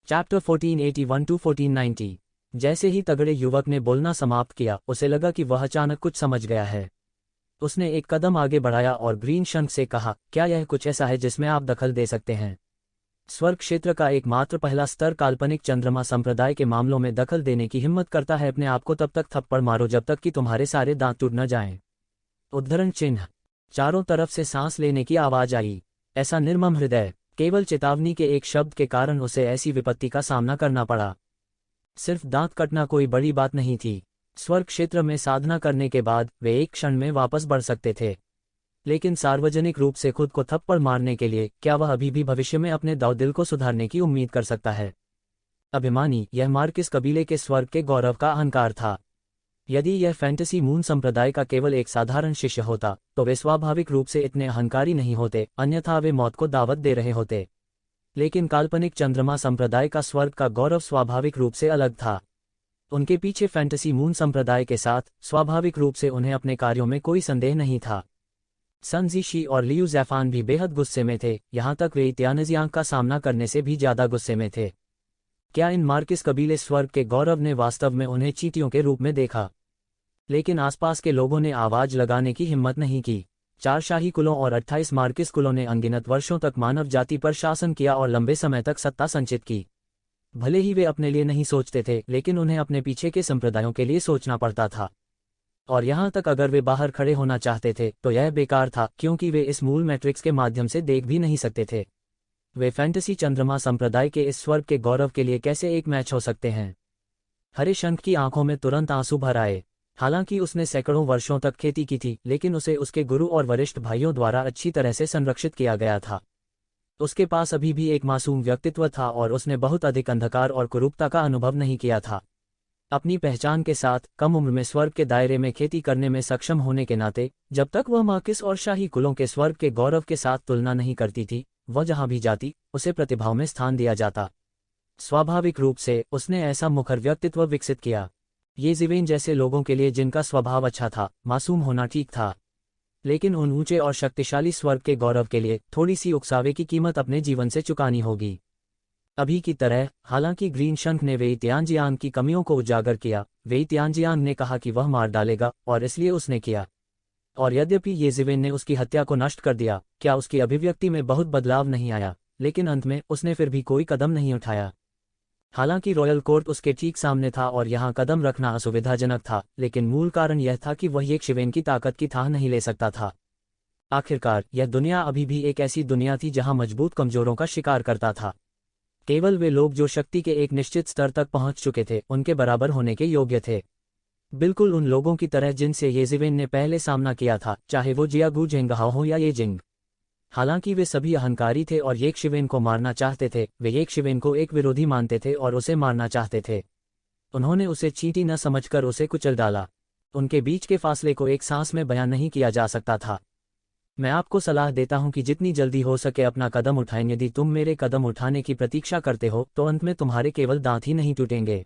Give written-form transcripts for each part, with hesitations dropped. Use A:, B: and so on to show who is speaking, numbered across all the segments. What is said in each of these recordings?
A: Chapter 1481 to 1490। जैसे ही तगड़े युवक ने बोलना समाप्त किया, उसे लगा कि वह अचानक कुछ समझ गया है। उसने एक कदम आगे बढ़ाया और ग्रीन शंख से कहा, क्या यह कुछ ऐसा है जिसमें आप दखल दे सकते हैं? स्वर्ग क्षेत्र का एकमात्र पहला स्तर काल्पनिक चंद्रमा संप्रदाय के मामलों में दखल देने की हिम्मत करता है। अपने आप को तब तक थप्पड़ मारो जब तक कि तुम्हारे सारे दांत टूट न जाएं। उद्धरण चिन्ह। चारों तरफ से सांस लेने की आवाज आई। ऐसा निर्मम हृदय। केवल चेतावनी के एक शब्द के कारण उसे ऐसी विपत्ति का सामना करना पड़ा। सिर्फ दांत कटना कोई बड़ी बात नहीं थी। स्वर्ग क्षेत्र में साधना करने के बाद वे एक क्षण में वापस बढ़ सकते थे, लेकिन सार्वजनिक रूप से खुद को थप्पड़ मारने के लिए क्या वह अभी भी भविष्य में अपने दिल को सुधारने की उम्मीद कर सकता है? अभिमानी, यह मार्किस कबीले के स्वर्ग के गौरव का अहंकार था। यदि यह फैंटेसी मून संप्रदाय का केवल एक साधारण शिष्य होता तो वे स्वाभाविक रूप से इतने अहंकारी नहीं होते, अन्यथा वे मौत को दावत दे रहे होते। लेकिन काल्पनिक चंद्रमा संप्रदाय का स्वर्ग का गौरव स्वाभाविक रूप से अलग था। उनके पीछे फैंटेसी मून संप्रदाय के साथ स्वाभाविक रूप से उन्हें अपने कार्यों में कोई संदेह नहीं था। सन ज़ीशी और लियू ज़ैफान भी बेहद गुस्से में थे, यहाँ तक वे तियानजियांग का सामना करने से भी ज्यादा गुस्से में थे। क्या इन मार्किस कबीले स्वर्ग के गौरव ने वास्तव में उन्हें चींटियों के रूप में देखा? लेकिन आसपास के लोगों ने आवाज लगाने की हिम्मत नहीं की। 4 शाही कुलों और 28 मार्किस कुलों ने अनगिनत वर्षों तक मानव जाति पर शासन किया और लंबे समय तक सत्ता संचित की। भले ही वे अपने लिए नहीं सोचते थे, लेकिन उन्हें अपने पीछे के संप्रदायों के लिए सोचना पड़ता था। और यहाँ तक अगर वे बाहर खड़े होना चाहते थे तो यह बेकार था, क्योंकि वे इस मूल मैट्रिक्स के माध्यम से देख भी नहीं सकते थे। वे फैंटेसी चंद्रमा संप्रदाय के इस स्वर्ग के गौरव के लिए कैसे एक मैच हो सकते हैं? हरे शंख की आंखों में तुरंत आंसू भर आए। हालांकि उसने सैकड़ों वर्षों तक खेती की थी, लेकिन उसे उसके गुरु और वरिष्ठ भाइयों द्वारा अच्छी तरह से संरक्षित किया गया था। उसके पास अभी भी एक मासूम व्यक्तित्व था और उसने बहुत अधिक अंधकार और कुरूपता का अनुभव नहीं किया था। अपनी पहचान के साथ कम उम्र में स्वर्ग के दायरे में खेती करने में सक्षम होने के नाते, जब तक वह मार्किस और शाही कुलों के स्वर्ग के गौरव के साथ तुलना नहीं करती थी, वह जहां भी जाती उसे प्रतिभाओं में स्थान दिया जाता। स्वाभाविक रूप से उसने ऐसा मुखर व्यक्तित्व विकसित किया। ये ज़िवेन जैसे लोगों के लिए जिनका स्वभाव अच्छा था, मासूम होना ठीक था। लेकिन उन ऊंचे और शक्तिशाली स्वर्ग के गौरव के लिए थोड़ी सी उकसावे की कीमत अपने जीवन से चुकानी होगी। अभी की तरह, हालांकि ग्रीन शंख ने वेई तियानजियांग की कमियों को उजागर किया। वेई तियानजियांग ने कहा कि वह मार डालेगा, और इसलिए उसने किया। और यद्यपि ये ज़िवेन ने उसकी हत्या को नष्ट कर दिया, क्या उसकी अभिव्यक्ति में बहुत बदलाव नहीं आया? लेकिन अंत में उसने फिर भी कोई कदम नहीं उठाया। हालांकि रॉयल कोर्ट उसके ठीक सामने था और यहाँ कदम रखना असुविधाजनक था, लेकिन मूल कारण यह था कि वह एक शिवेन की ताकत की थाह नहीं ले सकता था। आखिरकार यह दुनिया अभी भी एक ऐसी दुनिया थी जहाँ मजबूत कमजोरों का शिकार करता था। केवल वे लोग जो शक्ति के एक निश्चित स्तर तक पहुंच चुके थे उनके बराबर होने के योग्य थे। बिल्कुल उन लोगों की तरह जिनसे ये ज़िवेन ने पहले सामना किया था, चाहे वो जियागू जेंगहाओ हो या ये जिंग। हालांकि वे सभी अहंकारी थे और येक शिवेन को मारना चाहते थे। वे येक शिवेन को एक विरोधी मानते थे और उसे मारना चाहते थे। उन्होंने उसे चींटी न समझकर उसे कुचल डाला। उनके बीच के फासले को एक सांस में बयान नहीं किया जा सकता था। मैं आपको सलाह देता हूं कि जितनी जल्दी हो सके अपना कदम उठाएं। यदि तुम मेरे कदम उठाने की प्रतीक्षा करते हो तो अंत में तुम्हारे केवल दांत ही नहीं टूटेंगे।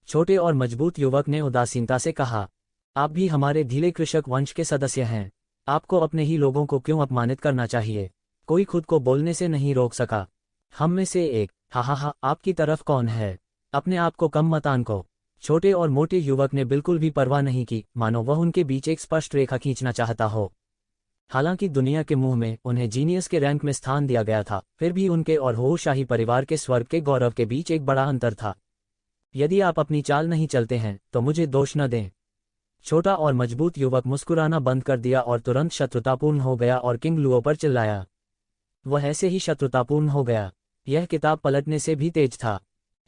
A: छोटे और मजबूत युवक ने उदासीनता से कहा, आप भी हमारे ढीले कृषक वंश के सदस्य हैं। आपको अपने ही लोगों को क्यों अपमानित करना चाहिए? कोई खुद को बोलने से नहीं रोक सका। हम में से एक, हा, आपकी तरफ कौन है? अपने आप को कम मत आंको। छोटे और मोटे युवक ने बिल्कुल भी परवाह नहीं की, मानो वह उनके बीच एक स्पष्ट रेखा खींचना चाहता हो। हालांकि दुनिया के मुंह में उन्हें जीनियस के रैंक में स्थान दिया गया था, फिर भी उनके और हो शाही परिवार के स्वर्ग के गौरव के बीच एक बड़ा अंतर था। यदि आप अपनी चाल नहीं चलते हैं तो मुझे दोष न दें। छोटा और मजबूत युवक मुस्कुराना बंद कर दिया और तुरंत शत्रुतापूर्ण हो गया और किंग लुओ पर चिल्लाया। वह ऐसे ही शत्रुतापूर्ण हो गया। यह किताब पलटने से भी तेज था।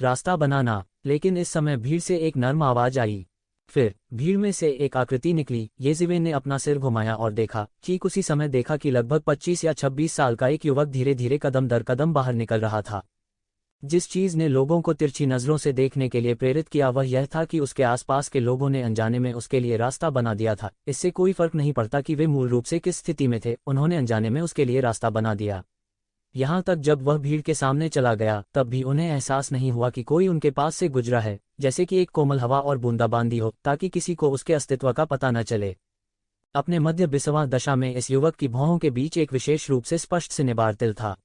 A: रास्ता बनाना। लेकिन इस समय भीड़ से एक नर्म आवाज आई। फिर भीड़ में से एक आकृति निकली। ये ज़िवेन ने अपना सिर घुमाया और देखा। ठीक उसी समय देखा कि लगभग 25 या 26 साल का एक युवक धीरे धीरे कदम दर कदम बाहर निकल रहा था। जिस चीज ने लोगों को तिरछी नजरों से देखने के लिए प्रेरित किया वह यह था कि उसके आसपास के लोगों ने अनजाने में उसके लिए रास्ता बना दिया था। इससे कोई फर्क नहीं पड़ता कि वे मूल रूप से किस स्थिति में थे, उन्होंने अनजाने में उसके लिए रास्ता बना दिया। यहाँ तक जब वह भीड़ के सामने चला गया तब भी उन्हें एहसास नहीं हुआ कि कोई उनके पास से गुजरा है, जैसे कि एक कोमल हवा और बूंदाबांदी हो, ताकि किसी को उसके अस्तित्व का पता न चले। अपने मध्य 20वां दशा में इस युवक की भौहों के बीच एक विशेष रूप से स्पष्ट सिनेबार तिल था।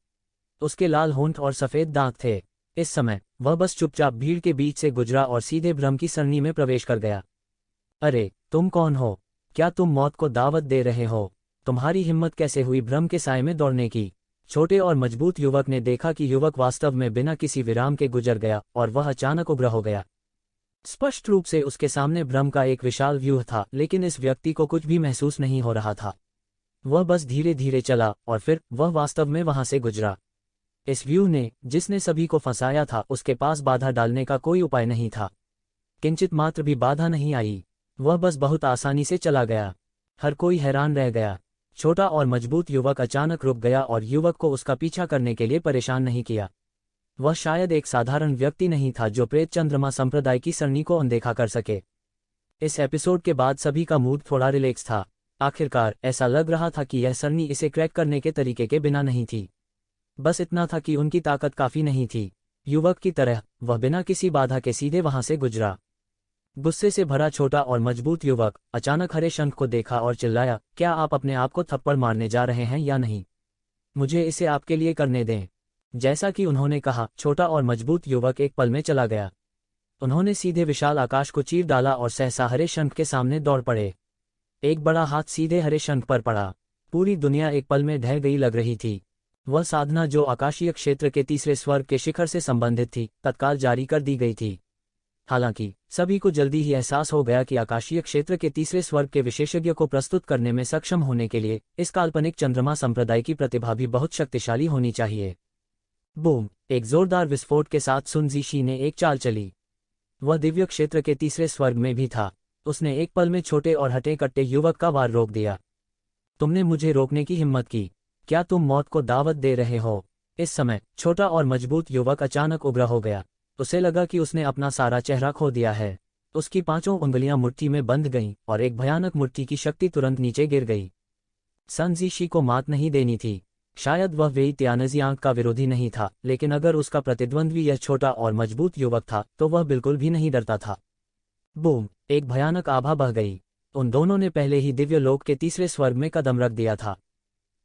A: उसके लाल होंठ और सफेद दांत थे। इस समय वह बस चुपचाप भीड़ के बीच से गुजरा और सीधे भ्रम की सरणी में प्रवेश कर गया। अरे तुम कौन हो? क्या तुम मौत को दावत दे रहे हो? तुम्हारी हिम्मत कैसे हुई भ्रम के साए में दौड़ने की? छोटे और मजबूत युवक ने देखा कि युवक वास्तव में बिना किसी विराम के गुजर गया और वह अचानक उग्र हो गया। स्पष्ट रूप से उसके सामने भ्रम का एक विशाल व्यूह था, लेकिन इस व्यक्ति को कुछ भी महसूस नहीं हो रहा था। वह बस धीरे धीरे चला और फिर वह वास्तव में वहां से गुजरा। इस व्यूह ने, जिसने सभी को फंसाया था, उसके पास बाधा डालने का कोई उपाय नहीं था। किंचित मात्र भी बाधा नहीं आई। वह बस बहुत आसानी से चला गया। हर कोई हैरान रह गया। छोटा और मजबूत युवक अचानक रुक गया और युवक को उसका पीछा करने के लिए परेशान नहीं किया। वह शायद एक साधारण व्यक्ति नहीं था जो प्रेत चंद्रमा संप्रदाय की सरणी को अनदेखा कर सके। इस एपिसोड के बाद सभी का मूड थोड़ा रिलैक्स था। आखिरकार ऐसा लग रहा था कि यह सरणी इसे क्रैक करने के तरीके के बिना नहीं थी। बस इतना था कि उनकी ताकत काफी नहीं थी। युवक की तरह वह बिना किसी बाधा के सीधे वहां से गुजरा। गुस्से से भरा छोटा और मजबूत युवक अचानक हरे शंख को देखा और चिल्लाया, क्या आप अपने आप को थप्पड़ मारने जा रहे हैं या नहीं? मुझे इसे आपके लिए करने दें। जैसा कि उन्होंने कहा, छोटा और मजबूत युवक एक पल में चला गया। उन्होंने सीधे विशाल आकाश को चीर डाला और सहसा हरे शंख के सामने दौड़ पड़े। एक बड़ा हाथ सीधे हरे शंख पर पड़ा। पूरी दुनिया एक पल में ढह गई लग रही थी। वह साधना जो आकाशीय क्षेत्र के तीसरे स्वर्ग के शिखर से संबंधित थी, तत्काल जारी कर दी गई थी। हालांकि सभी को जल्दी ही एहसास हो गया कि आकाशीय क्षेत्र के तीसरे स्वर्ग के विशेषज्ञ को प्रस्तुत करने में सक्षम होने के लिए इस काल्पनिक चंद्रमा संप्रदाय की प्रतिभा भी बहुत शक्तिशाली होनी चाहिए। बूम! एक जोरदार विस्फोट के साथ सुन जीशी ने एक चाल चली। वह दिव्य क्षेत्र के तीसरे स्वर्ग में भी था। उसने एक पल में छोटे और हटे कट्टे युवक का वार रोक दिया। तुमने मुझे रोकने की हिम्मत की? क्या तुम मौत को दावत दे रहे हो? इस समय छोटा और मजबूत युवक अचानक उग्र हो गया। उसे लगा कि उसने अपना सारा चेहरा खो दिया है। उसकी 5 उंगलियां मुट्ठी में बंध गईं और एक भयानक मुट्ठी की शक्ति तुरंत नीचे गिर गई। सन जीशी को मात नहीं देनी थी। शायद वह वेई त्यानजियांग का विरोधी नहीं था, लेकिन अगर उसका प्रतिद्वंद्वी यह छोटा और मजबूत युवक था तो वह बिल्कुल भी नहीं डरता था। बूम! एक भयानक आभा बह गई। उन दोनों ने पहले ही दिव्य लोक के तीसरे स्वर्ग में कदम रख दिया था।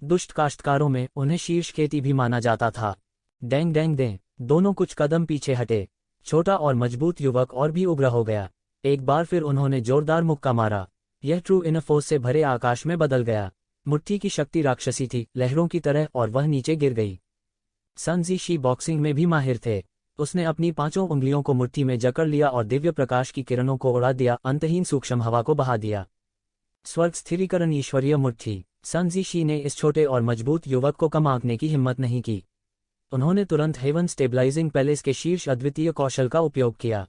A: दुष्ट काश्तकारों में उन्हें शीर्ष खेती भी माना जाता था। डेंग डेंग डें! दोनों कुछ कदम पीछे हटे। छोटा और मजबूत युवक और भी उग्र हो गया। एक बार फिर उन्होंने जोरदार मुक्का मारा। यह ट्रू इनफोर्स से भरे आकाश में बदल गया। मुट्ठी की शक्ति राक्षसी थी, लहरों की तरह, और वह नीचे गिर गई। सन जीशी बॉक्सिंग में भी माहिर थे। उसने अपनी 5 उंगलियों को मुट्ठी में जकड़ लिया और दिव्य प्रकाश की किरणों को उड़ा दिया, अंतहीन सूक्ष्म हवा को बहा दिया। स्वर्ग स्थिरीकरण ईश्वरीय मुट्ठी। सन जीशी ने इस छोटे और मजबूत युवक को कम आंकने की हिम्मत नहीं की। उन्होंने तुरंत हेवन स्टेबलाइजिंग पैलेस के शीर्ष अद्वितीय कौशल का उपयोग किया।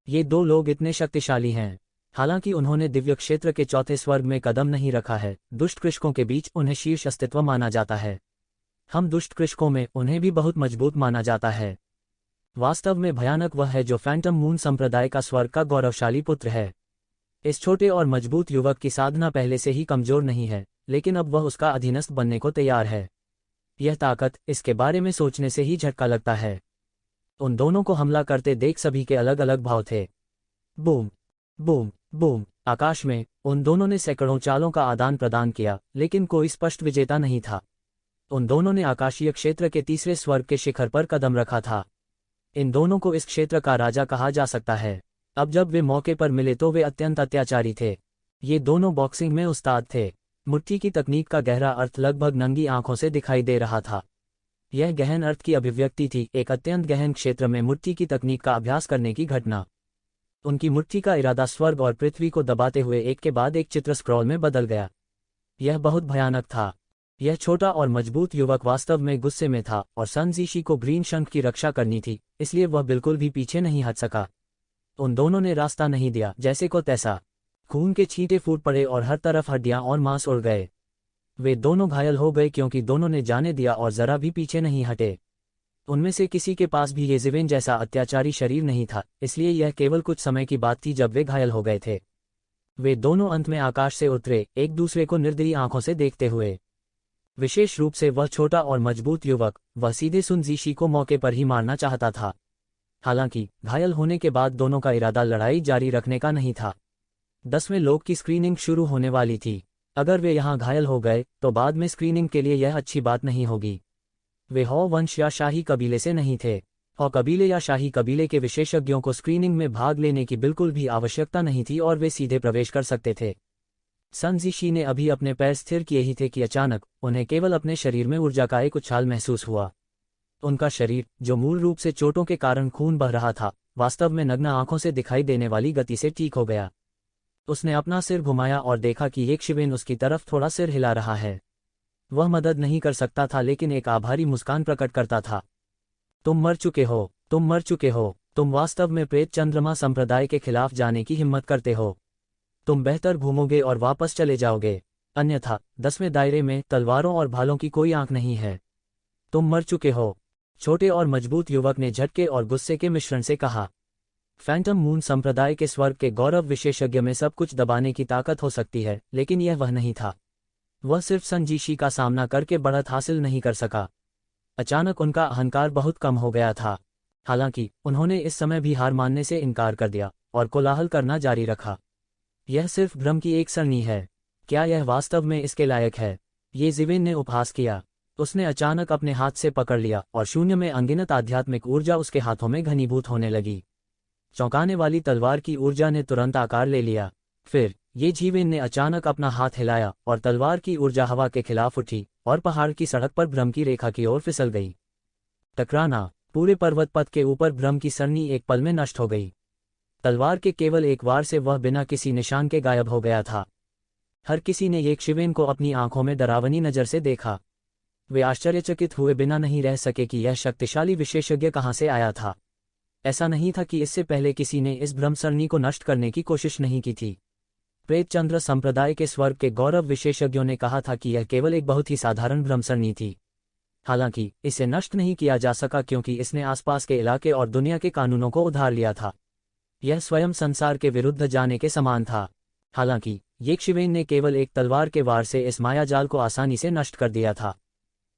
A: ये 2 लोग इतने शक्तिशाली हैं। हालांकि उन्होंने दिव्य क्षेत्र के चौथे स्वर्ग में कदम नहीं रखा है, दुष्ट कृषकों के बीच उन्हें शीर्ष अस्तित्व माना जाता है। हम दुष्ट कृषकों में उन्हें भी बहुत मजबूत माना जाता है। वास्तव में भयानक वह है जो फैंटम मून संप्रदाय का स्वर्ग का गौरवशाली पुत्र है। इस छोटे और मजबूत युवक की साधना पहले से ही कमजोर नहीं है, लेकिन अब वह उसका अधीनस्थ बनने को तैयार है। यह ताकत, इसके बारे में सोचने से ही झटका लगता है। उन दोनों को हमला करते देख सभी के अलग अलग भाव थे। Boom boom boom! आकाश में उन दोनों ने सैकड़ों चालों का आदान प्रदान किया, लेकिन कोई स्पष्ट विजेता नहीं था। उन दोनों ने आकाशीय क्षेत्र के तीसरे स्वर्ग के शिखर पर कदम रखा था। इन दोनों को इस क्षेत्र का राजा कहा जा सकता है। अब जब वे मौके पर मिले तो वे अत्यंत अत्याचारी थे। ये दोनों बॉक्सिंग में उस्ताद थे। मुट्ठी की तकनीक का गहरा अर्थ लगभग नंगी आंखों से दिखाई दे रहा था। यह गहन अर्थ की अभिव्यक्ति थी, एक अत्यंत गहन क्षेत्र में मुट्ठी की तकनीक का अभ्यास करने की घटना। उनकी मुट्ठी का इरादा स्वर्ग और पृथ्वी को दबाते हुए एक के बाद एक चित्र स्क्रॉल में बदल गया। यह बहुत भयानक था। यह छोटा और मजबूत युवक वास्तव में गुस्से में था और सन जीशी को ग्रीन शंख की रक्षा करनी थी, इसलिए वह बिल्कुल भी पीछे नहीं हट सका। उन दोनों ने रास्ता नहीं दिया, जैसे को तैसा। खून के छींटे फूट पड़े और हर तरफ हड्डियां और मांस उड़ गए। वे दोनों घायल हो गए क्योंकि दोनों ने जाने दिया और जरा भी पीछे नहीं हटे। उनमें से किसी के पास भी येज़िवेन जैसा अत्याचारी शरीर नहीं था, इसलिए यह केवल कुछ समय की बात थी जब वे घायल हो गए थे। वे दोनों अंत में आकाश से उतरे, एक दूसरे को निर्दयी आंखों से देखते हुए। विशेष रूप से वह छोटा और मजबूत युवक, वह सीधे सुन जीशी को मौके पर ही मारना चाहता था। हालांकि घायल होने के बाद दोनों का इरादा लड़ाई जारी रखने का नहीं था। 10वें लोक की स्क्रीनिंग शुरू होने वाली थी। अगर वे यहाँ घायल हो गए तो बाद में स्क्रीनिंग के लिए यह अच्छी बात नहीं होगी। वे हॉ वंश या शाही कबीले से नहीं थे हो कबीले या शाही कबीले के विशेषज्ञों को स्क्रीनिंग में भाग लेने की बिल्कुल भी आवश्यकता नहीं थी और वे सीधे प्रवेश कर सकते थे। सन जीशी ने अभी अपने पैर स्थिर किए ही थे कि अचानक उन्हें केवल अपने शरीर में ऊर्जा का एक उछाल महसूस हुआ। उनका शरीर, जो मूल रूप से चोटों के कारण खून बह रहा था, वास्तव में नग्न आंखों से दिखाई देने वाली गति से ठीक हो गया। उसने अपना सिर घुमाया और देखा कि येशिवेन उसकी तरफ थोड़ा सिर हिला रहा है। वह मदद नहीं कर सकता था लेकिन एक आभारी मुस्कान प्रकट करता था। तुम मर चुके हो, तुम मर चुके हो, तुम वास्तव में प्रेत चंद्रमा संप्रदाय के खिलाफ जाने की हिम्मत करते हो। तुम बेहतर घूमोगे और वापस चले जाओगे, अन्यथा 10वें दायरे में तलवारों और भालों की कोई आंख नहीं है। तुम मर चुके हो। छोटे और मजबूत युवक ने झटके और गुस्से के मिश्रण से कहा। फैंटम मून संप्रदाय के स्वर्ग के गौरव विशेषज्ञ में सब कुछ दबाने की ताकत हो सकती है, लेकिन यह वह नहीं था। वह सिर्फ संजीशी का सामना करके बढ़त हासिल नहीं कर सका। अचानक उनका अहंकार बहुत कम हो गया था। हालांकि उन्होंने इस समय भी हार मानने से इनकार कर दिया और कोलाहल करना जारी रखा। यह सिर्फ भ्रम की एक सरणी है। क्या यह वास्तव में इसके लायक है? ये ज़िवेन ने उपहास किया। उसने अचानक अपने हाथ से पकड़ लिया और शून्य में अनगिनत आध्यात्मिक ऊर्जा उसके हाथों में घनीभूत होने लगी। चौंकाने वाली तलवार की ऊर्जा ने तुरंत आकार ले लिया। फिर ये ज़िवेन ने अचानक अपना हाथ हिलाया और तलवार की ऊर्जा हवा के खिलाफ उठी और पहाड़ की सड़क पर भ्रम की रेखा की ओर फिसल गई। टकराना। पूरे पर्वत पथ के ऊपर भ्रम की सरणी एक पल में नष्ट हो गई। तलवार के केवल एक वार से वह बिना किसी निशान के गायब हो गया था। हर किसी ने येशिवेन को अपनी आंखों में डरावनी नज़र से देखा। वे आश्चर्यचकित हुए बिना नहीं रह सके कि यह शक्तिशाली विशेषज्ञ कहाँ से आया था। ऐसा नहीं था कि इससे पहले किसी ने इस भ्रम सरणी को नष्ट करने की कोशिश नहीं की थी। प्रेत चंद्र संप्रदाय के स्वर्ग के गौरव विशेषज्ञों ने कहा था कि यह केवल एक बहुत ही साधारण भ्रम सरणी थी। हालांकि इसे नष्ट नहीं किया जा सका क्योंकि इसने आसपास के इलाके और दुनिया के कानूनों को उधार लिया था। यह स्वयं संसार के विरुद्ध जाने के समान था। हालांकि येशिवेन ने केवल एक तलवार के वार से इस मायाजाल को आसानी से नष्ट कर दिया था।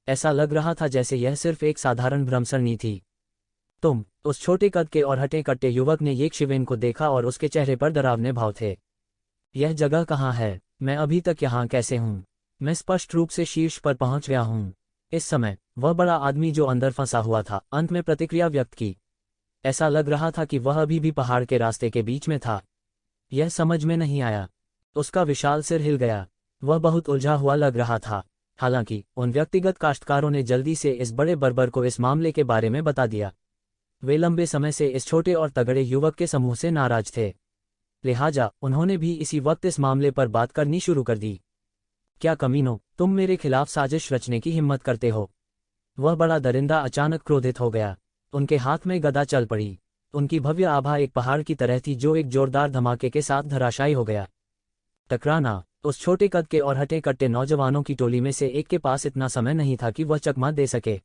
A: ऐसा लग रहा था जैसे यह सिर्फ एक साधारण भ्रम सरणी थी। तुम, उस छोटे कद के और हटे कट्टे युवक ने येशिवेन को देखा और उसके चेहरे पर डरावने भाव थे। यह जगह कहाँ है? मैं अभी तक यहाँ कैसे हूँ? मैं स्पष्ट रूप से शीर्ष पर पहुँच गया हूँ। इस समय वह बड़ा आदमी जो अंदर फंसा हुआ था अंत में प्रतिक्रिया व्यक्त की। ऐसा लग रहा था कि वह अभी भी पहाड़ के रास्ते के बीच में था। यह समझ में नहीं आया। उसका विशाल सिर हिल गया। वह बहुत उलझा हुआ लग रहा था। हालांकि उन व्यक्तिगत काश्तकारों ने जल्दी से इस बड़े बर्बर को इस मामले के बारे में बता दिया। वे लंबे समय से इस छोटे और तगड़े युवक के समूह से नाराज थे, लिहाजा उन्होंने भी इसी वक्त इस मामले पर बात करनी शुरू कर दी। क्या कमीनों, तुम मेरे खिलाफ साजिश रचने की हिम्मत करते हो? वह बड़ा दरिंदा अचानक क्रोधित हो गया। उनके हाथ में गदा चल पड़ी। उनकी भव्य आभा एक पहाड़ की तरह थी जो एक जोरदार धमाके के साथ धराशायी हो गया। टकराना। उस छोटे कद के और हटे कट्टे नौजवानों की टोली में से एक के पास इतना समय नहीं था कि वह चकमा दे सके।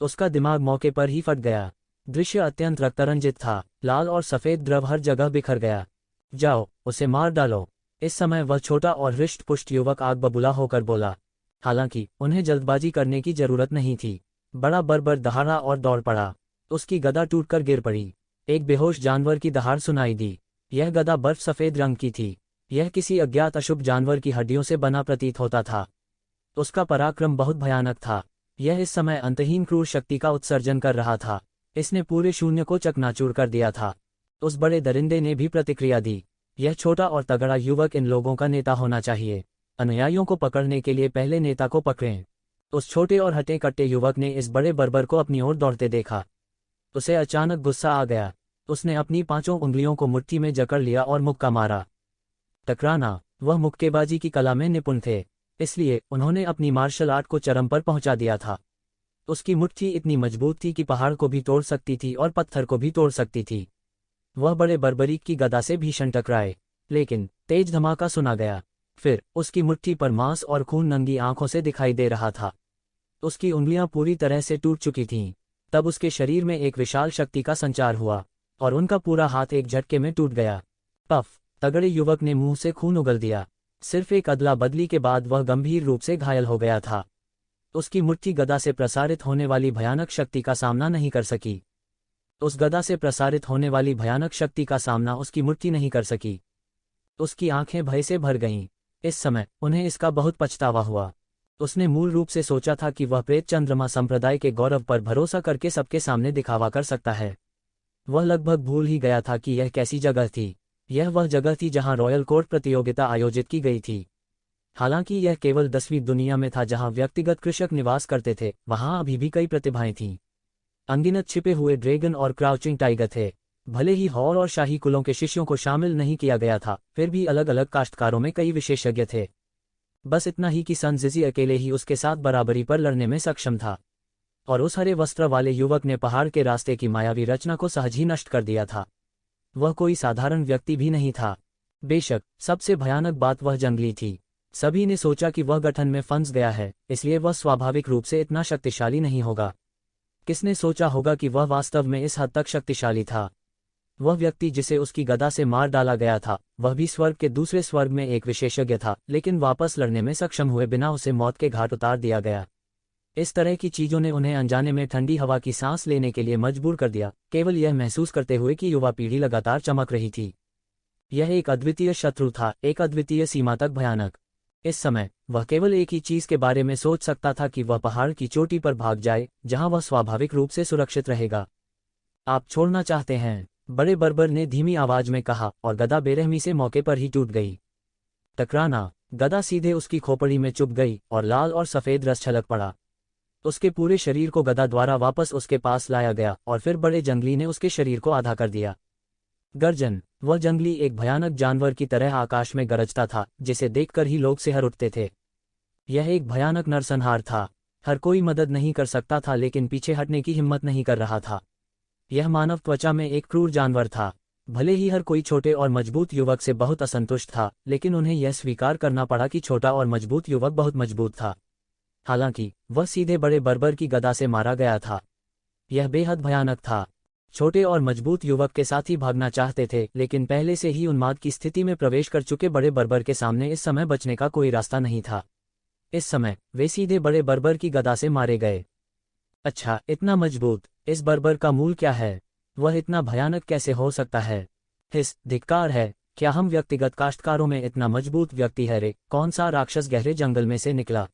A: उसका दिमाग मौके पर ही फट गया। दृश्य अत्यंत रक्तरंजित था। लाल और सफ़ेद द्रव हर जगह बिखर गया। जाओ, उसे मार डालो। इस समय वह छोटा और हृष्ट पुष्ट युवक आग बबूला होकर बोला। हालांकि उन्हें जल्दबाजी करने की जरूरत नहीं थी। बड़ा बर्बर दहाड़ा और दौड़ पड़ा। उसकी गदा टूटकर गिर पड़ी। एक बेहोश जानवर की दहाड़ सुनाई दी। यह गदा बर्फ सफ़ेद रंग की थी। यह किसी अज्ञात अशुभ जानवर की हड्डियों से बना प्रतीत होता था। उसका पराक्रम बहुत भयानक था। यह इस समय अंतहीन क्रूर शक्ति का उत्सर्जन कर रहा था। इसने पूरे शून्य को चकनाचूर कर दिया था। उस बड़े दरिंदे ने भी प्रतिक्रिया दी। यह छोटा और तगड़ा युवक इन लोगों का नेता होना चाहिए। अनुयायियों को पकड़ने के लिए पहले नेता को पकड़ें। उस छोटे और हटे कट्टे युवक ने इस बड़े बर्बर को अपनी ओर दौड़ते देखा। उसे अचानक गुस्सा आ गया। उसने अपनी 5 उंगलियों को मुट्ठी में जकड़ लिया और मुक्का मारा। टकराना। वह मुक्केबाजी की कला में निपुण थे, इसलिए उन्होंने अपनी मार्शल आर्ट को चरम पर पहुंचा दिया था। उसकी मुट्ठी इतनी मजबूत थी कि पहाड़ को भी तोड़ सकती थी और पत्थर को भी तोड़ सकती थी। वह बड़े बर्बरीक की गदा से भीषण टकराए, लेकिन तेज धमाका सुना गया। फिर उसकी मुट्ठी पर मांस और खून नंगी आंखों से दिखाई दे रहा था। उसकी उंगलियां पूरी तरह से टूट चुकी थीं। तब उसके शरीर में एक विशाल शक्ति का संचार हुआ और उनका पूरा हाथ एक झटके में टूट गया। पफ! तगड़े युवक ने मुंह से खून उगल दिया। सिर्फ एक अदला बदली के बाद वह गंभीर रूप से घायल हो गया था। उसकी मुट्ठी गदा से प्रसारित होने वाली भयानक शक्ति का सामना नहीं कर सकी। उस गदा से प्रसारित होने वाली भयानक शक्ति का सामना उसकी मुट्ठी नहीं कर सकी। उसकी आंखें भय से भर गईं। इस समय उन्हें इसका बहुत पछतावा हुआ। उसने मूल रूप से सोचा था कि वह प्रेत चंद्रमा संप्रदाय के गौरव पर भरोसा करके सबके सामने दिखावा कर सकता है। वह लगभग भूल ही गया था कि यह कैसी जगह थी। यह वह जगह थी जहां रॉयल कोर्ट प्रतियोगिता आयोजित की गई थी। हालांकि यह केवल 10वीं दुनिया में था जहां व्यक्तिगत कृषक निवास करते थे, वहां अभी भी कई प्रतिभाएं थीं। अनगिनत छिपे हुए ड्रैगन और क्राउचिंग टाइगर थे। भले ही हॉर और शाही कुलों के शिष्यों को शामिल नहीं किया गया था, फिर भी अलग अलग काश्तकारों में कई विशेषज्ञ थे। बस इतना ही कि सन जिजी अकेले ही उसके साथ बराबरी पर लड़ने में सक्षम था। और उस हरे वस्त्र वाले युवक ने पहाड़ के रास्ते की मायावी रचना को सहज ही नष्ट कर दिया था। वह कोई साधारण व्यक्ति भी नहीं था। बेशक सबसे भयानक बात वह जंगली थी। सभी ने सोचा कि वह गठन में फंस गया है, इसलिए वह स्वाभाविक रूप से इतना शक्तिशाली नहीं होगा। किसने सोचा होगा कि वह वास्तव में इस हद तक शक्तिशाली था। वह व्यक्ति जिसे उसकी गदा से मार डाला गया था, वह भी स्वर्ग के दूसरे स्वर्ग में एक विशेषज्ञ था, लेकिन वापस लड़ने में सक्षम हुए बिना उसे मौत के घाट उतार दिया गया। इस तरह की चीजों ने उन्हें अनजाने में ठंडी हवा की सांस लेने के लिए मजबूर कर दिया, केवल यह महसूस करते हुए कि युवा पीढ़ी लगातार चमक रही थी। यह एक अद्वितीय शत्रु था, एक अद्वितीय सीमा तक भयानक। इस समय वह केवल एक ही चीज के बारे में सोच सकता था कि वह पहाड़ की चोटी पर भाग जाए, जहां वह स्वाभाविक रूप से सुरक्षित रहेगा। आप छोड़ना चाहते हैं? बड़े बर्बर ने धीमी आवाज में कहा, और गदा बेरहमी से मौके पर ही टूट गई। टकराना। गदा सीधे उसकी खोपड़ी में चुभ गई और लाल और सफेद रस छलक पड़ा। उसके पूरे शरीर को गदा द्वारा वापस उसके पास लाया गया और फिर बड़े जंगली ने उसके शरीर को आधा कर दिया। गर्जन। वह जंगली एक भयानक जानवर की तरह आकाश में गरजता था, जिसे देखकर ही लोग सिहर उठते थे। यह एक भयानक नरसंहार था। हर कोई मदद नहीं कर सकता था, लेकिन पीछे हटने की हिम्मत नहीं कर रहा था। यह मानव त्वचा में एक क्रूर जानवर था। भले ही हर कोई छोटे और मजबूत युवक से बहुत असंतुष्ट था, लेकिन उन्हें यह स्वीकार करना पड़ा कि छोटा और मजबूत युवक बहुत मजबूत था। हालांकि वह सीधे बड़े बर्बर की गदा से मारा गया था। यह बेहद भयानक था। छोटे और मजबूत युवक के साथ ही भागना चाहते थे, लेकिन पहले से ही उन्माद की स्थिति में प्रवेश कर चुके बड़े बर्बर के सामने इस समय बचने का कोई रास्ता नहीं था। इस समय वे सीधे बड़े बर्बर की गदा से मारे गए। अच्छा, इतना मजबूत। इस बर्बर का मूल क्या है? वह इतना भयानक कैसे हो सकता है? धिक्कार है। क्या हम व्यक्तिगत काश्तकारों में इतना मजबूत व्यक्ति है रे? कौन सा राक्षस गहरे जंगल में से निकला?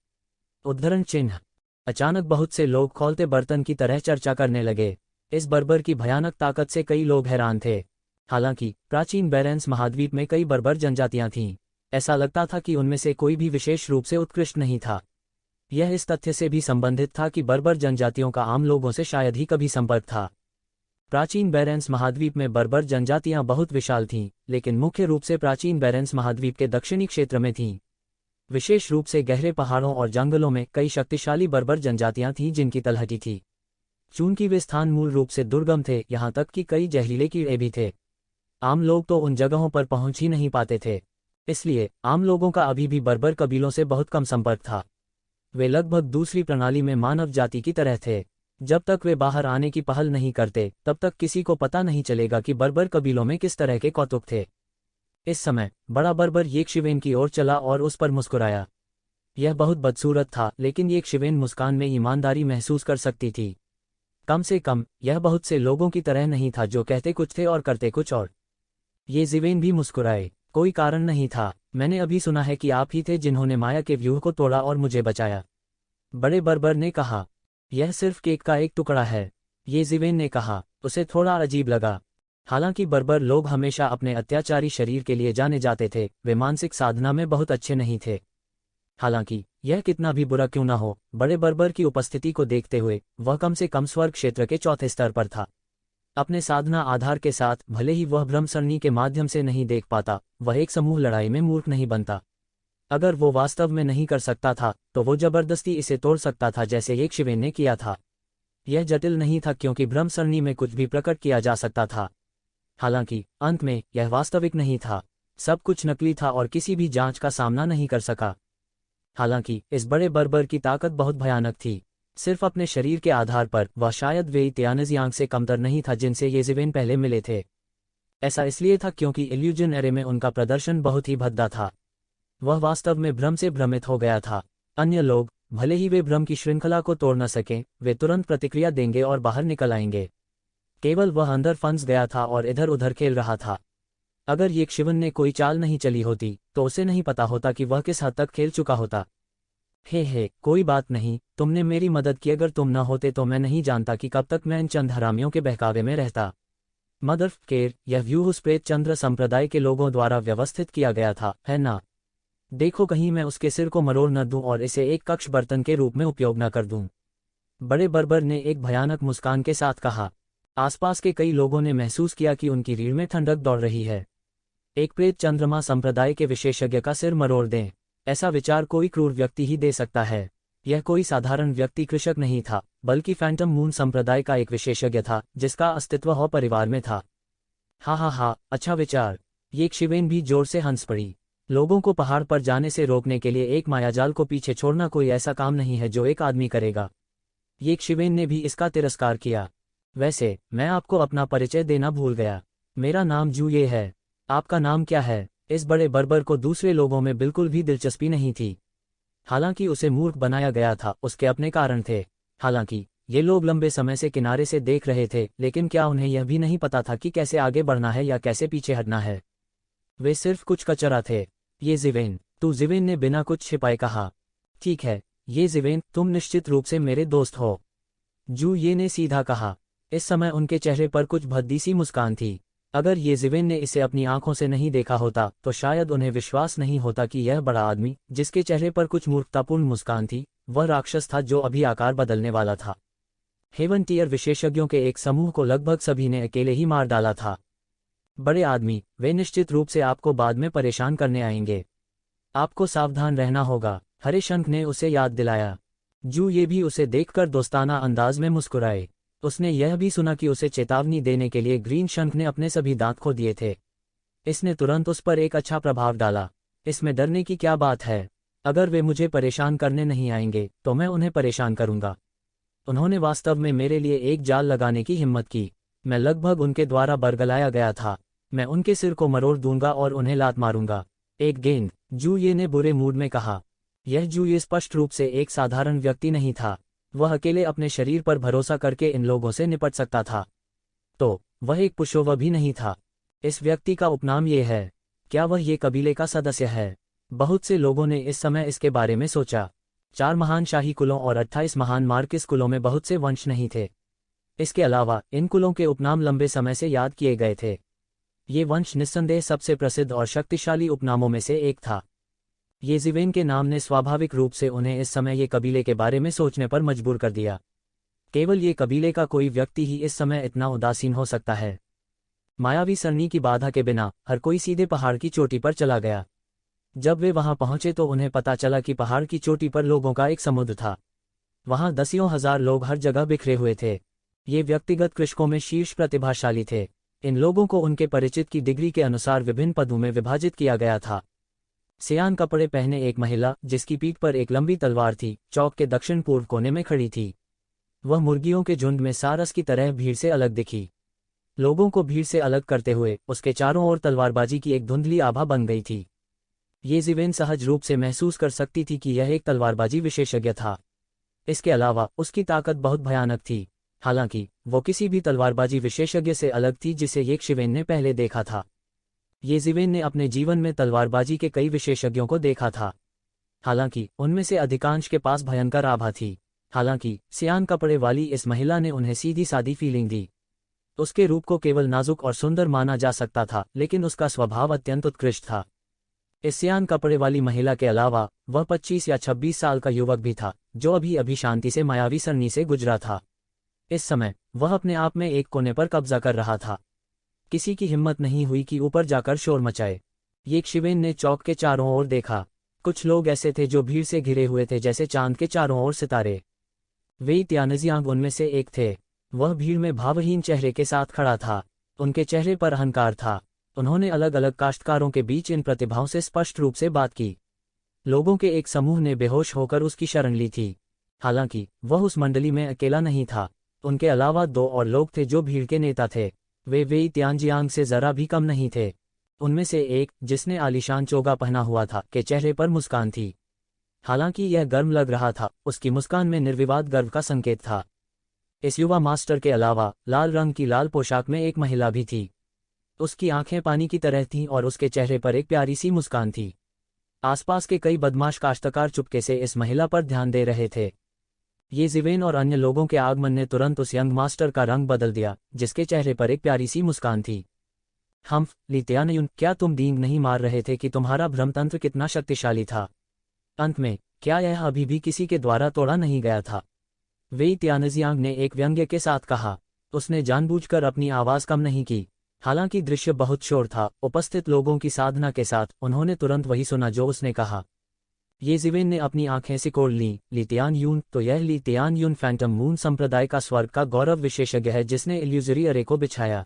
A: उद्धरण चिन्ह। अचानक बहुत से लोग खौलते बर्तन की तरह चर्चा करने लगे। इस बर्बर की भयानक ताकत से कई लोग हैरान थे। हालांकि प्राचीन बैरेंस महाद्वीप में कई बर्बर जनजातियां थीं। ऐसा लगता था कि उनमें से कोई भी विशेष रूप से उत्कृष्ट नहीं था। यह इस तथ्य से भी संबंधित था कि बर्बर जनजातियों का आम लोगों से शायद ही कभी संपर्क था। प्राचीन बैरेंस महाद्वीप में बर्बर जनजातियां बहुत विशाल थीं, लेकिन मुख्य रूप से प्राचीन बैरेंस महाद्वीप के दक्षिणी क्षेत्र में थीं। विशेष रूप से गहरे पहाड़ों और जंगलों में कई शक्तिशाली बर्बर जनजातियां थीं जिनकी तलहटी थी। चूंकि वे स्थान मूल रूप से दुर्गम थे, यहाँ तक कि कई जहरीले कीड़े भी थे। आम लोग तो उन जगहों पर पहुंच ही नहीं पाते थे। इसलिए आम लोगों का अभी भी बर्बर कबीलों से बहुत कम संपर्क था। वे लगभग दूसरी प्रणाली में मानव जाति की तरह थे। जब तक वे बाहर आने की पहल नहीं करते, तब तक किसी को पता नहीं चलेगा कि बर्बर कबीलों में किस तरह के कौतुक थे। इस समय बड़ा बर्बर येकशिवेन की ओर चला और उस पर मुस्कुराया। यह बहुत बदसूरत था, लेकिन येकशिवेन मुस्कान में ईमानदारी महसूस कर सकती थी। कम से कम यह बहुत से लोगों की तरह नहीं था जो कहते कुछ थे और करते कुछ और। ये जिवेन भी मुस्कुराए। कोई कारण नहीं था। मैंने अभी सुना है कि आप ही थे जिन्होंने माया के व्यूह को तोड़ा और मुझे बचाया। बड़े बर्बर ने कहा। यह सिर्फ केक का एक टुकड़ा है, ये जिवेन ने कहा। उसे थोड़ा अजीब लगा। हालांकि बर्बर लोग हमेशा अपने अत्याचारी शरीर के लिए जाने जाते थे, वे मानसिक साधना में बहुत अच्छे नहीं थे। हालांकि यह कितना भी बुरा क्यों न हो, बड़े बर्बर की उपस्थिति को देखते हुए वह कम से कम स्वर्ग क्षेत्र के चौथे स्तर पर था। अपने साधना आधार के साथ भले ही वह ब्रह्मसरणी के माध्यम से नहीं देख पाता, वह एक समूह लड़ाई में मूर्ख नहीं बनता। अगर वो वास्तव में नहीं कर सकता था, तो वो जबरदस्ती इसे तोड़ सकता था, जैसे येकशिवेन ने किया था। यह जटिल नहीं था, क्योंकि ब्रह्मसरणी में कुछ भी प्रकट किया जा सकता था। हालांकि अंत में यह वास्तविक नहीं था। सब कुछ नकली था और किसी भी जांच का सामना नहीं कर सका। हालांकि इस बड़े बर्बर की ताकत बहुत भयानक थी। सिर्फ अपने शरीर के आधार पर वह शायद वे त्यानजियांग से कमतर नहीं था जिनसे ये जिवेन पहले मिले थे। ऐसा इसलिए था क्योंकि इल्यूजन एरे में उनका प्रदर्शन बहुत ही भद्दा था। वह वास्तव में भ्रम से भ्रमित हो गया था। अन्य लोग, भले ही वे भ्रम की श्रृंखला को तोड़ न सकें, वे तुरंत प्रतिक्रिया देंगे और बाहर निकल आएंगे। केवल वह अंदर फंस गया था और इधर उधर खेल रहा था। अगर येकशिवेन ने कोई चाल नहीं चली होती, तो उसे नहीं पता होता कि वह किस हद तक खेल चुका होता। हे कोई बात नहीं, तुमने मेरी मदद की, अगर तुम न होते तो मैं नहीं जानता कि कब तक मैं इन चंद हरामियों के बहकावे में रहता। मदर केर, यह व्यूह उस प्रेत चंद्र संप्रदाय के लोगों द्वारा व्यवस्थित किया गया था, है ना? देखो कहीं मैं उसके सिर को मरोड़ न दूं और इसे एक कक्ष बर्तन के रूप में उपयोग न कर दूं। बड़े बर्बर ने एक भयानक मुस्कान के साथ कहा। आसपास के कई लोगों ने महसूस किया कि उनकी रीढ़ में ठंडक दौड़ रही है। एक प्रेत चंद्रमा संप्रदाय के विशेषज्ञ का सिर मरोड़ दें, ऐसा विचार कोई क्रूर व्यक्ति ही दे सकता है। यह कोई साधारण व्यक्ति कृषक नहीं था, बल्कि फैंटम मून संप्रदाय का एक विशेषज्ञ था जिसका अस्तित्व हो परिवार में था। हा, अच्छा विचार। ये शिवेन भी जोर से हंस पड़ी। लोगों को पहाड़ पर जाने से रोकने के लिए एक मायाजाल को पीछे छोड़ना कोई ऐसा काम नहीं है जो एक आदमी करेगा। ये शिवेन ने भी इसका तिरस्कार किया। वैसे मैं आपको अपना परिचय देना भूल गया। मेरा नाम जू ये है। आपका नाम क्या है? इस बड़े बर्बर को दूसरे लोगों में बिल्कुल भी दिलचस्पी नहीं थी। हालांकि उसे मूर्ख बनाया गया था, उसके अपने कारण थे। हालांकि ये लोग लंबे समय से किनारे से देख रहे थे, लेकिन क्या उन्हें यह भी नहीं पता था कि कैसे आगे बढ़ना है या कैसे पीछे हटना है? वे सिर्फ कुछ कचरा थे। ये जिवेन, तू? जिवेन ने बिना कुछ छिपाए कहा। ठीक है, ये जिवेन, तुम निश्चित रूप से मेरे दोस्त हो, जू ये ने सीधा कहा। इस समय उनके चेहरे पर कुछ भद्दी सी मुस्कान थी। अगर ये जिवेन ने इसे अपनी आंखों से नहीं देखा होता तो शायद उन्हें विश्वास नहीं होता कि यह बड़ा आदमी, जिसके चेहरे पर कुछ मूर्खतापूर्ण मुस्कान थी, वह राक्षस था जो अभी आकार बदलने वाला था। हेवन टीयर विशेषज्ञों के एक समूह को लगभग सभी ने अकेले ही मार डाला था। बड़े आदमी, वे निश्चित रूप से आपको बाद में परेशान करने आएंगे। आपको सावधान रहना होगा, हरे शंख ने उसे याद दिलाया। जू ये भी उसे देखकर दोस्ताना अंदाज में मुस्कुराए। उसने यह भी सुना कि उसे चेतावनी देने के लिए ग्रीन शंख ने अपने सभी दांत खो दिए थे। इसने तुरंत उस पर एक अच्छा प्रभाव डाला। इसमें डरने की क्या बात है? अगर वे मुझे परेशान करने नहीं आएंगे तो मैं उन्हें परेशान करूंगा। उन्होंने वास्तव में मेरे लिए एक जाल लगाने की हिम्मत की। मैं लगभग उनके द्वारा बरगलाया गया था। मैं उनके सिर को मरोड़ दूंगा और उन्हें लात मारूंगा। एक गेंद, जू ये ने बुरे मूड में कहा। यह जू ये स्पष्ट रूप से एक साधारण व्यक्ति नहीं था। वह अकेले अपने शरीर पर भरोसा करके इन लोगों से निपट सकता था। तो वह एक पुशोवा भी नहीं था। इस व्यक्ति का उपनाम ये है। क्या वह ये कबीले का सदस्य है? बहुत से लोगों ने इस समय इसके बारे में सोचा। 4 महान शाही कुलों और 28 महान मार्किस कुलों में बहुत से वंश नहीं थे। इसके अलावा इन कुलों के उपनाम लंबे समय से याद किए गए थे। ये वंश निस्संदेह सबसे प्रसिद्ध और शक्तिशाली उपनामों में से एक था। ये जिवेन के नाम ने स्वाभाविक रूप से उन्हें इस समय ये कबीले के बारे में सोचने पर मजबूर कर दिया। केवल ये कबीले का कोई व्यक्ति ही इस समय इतना उदासीन हो सकता है। मायावी सरनी की बाधा के बिना हर कोई सीधे पहाड़ की चोटी पर चला गया। जब वे वहां पहुंचे तो उन्हें पता चला कि पहाड़ की चोटी पर लोगों का एक समुद्र था। वहां दसियों हजार लोग हर जगह बिखरे हुए थे। ये व्यक्तिगत कृषकों में शीर्ष प्रतिभाशाली थे। इन लोगों को उनके परिचित की डिग्री के अनुसार विभिन्न पदों में विभाजित किया गया था। सियान कपड़े पहने एक महिला, जिसकी पीठ पर एक लंबी तलवार थी, चौक के दक्षिण पूर्व कोने में खड़ी थी। वह मुर्गियों के झुंड में सारस की तरह भीड़ से अलग दिखी। लोगों को भीड़ से अलग करते हुए उसके चारों ओर तलवारबाजी की एक धुंधली आभा बन गई थी। ये जिवेन सहज रूप से महसूस कर सकती थी कि यह एक तलवारबाजी विशेषज्ञ था। इसके अलावा उसकी ताकत बहुत भयानक थी। हालांकि वो किसी भी तलवारबाजी विशेषज्ञ से अलग थी जिसे ये शिवेन ने पहले देखा था। ये जिवेन ने अपने जीवन में तलवारबाजी के कई विशेषज्ञों को देखा था। हालांकि उनमें से अधिकांश के पास भयंकर आभा थी। हालांकि सियान कपड़े वाली इस महिला ने उन्हें सीधी सादी फीलिंग दी। उसके रूप को केवल नाजुक और सुंदर माना जा सकता था, लेकिन उसका स्वभाव अत्यंत उत्कृष्ट था। इस सियान कपड़े वाली महिला के अलावा वह 25 या 26 साल का युवक भी था, जो अभी शांति से मायावी सरनी से गुजरा था। इस समय वह अपने आप में एक कोने पर कब्जा कर रहा था। किसी की हिम्मत नहीं हुई कि ऊपर जाकर शोर मचाए। ये शिवेन ने चौक के चारों ओर देखा। कुछ लोग ऐसे थे जो भीड़ से घिरे हुए थे, जैसे चांद के चारों ओर सितारे। वे त्यानजियांग उनमें से एक थे। वह भीड़ में भावहीन चेहरे के साथ खड़ा था। उनके चेहरे पर अहंकार था। उन्होंने अलग अलग काश्तकारों के बीच इन प्रतिभाओं से स्पष्ट रूप से बात की। लोगों के एक समूह ने बेहोश होकर उसकी शरण ली थी। हालांकि वह उस मंडली में अकेला नहीं था। उनके अलावा 2 और लोग थे जो भीड़ के नेता थे। वे वेई त्यानजियांग से जरा भी कम नहीं थे। उनमें से एक, जिसने आलीशान चोगा पहना हुआ था, के चेहरे पर मुस्कान थी। हालांकि यह गर्म लग रहा था, उसकी मुस्कान में निर्विवाद गर्व का संकेत था। इस युवा मास्टर के अलावा लाल रंग की लाल पोशाक में एक महिला भी थी। उसकी आंखें पानी की तरह थीं और उसके चेहरे पर एक प्यारी सी मुस्कान थी। आसपास के कई बदमाश काश्तकार चुपके से इस महिला पर ध्यान दे रहे थे। ये जिवेन और अन्य लोगों के आगमन ने तुरंत उस यंग मास्टर का रंग बदल दिया, जिसके चेहरे पर एक प्यारी सी मुस्कान थी। हम्फ, ली तियानयुन, क्या तुम डींग नहीं मार रहे थे कि तुम्हारा भ्रमतंत्र कितना शक्तिशाली था? अंत में, क्या यह अभी भी किसी के द्वारा तोड़ा नहीं गया था? वेई तियानजियांग ने एक व्यंग्य के साथ कहा। उसने जानबूझकर अपनी आवाज कम नहीं की। हालांकि दृश्य बहुत शोर था, उपस्थित लोगों की साधना के साथ उन्होंने तुरंत वही सुना जो उसने कहा। ये जिवेन ने अपनी आंखें सिकोड़ लीं। ली तियानयुन, तो यह ली तियानयुन फैंटम मून संप्रदाय का स्वर्ग का गौरव विशेषज्ञ है जिसने इल्यूजरी अरे को बिछाया।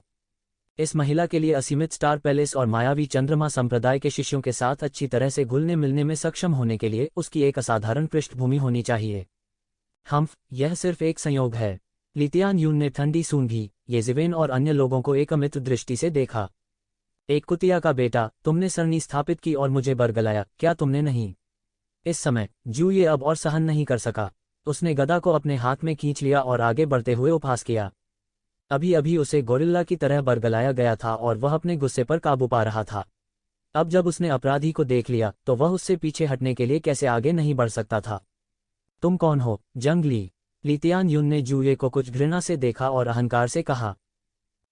A: इस महिला के लिए असीमित स्टार पैलेस और मायावी चंद्रमा संप्रदाय के शिष्यों के साथ अच्छी तरह से घुलने मिलने में सक्षम होने के लिए उसकी एक असाधारण पृष्ठभूमि होनी चाहिए। हम्फ, यह सिर्फ एक संयोग है। ली तियानयुन ने ठंडी सूंघी। ये जिवेन और अन्य लोगों को एक अमित दृष्टि से देखा। एक कुतिया का बेटा, तुमने सरनी स्थापित की और मुझे बरगलाया, क्या तुमने नहीं? इस समय जू ये अब और सहन नहीं कर सका। उसने गदा को अपने हाथ में खींच लिया और आगे बढ़ते हुए उपहास किया। अभी अभी उसे गोरिल्ला की तरह बरगलाया गया था और वह अपने गुस्से पर काबू पा रहा था। अब जब उसने अपराधी को देख लिया तो वह उससे पीछे हटने के लिए कैसे आगे नहीं बढ़ सकता था। तुम कौन हो, जंगली? ली तियानयुन ने जूये को कुछ घृणा से देखा और अहंकार से कहा।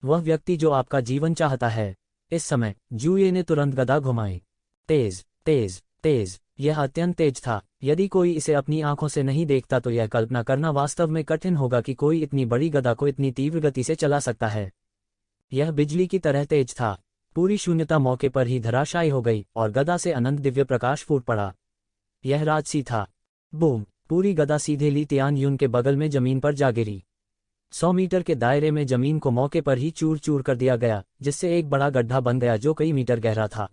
A: वह व्यक्ति जो आपका जीवन चाहता है। इस समय जूये ने तुरंत गदा घुमाई। तेज तेज तेज, यह अत्यंत तेज था। यदि कोई इसे अपनी आंखों से नहीं देखता तो यह कल्पना करना वास्तव में कठिन होगा कि कोई इतनी बड़ी गदा को इतनी तीव्र गति से चला सकता है। यह बिजली की तरह तेज था। पूरी शून्यता मौके पर ही धराशायी हो गई और गदा से अनंत दिव्य प्रकाश फूट पड़ा। यह राजसी था। बूम! पूरी गदा सीधे ली तियानयुन के बगल में जमीन पर जा गिरी। 100 मीटर के दायरे में जमीन को मौके पर ही चूर चूर कर दिया गया, जिससे एक बड़ा गड्ढा बन गया जो कई मीटर गहरा था।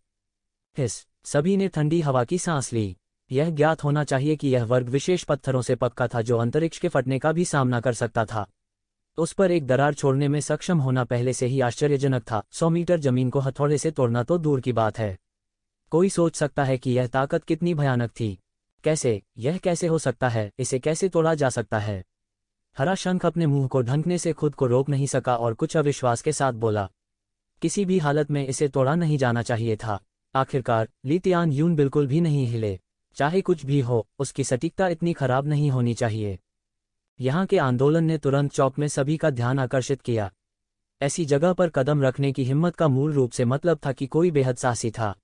A: हिस! सभी ने ठंडी हवा की सांस ली। यह ज्ञात होना चाहिए कि यह वर्ग विशेष पत्थरों से पक्का था जो अंतरिक्ष के फटने का भी सामना कर सकता था। उस पर एक दरार छोड़ने में सक्षम होना पहले से ही आश्चर्यजनक था। 100 मीटर जमीन को हथौड़े से तोड़ना तो दूर की बात है। कोई सोच सकता है कि यह ताकत कितनी भयानक थी। कैसे, यह कैसे हो सकता है? इसे कैसे तोड़ा जा सकता है? हरा शंख अपने मुंह को ढंकने से खुद को रोक नहीं सका और कुछ अविश्वास के साथ बोला, किसी भी हालत में इसे तोड़ा नहीं जाना चाहिए था। आखिरकार ली तियानयुन बिल्कुल भी नहीं हिले। चाहे कुछ भी हो, उसकी सटीकता इतनी खराब नहीं होनी चाहिए। यहाँ के आंदोलन ने तुरंत चौक में सभी का ध्यान आकर्षित किया। ऐसी जगह पर कदम रखने की हिम्मत का मूल रूप से मतलब था कि कोई बेहद साहसी था।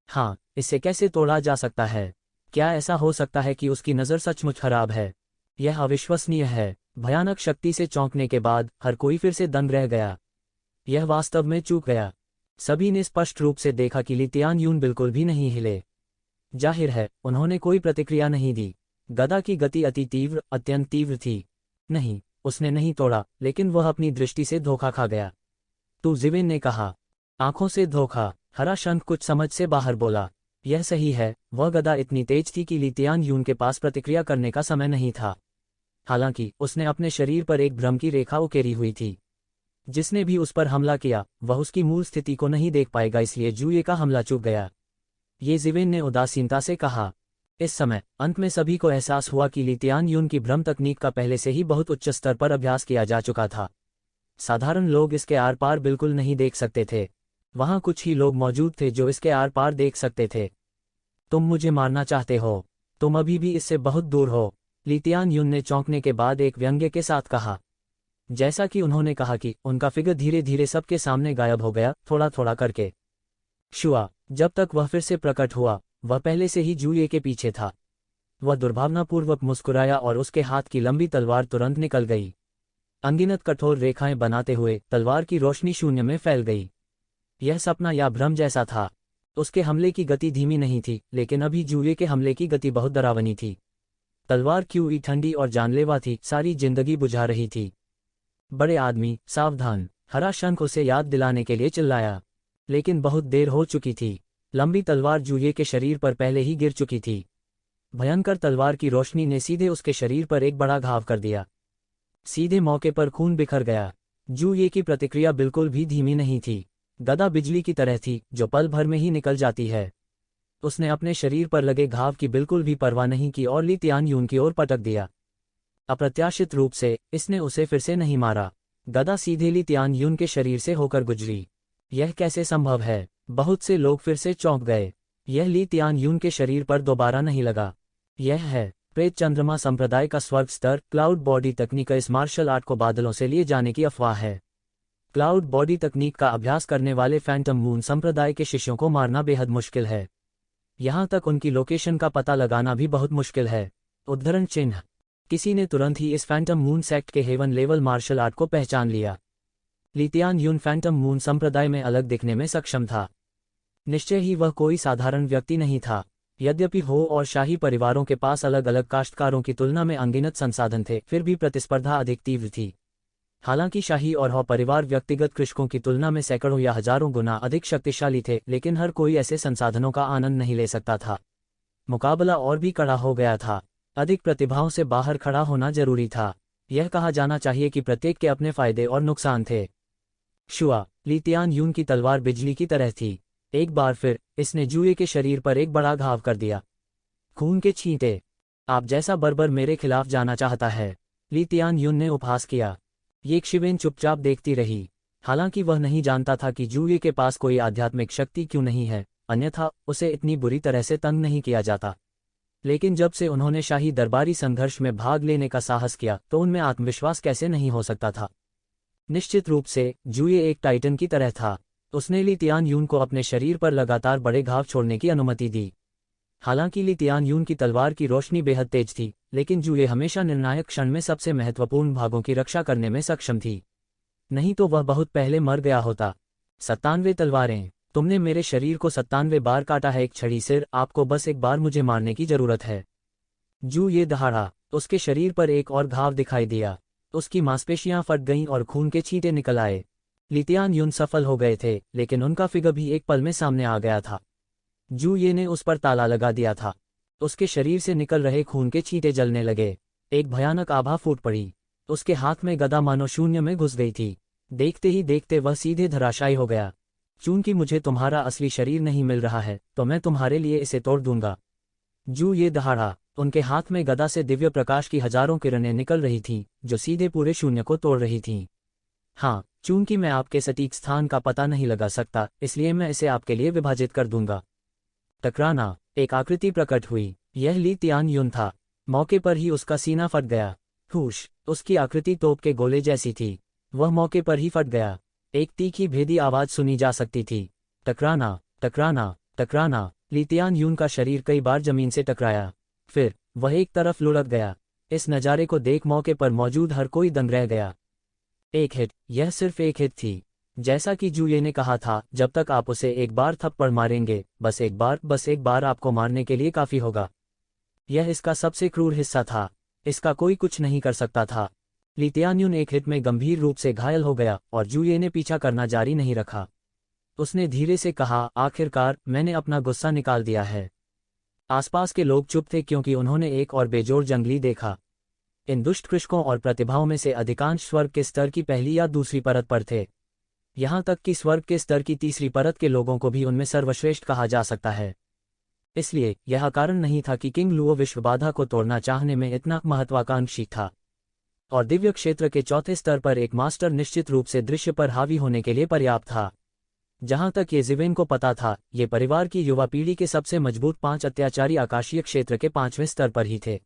A: हाँ, इसे कैसे तोड़ा जा सकता है? क्या ऐसा हो सकता है कि उसकी नज़र सचमुच खराब है? यह अविश्वसनीय है। भयानक शक्ति से चौंकने के बाद हर कोई फिर से दंग रह गया। यह वास्तव में चूक गया। सभी ने स्पष्ट रूप से देखा कि ली तियानयुन बिल्कुल भी नहीं हिले। जाहिर है, उन्होंने कोई प्रतिक्रिया नहीं दी। गदा की गति अति तीव्र, अत्यंत तीव्र थी। नहीं, उसने नहीं तोड़ा, लेकिन वह अपनी दृष्टि से धोखा खा गया। तू, जिवेन ने कहा। आंखों से धोखा? हरा शंख कुछ समझ से बाहर बोला। यह सही है, वह गदा इतनी तेज थी कि ली तियानयुन के पास प्रतिक्रिया करने का समय नहीं था। हालांकि उसने अपने शरीर पर एक भ्रम की रेखा उकेरी हुई थी। जिसने भी उस पर हमला किया वह उसकी मूल स्थिति को नहीं देख पाएगा, इसलिए जूये का हमला चूक गया। ये जिवेन ने उदासीनता से कहा। इस समय अंत में सभी को एहसास हुआ कि ली तियानयुन की भ्रम तकनीक का पहले से ही बहुत उच्च स्तर पर अभ्यास किया जा चुका था। साधारण लोग इसके आर पार बिल्कुल नहीं देख सकते थे। वहां कुछ ही लोग मौजूद थे जो इसके आर पार देख सकते थे। तुम मुझे मारना चाहते हो? तुम अभी भी इससे बहुत दूर हो, ली तियानयुन ने चौंकने के बाद एक व्यंग्य के साथ कहा। जैसा कि उन्होंने कहा कि उनका फिगर धीरे धीरे सबके सामने गायब हो गया, थोड़ा थोड़ा करके। शुआ, जब तक वह फिर से प्रकट हुआ, वह पहले से ही जूये के पीछे था। वह दुर्भावनापूर्वक मुस्कुराया और उसके हाथ की लंबी तलवार तुरंत निकल गई। अनगिनत कठोर रेखाएं बनाते हुए तलवार की रोशनी शून्य में फैल गई। यह सपना या भ्रम जैसा था। उसके हमले की गति धीमी नहीं थी, लेकिन अभी जूये के हमले की गति बहुत डरावनी थी। तलवार क्यों ठंडी और जानलेवा थी, सारी जिंदगी बुझा रही थी। बड़े आदमी, सावधान! हरा शंख उसे याद दिलाने के लिए चिल्लाया। लेकिन बहुत देर हो चुकी थी। लंबी तलवार जूये के शरीर पर पहले ही गिर चुकी थी। भयंकर तलवार की रोशनी ने सीधे उसके शरीर पर एक बड़ा घाव कर दिया। सीधे मौके पर खून बिखर गया। जूये की प्रतिक्रिया बिल्कुल भी धीमी नहीं थी। गदा बिजली की तरह थी जो पल भर में ही निकल जाती है। उसने अपने शरीर पर लगे घाव की बिल्कुल भी परवाह नहीं की और ली तियानयुन की ओर पटक दिया। अप्रत्याशित रूप से इसने उसे फिर से नहीं मारा। गदा सीधे ली तियानयुन के शरीर से होकर गुजरी। यह कैसे संभव है? बहुत से लोग फिर से चौंक गए। यह ली तियान यून के शरीर पर दोबारा नहीं लगा। यह है प्रेत चंद्रमा संप्रदाय का स्वर्ग स्तर क्लाउड बॉडी तकनीक। इस मार्शल आर्ट को बादलों से लिए जाने की अफवाह है। क्लाउड बॉडी तकनीक का अभ्यास करने वाले फैंटम मून संप्रदाय के शिष्यों को मारना बेहद मुश्किल है। यहाँ तक उनकी लोकेशन का पता लगाना भी बहुत मुश्किल है। उद्धरण चिन्ह। किसी ने तुरंत ही इस फैंटम मून सेक्ट के हेवन लेवल मार्शल आर्ट को पहचान लिया। ली तियान यून फैंटम मून संप्रदाय में अलग दिखने में सक्षम था। निश्चय ही वह कोई साधारण व्यक्ति नहीं था। यद्यपि हो और शाही परिवारों के पास अलग अलग काश्तकारों की तुलना में अनगिनत संसाधन थे, फिर भी प्रतिस्पर्धा अधिक तीव्र थी। हालांकि शाही और हो परिवार व्यक्तिगत कृषकों की तुलना में सैकड़ों या हजारों गुना अधिक शक्तिशाली थे, लेकिन हर कोई ऐसे संसाधनों का आनंद नहीं ले सकता था। मुकाबला और भी कड़ा हो गया था। अधिक प्रतिभाओं से बाहर खड़ा होना जरूरी था। यह कहा जाना चाहिए कि प्रत्येक के अपने फायदे और नुकसान थे। शुआ। ली तियान यून की तलवार बिजली की तरह थी। एक बार फिर इसने जुए के शरीर पर एक बड़ा घाव कर दिया। खून के छींटे। आप जैसा बर्बर मेरे खिलाफ जाना चाहता है, ली तियान यून ने उपहास किया। ये शिवेन चुपचाप देखती रही। हालांकि वह नहीं जानता था कि जुए के पास कोई आध्यात्मिक शक्ति क्यों नहीं है, अन्यथा उसे इतनी बुरी तरह से तंग नहीं किया जाता। लेकिन जब से उन्होंने शाही दरबारी संघर्ष में भाग लेने का साहस किया तो उनमें आत्मविश्वास कैसे नहीं हो सकता था। निश्चित रूप से जुए एक टाइटन की तरह था। उसने ली तियान यून को अपने शरीर पर लगातार बड़े घाव छोड़ने की अनुमति दी। हालांकि ली तियान यून की तलवार की रोशनी बेहद तेज थी, लेकिन जुए हमेशा निर्णायक क्षण में सबसे महत्वपूर्ण भागों की रक्षा करने में सक्षम थी। नहीं तो वह बहुत पहले मर गया होता। 97 तलवारें। तुमने मेरे शरीर को 97 बार काटा है एक छड़ी सिर, आपको बस एक बार मुझे मारने की जरूरत है। जू ये दहाड़ा। उसके शरीर पर एक और घाव दिखाई दिया। उसकी मांसपेशियां फट गईं और खून के छींटे निकल आए। ली तियान यून सफल हो गए थे, लेकिन उनका फिगर भी एक पल में सामने आ गया था। जू ये ने उस पर ताला लगा दिया था। उसके शरीर से निकल रहे खून के छींटे जलने लगे। एक भयानक आभा फूट पड़ी। उसके हाथ में गदा मानो शून्य में घुस गई थी। देखते ही देखते वह सीधे धराशायी हो गया। चूंकि मुझे तुम्हारा असली शरीर नहीं मिल रहा है, तो मैं तुम्हारे लिए इसे तोड़ दूंगा। जू ये दहाड़ा। उनके हाथ में गदा से दिव्य प्रकाश की हजारों किरणें निकल रही थीं, जो सीधे पूरे शून्य को तोड़ रही थीं। हाँ, चूंकि मैं आपके सटीक स्थान का पता नहीं लगा सकता, इसलिए मैं इसे आपके लिए विभाजित कर दूंगा। टकराना। एक आकृति प्रकट हुई। यह ली तियान यून था। मौके पर ही उसका सीना फट गया। हुश। उसकी आकृति तोप के गोले जैसी थी। वह मौके पर ही फट गया। एक तीखी भेदी आवाज सुनी जा सकती थी। टकराना, टकराना, टकराना। ली तियान यून का शरीर कई बार जमीन से टकराया। फिर वह एक तरफ लुढ़क गया। इस नज़ारे को देख मौके पर मौजूद हर कोई दंग रह गया। एक हिट। यह सिर्फ एक हिट थी। जैसा कि जूये ने कहा था, जब तक आप उसे एक बार थप्पड़ मारेंगे, बस एक बार आपको मारने के लिए काफी होगा। यह इसका सबसे क्रूर हिस्सा था। इसका कोई कुछ नहीं कर सकता था। ली तियान यून एक हिट में गंभीर रूप से घायल हो गया और जूये ने पीछा करना जारी नहीं रखा। उसने धीरे से कहा, आखिरकार मैंने अपना गुस्सा निकाल दिया है। आसपास के लोग चुप थे क्योंकि उन्होंने एक और बेजोड़ जंगली देखा। इन दुष्ट कृषकों और प्रतिभाओं में से अधिकांश स्वर्ग के स्तर की पहली या दूसरी परत पर थे। यहाँ तक कि स्वर्ग के स्तर की तीसरी परत के लोगों को भी उनमें सर्वश्रेष्ठ कहा जा सकता है। इसलिए यह कारण नहीं था कि किंग लुओ विश्व बाधा को तोड़ना चाहने में इतना महत्वाकांक्षी था। और दिव्य क्षेत्र के चौथे स्तर पर एक मास्टर निश्चित रूप से दृश्य पर हावी होने के लिए पर्याप्त था। जहां तक ये जिवेन को पता था, ये परिवार की युवा पीढ़ी के सबसे मजबूत 5 अत्याचारी आकाशीय क्षेत्र के 5वें स्तर पर ही थे।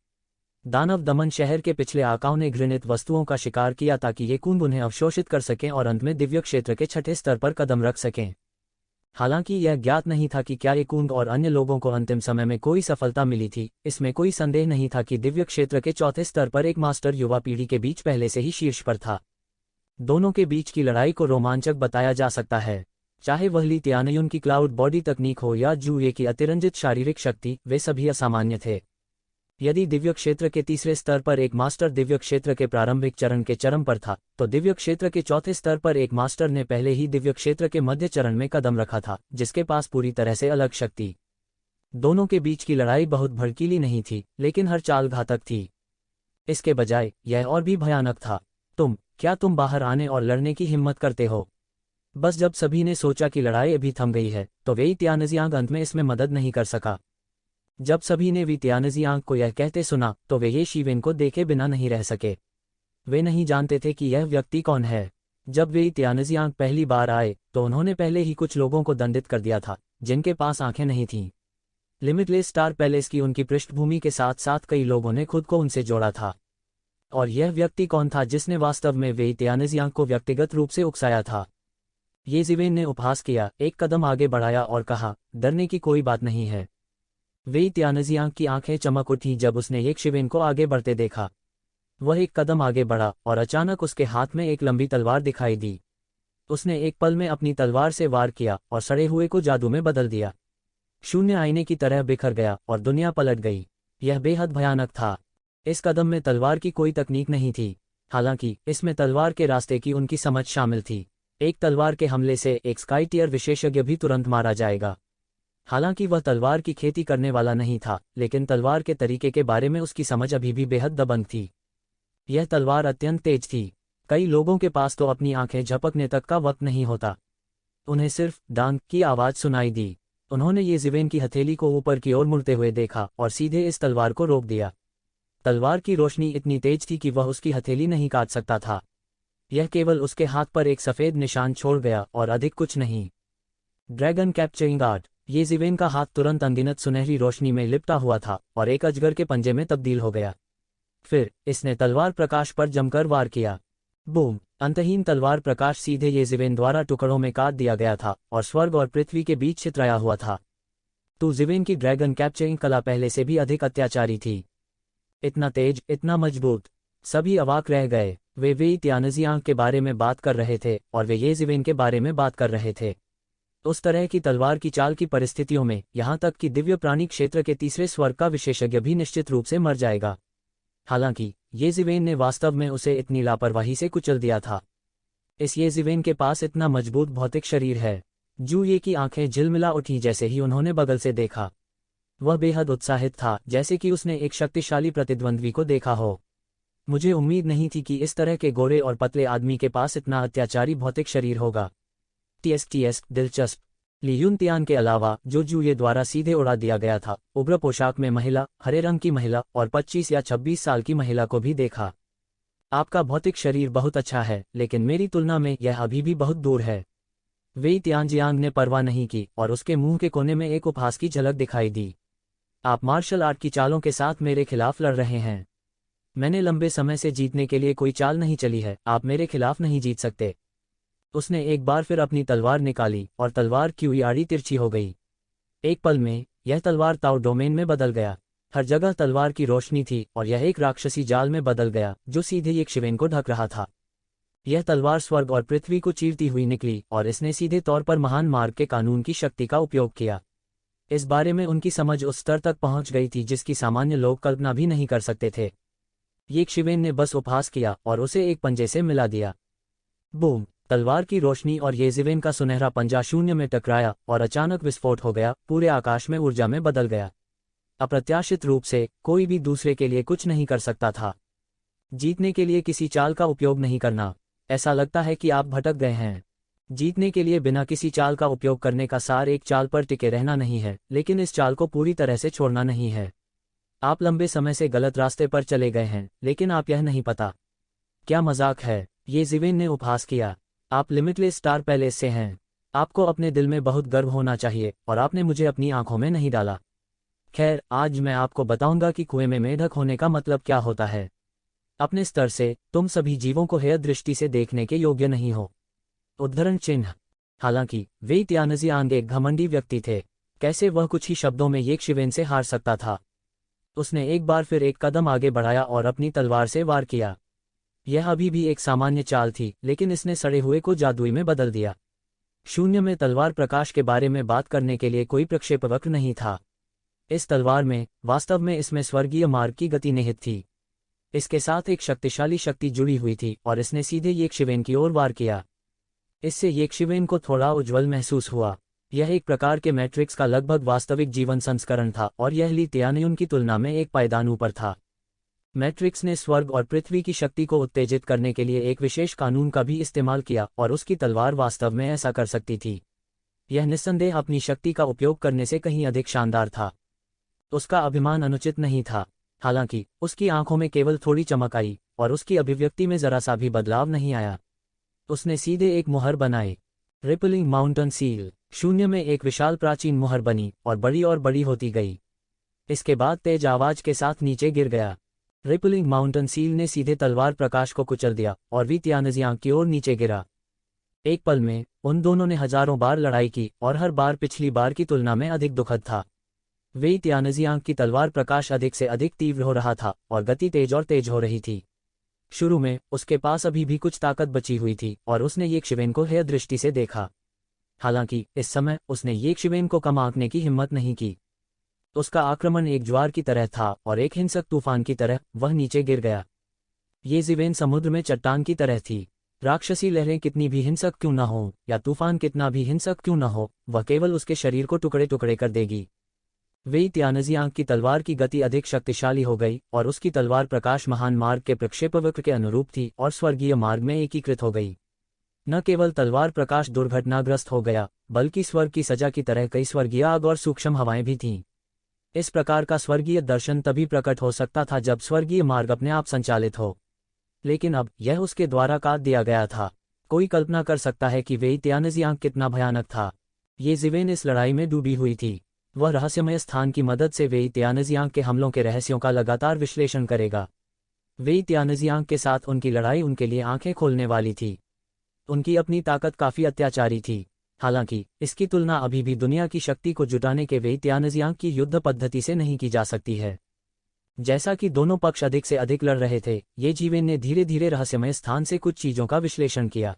A: दानव दमन शहर के पिछले आकाओं ने घृणित वस्तुओं का शिकार किया ताकि ये कुंभ उन्हें अवशोषित कर सकें और अंत में दिव्य क्षेत्र के 6ठे स्तर पर कदम रख सकें। हालांकि यह ज्ञात नहीं था कि क्या ये कुंभ और अन्य लोगों को अंतिम समय में कोई सफलता मिली थी। इसमें कोई संदेह नहीं था कि दिव्य क्षेत्र के चौथे स्तर पर एक मास्टर युवा पीढ़ी के बीच पहले से ही शीर्ष पर था। दोनों के बीच की लड़ाई को रोमांचक बताया जा सकता है, चाहे वह ली तियान यून की क्लाउड बॉडी तकनीक हो या जूये की अतिरंजित शारीरिक शक्ति, वे सभी असामान्य थे। यदि दिव्य क्षेत्र के तीसरे स्तर पर एक मास्टर दिव्य क्षेत्र के प्रारंभिक चरण के चरम पर था, तो दिव्य क्षेत्र के चौथे स्तर पर एक मास्टर ने पहले ही दिव्य क्षेत्र के मध्य चरण में कदम रखा था, जिसके पास पूरी तरह से अलग शक्ति। दोनों के बीच की लड़ाई बहुत भड़कीली नहीं थी, लेकिन हर चाल घातक थी। इसके बजाय यह और भी भयानक था। क्या तुम बाहर आने और लड़ने की हिम्मत करते हो? बस जब सभी ने सोचा कि लड़ाई अभी थम गई है, तो वेई तियानजियांग अंत में इसमें मदद नहीं कर सका। जब सभी ने वी तियानजियांग को यह कहते सुना, तो वे ये शिवेन को देखे बिना नहीं रह सके। वे नहीं जानते थे कि यह व्यक्ति कौन है। जब वे तियानजियांग पहली बार आए, तो उन्होंने पहले ही कुछ लोगों को दंडित कर दिया था, जिनके पास आंखें नहीं थीं। लिमिटलेस स्टार पैलेस की उनकी पृष्ठभूमि के साथ साथ कई लोगों ने खुद को उनसे जोड़ा था। और यह व्यक्ति कौन था जिसने वास्तव में वेई त्यानजियांग को व्यक्तिगत रूप से उकसाया था? ये जिवेन ने उपहास किया, एक कदम आगे बढ़ाया और कहा, डरने की कोई बात नहीं है। वेई त्यानजियांग की आंखें चमक उठी जब उसने ये शिवेन को आगे बढ़ते देखा। वह एक कदम आगे बढ़ा और अचानक उसके हाथ में एक लंबी तलवार दिखाई दी। उसने एक पल में अपनी तलवार से वार किया और सड़े हुए को जादू में बदल दिया। शून्य आईने की तरह बिखर गया और दुनिया पलट गई। यह बेहद भयानक था। इस कदम में तलवार की कोई तकनीक नहीं थी, हालांकि इसमें तलवार के रास्ते की उनकी समझ शामिल थी। एक तलवार के हमले से एक स्काई टियर विशेषज्ञ भी तुरंत मारा जाएगा। हालांकि वह तलवार की खेती करने वाला नहीं था, लेकिन तलवार के तरीके के बारे में उसकी समझ अभी भी बेहद दबंग थी। यह तलवार अत्यंत तेज थी। कई लोगों के पास तो अपनी आंखें झपकने तक का वक्त नहीं होता। उन्हें सिर्फ डांग की आवाज सुनाई दी। उन्होंने ये जिवेन की हथेली को ऊपर की ओर मुड़ते हुए देखा और सीधे इस तलवार को रोक दिया। तलवार की रोशनी इतनी तेज थी कि वह उसकी हथेली नहीं काट सकता था। यह केवल उसके हाथ पर एक सफेद निशान छोड़ गया और अधिक कुछ नहीं। Dragon capturing art. ये जिवेन का हाथ तुरंत अनगिनत सुनहरी रोशनी में लिपटा हुआ था और एक अजगर के पंजे में तब्दील हो गया। फिर इसने तलवार प्रकाश पर जमकर वार किया। बूम! अंतहीन तलवार प्रकाश सीधे ये जिवेन द्वारा टुकड़ों में काट दिया गया था और स्वर्ग और पृथ्वी के बीच छितराया हुआ था। तो जिवेन की ड्रैगन कैप्चरिंग कला पहले से भी अधिक अत्याचारी थी। इतना तेज, इतना मजबूत। सभी अवाक रह गए। वे वेई त्यानजियांग के बारे में बात कर रहे थे और वे ये जिवेन के बारे में बात कर रहे थे। उस तरह की तलवार की चाल की परिस्थितियों में यहाँ तक कि दिव्य प्राणी क्षेत्र के तीसरे स्वर्ग का विशेषज्ञ भी निश्चित रूप से मर जाएगा। हालांकि ये जिवेन ने वास्तव में उसे इतनी लापरवाही से कुचल दिया था। इस ये जिवेन के पास इतना मजबूत भौतिक शरीर है। जू ये की आंखें झिलमिला उठी जैसे ही उन्होंने बगल से देखा। वह बेहद उत्साहित था, जैसे कि उसने एक शक्तिशाली प्रतिद्वंद्वी को देखा हो। मुझे उम्मीद नहीं थी कि इस तरह के गोरे और पतले आदमी के पास इतना अत्याचारी भौतिक शरीर होगा। टीएस दिलचस्प। ली युनतियान के अलावा जो जूये द्वारा सीधे उड़ा दिया गया था, उग्र पोशाक में महिला, हरे रंग की महिला और 25 या 26 साल की महिला को भी देखा। आपका भौतिक शरीर बहुत अच्छा है, लेकिन मेरी तुलना में यह अभी भी बहुत दूर है। वेई त्यानजियांग ने परवाह नहीं की और उसके मुंह के कोने में एक उपहास की झलक दिखाई दी। आप मार्शल आर्ट की चालों के साथ मेरे खिलाफ लड़ रहे हैं। मैंने लंबे समय से जीतने के लिए कोई चाल नहीं चली है, आप मेरे खिलाफ नहीं जीत सकते। उसने एक बार फिर अपनी तलवार निकाली और तलवार की आड़ी तिरछी हो गई। एक पल में यह तलवार ताओ डोमेन में बदल गया। हर जगह तलवार की रोशनी थी और यह एक राक्षसी जाल में बदल गया जो सीधे एक शिवेन को ढक रहा था। यह तलवार स्वर्ग और पृथ्वी को चीरती हुई निकली और इसने सीधे तौर पर महान मार्ग के कानून की शक्ति का उपयोग किया। इस बारे में उनकी समझ उस स्तर तक पहुंच गई थी जिसकी सामान्य लोग कल्पना भी नहीं कर सकते थे। ये शिवेन ने बस उपहास किया और उसे एक पंजे से मिला दिया। बूम! तलवार की रोशनी और ये जिवेन का सुनहरा पंजा शून्य में टकराया और अचानक विस्फोट हो गया, पूरे आकाश में ऊर्जा में बदल गया। अप्रत्याशित रूप से कोई भी दूसरे के लिए कुछ नहीं कर सकता था। जीतने के लिए किसी चाल का उपयोग नहीं करना। ऐसा लगता है कि आप भटक गए हैं। जीतने के लिए बिना किसी चाल का उपयोग करने का सार एक चाल पर टिके रहना नहीं है, लेकिन इस चाल को पूरी तरह से छोड़ना नहीं है। आप लंबे समय से गलत रास्ते पर चले गए हैं, लेकिन आप यह नहीं पता। क्या मजाक है? ये जिवेन ने उपहास किया। आप लिमिटलेस स्टार पैलेस से हैं। आपको अपने दिल में बहुत गर्व होना चाहिए और आपने मुझे अपनी आंखों में नहीं डाला। खैर, आज मैं आपको बताऊंगा कि कुएं में मेढक होने का मतलब क्या होता है। अपने स्तर से तुम सभी जीवों को हेय दृष्टि से देखने के योग्य नहीं हो। उद्धरण चिन्ह। हालांकि वेई त्यानजियांग एक घमंडी व्यक्ति थे। कैसे वह कुछ ही शब्दों में ये शिवेन से हार सकता था? उसने एक बार फिर एक कदम आगे बढ़ाया और अपनी तलवार से वार किया। यह अभी भी एक सामान्य चाल थी, लेकिन इसने सड़े हुए को जादुई में बदल दिया। शून्य में तलवार प्रकाश के बारे में बात करने के लिए कोई प्रक्षेपवक्र नहीं था। इस तलवार में वास्तव में इसमें स्वर्गीय मार्ग की गति निहित थी। इसके साथ एक शक्तिशाली शक्ति जुड़ी हुई थी और इसने सीधे ये शिवेन की ओर वार किया। इससे ये शिवेन को थोड़ा उज्ज्वल महसूस हुआ। यह एक प्रकार के मैट्रिक्स का लगभग वास्तविक जीवन संस्करण था और यह ली त्यानयुन की तुलना में एक पायदान ऊपर था। मैट्रिक्स ने स्वर्ग और पृथ्वी की शक्ति को उत्तेजित करने के लिए एक विशेष कानून का भी इस्तेमाल किया और उसकी तलवार वास्तव में ऐसा कर सकती थी। यह निस्संदेह अपनी शक्ति का उपयोग करने से कहीं अधिक शानदार था। उसका अभिमान अनुचित नहीं था। हालांकि उसकी आंखों में केवल थोड़ी चमक आई और उसकी अभिव्यक्ति में जरा सा भी बदलाव नहीं आया। उसने सीधे एक मुहर बनाई। Rippling mountain seal. शून्य में एक विशाल प्राचीन मुहर बनी और बड़ी होती गई। इसके बाद तेज आवाज के साथ नीचे गिर गया। रिपलिंग माउंटेन सील ने सीधे तलवार प्रकाश को कुचल दिया और वी तियानजियांग की ओर नीचे गिरा। एक पल में उन दोनों ने हजारों बार लड़ाई की और हर बार पिछली बार की तुलना में अधिक दुखद था। वे तियानजियांग की तलवार प्रकाश अधिक से अधिक तीव्र हो रहा था और गति तेज हो रही थी। शुरू में उसके पास अभी भी कुछ ताकत बची हुई थी और उसने ये शिवेन को हेय दृष्टि से देखा। हालांकि इस समय उसने ये शिवेन को कम आंकने की हिम्मत नहीं की। उसका आक्रमण एक ज्वार की तरह था और एक हिंसक तूफान की तरह वह नीचे गिर गया। ये जिवेन समुद्र में चट्टान की तरह थी। राक्षसी लहरें कितनी भी हिंसक क्यों न हो या तूफान कितना भी हिंसक क्यों न हो, वह केवल उसके शरीर को टुकड़े टुकड़े कर देगी। वेई तियानजियांग की तलवार की गति अधिक शक्तिशाली हो गई और उसकी तलवार प्रकाश महान मार्ग के प्रक्षेपवक्र के अनुरूप थी और स्वर्गीय मार्ग में एकीकृत हो गई। न केवल तलवार प्रकाश दुर्घटनाग्रस्त हो गया, बल्कि स्वर्ग की सजा की तरह कई स्वर्गीय आग और सूक्ष्म हवाएं भी थीं। इस प्रकार का स्वर्गीय दर्शन तभी प्रकट हो सकता था जब स्वर्गीय मार्ग अपने आप संचालित हो, लेकिन अब यह उसके द्वारा काट दिया गया था। कोई कल्पना कर सकता है कि वेई तियानजियांग कितना भयानक था। ये जिवेन इस लड़ाई में डूबी हुई थी। वह रहस्यमय स्थान की मदद से वेई तियानजियांग के हमलों के रहस्यों का लगातार विश्लेषण करेगा। वेई तियानजियांग के साथ उनकी लड़ाई उनके लिए आंखें खोलने वाली थी। उनकी अपनी ताकत काफी अत्याचारी थी। हालांकि इसकी तुलना अभी भी दुनिया की शक्ति को जुटाने के वेई तियानजियांग की युद्ध पद्धति से नहीं की जा सकती है। जैसा कि दोनों पक्ष अधिक से अधिक लड़ रहे थे, ये जीवेन ने धीरे धीरे रहस्यमय स्थान से कुछ चीजों का विश्लेषण किया।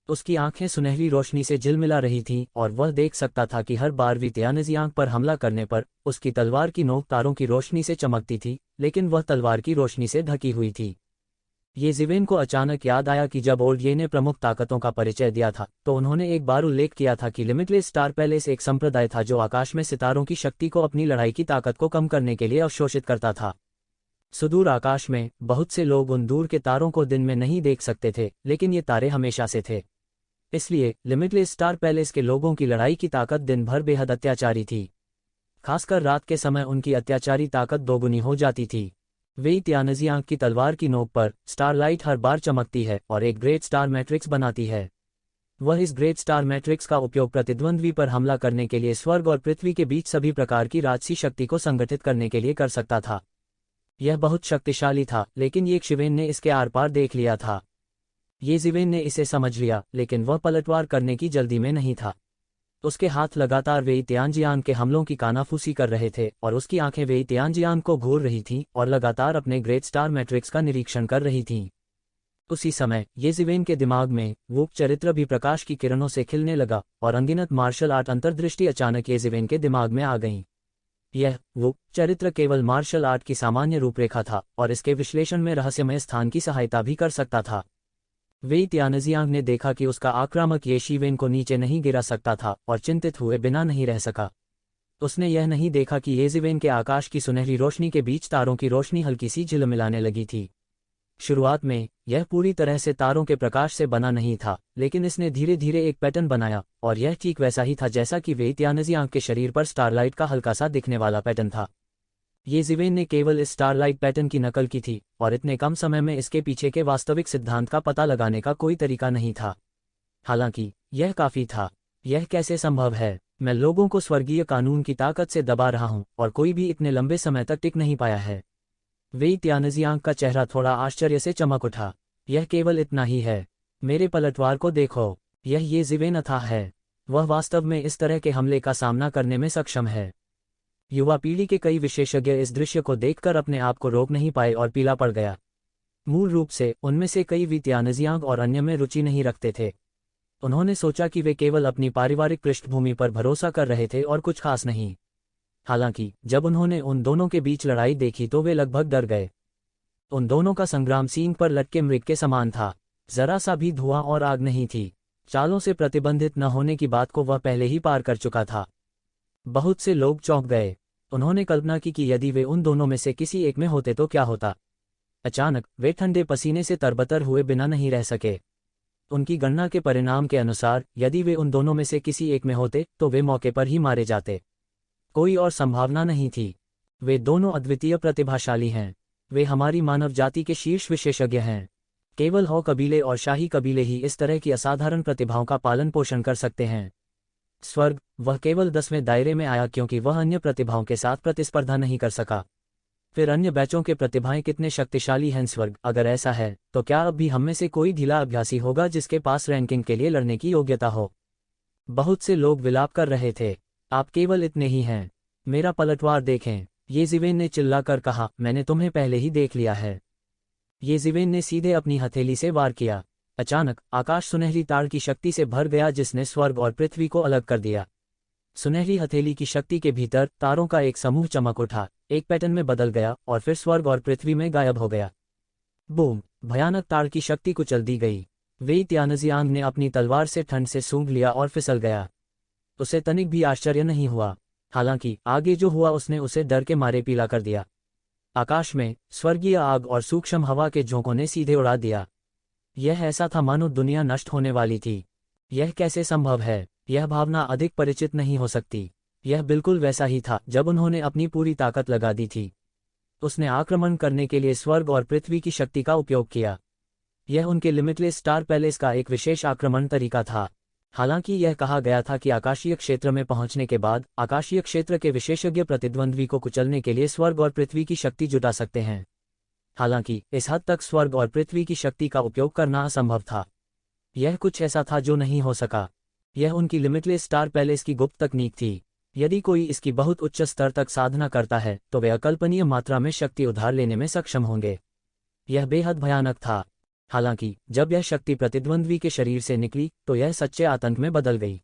A: उसकी आंखें सुनहरी रोशनी से झिलमिला रही थीं और वह देख सकता था कि हर बार वी तियानजियांग पर हमला करने पर उसकी तलवार की नोक तारों की रोशनी से चमकती थी, लेकिन वह तलवार की रोशनी से ढकी हुई थी। ये जिवेन को अचानक याद आया कि जब ओल्डये ने प्रमुख ताकतों का परिचय दिया था तो उन्होंने एक बार उल्लेख किया था कि लिमिटलेस स्टार पैलेस एक संप्रदाय था जो आकाश में सितारों की शक्ति को अपनी लड़ाई की ताकत को कम करने के लिए अवशोषित करता था। सुदूर आकाश में बहुत से लोग उन दूर के तारों को दिन में नहीं देख सकते थे, लेकिन ये तारे हमेशा से थे। इसलिए लिमिटलेस स्टार पैलेस के लोगों की लड़ाई की ताकत दिन भर बेहद अत्याचारी थी। खासकर रात के समय उनकी अत्याचारी ताकत दोगुनी हो जाती थी। वेई तियानजियांग की तलवार की नोक पर स्टारलाइट हर बार चमकती है और एक ग्रेट स्टार मैट्रिक्स बनाती है। वह इस ग्रेट स्टार मैट्रिक्स का उपयोग प्रतिद्वंद्वी पर हमला करने के लिए स्वर्ग और पृथ्वी के बीच सभी प्रकार की राजसी शक्ति को संगठित करने के लिए कर सकता था। यह बहुत शक्तिशाली था, लेकिन ये शिवेन ने इसके आर पार देख लिया था। ये जिवेन ने इसे समझ लिया, लेकिन वह पलटवार करने की जल्दी में नहीं था। उसके हाथ लगातार वेई तियानजियांग के हमलों की कानाफूसी कर रहे थे और उसकी आंखें वेई तियानजियांग को घूर रही थीं और लगातार अपने ग्रेट स्टार मैट्रिक्स का निरीक्षण कर रही थीं। उसी समय ये जिवेन के दिमाग में वो चरित्र भी प्रकाश की किरणों से खिलने लगा और अनगिनत मार्शल आर्ट अंतर्दृष्टि अचानक ये जिवेन के दिमाग में आ गईं। यह वो चरित्र केवल मार्शल आर्ट की सामान्य रूपरेखा था और इसके विश्लेषण में रहस्यमय स्थान की सहायता भी कर सकता था। वेई तियानजियांग ने देखा कि उसका आक्रामक ये शिवेन को नीचे नहीं गिरा सकता था और चिंतित हुए बिना नहीं रह सका। उसने यह नहीं देखा कि ये जिवेन के आकाश की सुनहरी रोशनी के बीच तारों की रोशनी हल्की सी झिलमिलाने लगी थी। शुरुआत में यह पूरी तरह से तारों के प्रकाश से बना नहीं था, लेकिन इसने धीरे धीरे एक पैटर्न बनाया और यह ठीक वैसा ही था जैसा कि वेई तियानजियांग के शरीर पर स्टारलाइट का हल्का सा दिखने वाला पैटर्न था। ये जिवेन ने केवल इस स्टारलाइट पैटर्न की नकल की थी और इतने कम समय में इसके पीछे के वास्तविक सिद्धांत का पता लगाने का कोई तरीका नहीं था। हालांकि यह काफी था। यह कैसे संभव है? मैं लोगों को स्वर्गीय कानून की ताकत से दबा रहा हूं और कोई भी इतने लंबे समय तक टिक नहीं पाया है। वेई तियानजियांग का चेहरा थोड़ा आश्चर्य से चमक उठा। यह केवल इतना ही है। मेरे पलटवार को देखो। यह ये जिवेन अथाह है। वह वास्तव में इस तरह के हमले का सामना करने में सक्षम है। युवा पीढ़ी के कई विशेषज्ञ इस दृश्य को देखकर अपने आप को रोक नहीं पाए और पीला पड़ गया। मूल रूप से उनमें से कई वी तियानजियांग और अन्य में रुचि नहीं रखते थे। उन्होंने सोचा कि वे केवल अपनी पारिवारिक पृष्ठभूमि पर भरोसा कर रहे थे और कुछ खास नहीं। हालांकि जब उन्होंने उन दोनों के बीच लड़ाई देखी तो वे लगभग डर गए। उन दोनों का संग्राम सींग पर लटके मृग के समान था। जरा सा भी धुआं और आग नहीं थी। चालों से प्रतिबंधित न होने की बात को वह पहले ही पार कर चुका था। बहुत से लोग चौंक गए। उन्होंने कल्पना की कि यदि वे उन दोनों में से किसी एक में होते तो क्या होता। अचानक वे ठंडे पसीने से तरबतर हुए बिना नहीं रह सके। उनकी गणना के परिणाम के अनुसार यदि वे उन दोनों में से किसी एक में होते तो वे मौके पर ही मारे जाते। कोई और संभावना नहीं थी। वे दोनों अद्वितीय प्रतिभाशाली हैं। वे हमारी मानव जाति के शीर्ष विशेषज्ञ हैं। केवल हो कबीले और शाही कबीले ही इस तरह की असाधारण प्रतिभाओं का पालन पोषण कर सकते हैं। स्वर्ग, वह केवल 10वें दायरे में आया क्योंकि वह अन्य प्रतिभाओं के साथ प्रतिस्पर्धा नहीं कर सका। फिर अन्य बैचों के प्रतिभाएं कितने शक्तिशाली हैं स्वर्ग, अगर ऐसा है तो क्या अब भी हम में से कोई ढीला अभ्यासी होगा जिसके पास रैंकिंग के लिए लड़ने की योग्यता हो। बहुत से लोग विलाप कर रहे थे। आप केवल इतने ही हैं। मेरा पलटवार देखें, येज़िवेन ने चिल्लाकर कहा, मैंने तुम्हें पहले ही देख लिया है। येज़िवेन ने सीधे अपनी हथेली से वार किया। अचानक आकाश सुनहरी तार की शक्ति से भर गया जिसने स्वर्ग और पृथ्वी को अलग कर दिया। सुनहरी हथेली की शक्ति के भीतर तारों का एक समूह चमक उठा, एक पैटर्न में बदल गया और फिर स्वर्ग और पृथ्वी में गायब हो गया। बूम! भयानक तार की शक्ति कुचल दी गई। वेई त्यानजियांग ने अपनी तलवार से ठंड से सूंघ लिया और फिसल गया। उसे तनिक भी आश्चर्य नहीं हुआ। हालांकि आगे जो हुआ उसने उसे डर के मारे पीला कर दिया। आकाश में स्वर्गीय आग और सूक्ष्म हवा के झोंकों ने सीधे उड़ा दिया। यह ऐसा था मानो दुनिया नष्ट होने वाली थी। यह कैसे संभव है? यह भावना अधिक परिचित नहीं हो सकती। यह बिल्कुल वैसा ही था जब उन्होंने अपनी पूरी ताकत लगा दी थी। उसने आक्रमण करने के लिए स्वर्ग और पृथ्वी की शक्ति का उपयोग किया। यह उनके लिमिटलेस स्टार पैलेस का एक विशेष आक्रमण तरीका था। हालांकि यह कहा गया था कि आकाशीय क्षेत्र में पहुंचने के बाद आकाशीय क्षेत्र के विशेषज्ञ प्रतिद्वंद्वी को कुचलने के लिए स्वर्ग और पृथ्वी की शक्ति जुटा सकते हैं। हालांकि इस हद तक स्वर्ग और पृथ्वी की शक्ति का उपयोग करना असंभव था। यह कुछ ऐसा था जो नहीं हो सका। यह उनकी लिमिटलेस स्टार पैलेस की गुप्त तकनीक थी। यदि कोई इसकी बहुत उच्च स्तर तक साधना करता है तो वे अकल्पनीय मात्रा में शक्ति उधार लेने में सक्षम होंगे। यह बेहद भयानक था। हालांकि जब यह शक्ति प्रतिद्वंद्वी के शरीर से निकली तो यह सच्चे आतंक में बदल गई।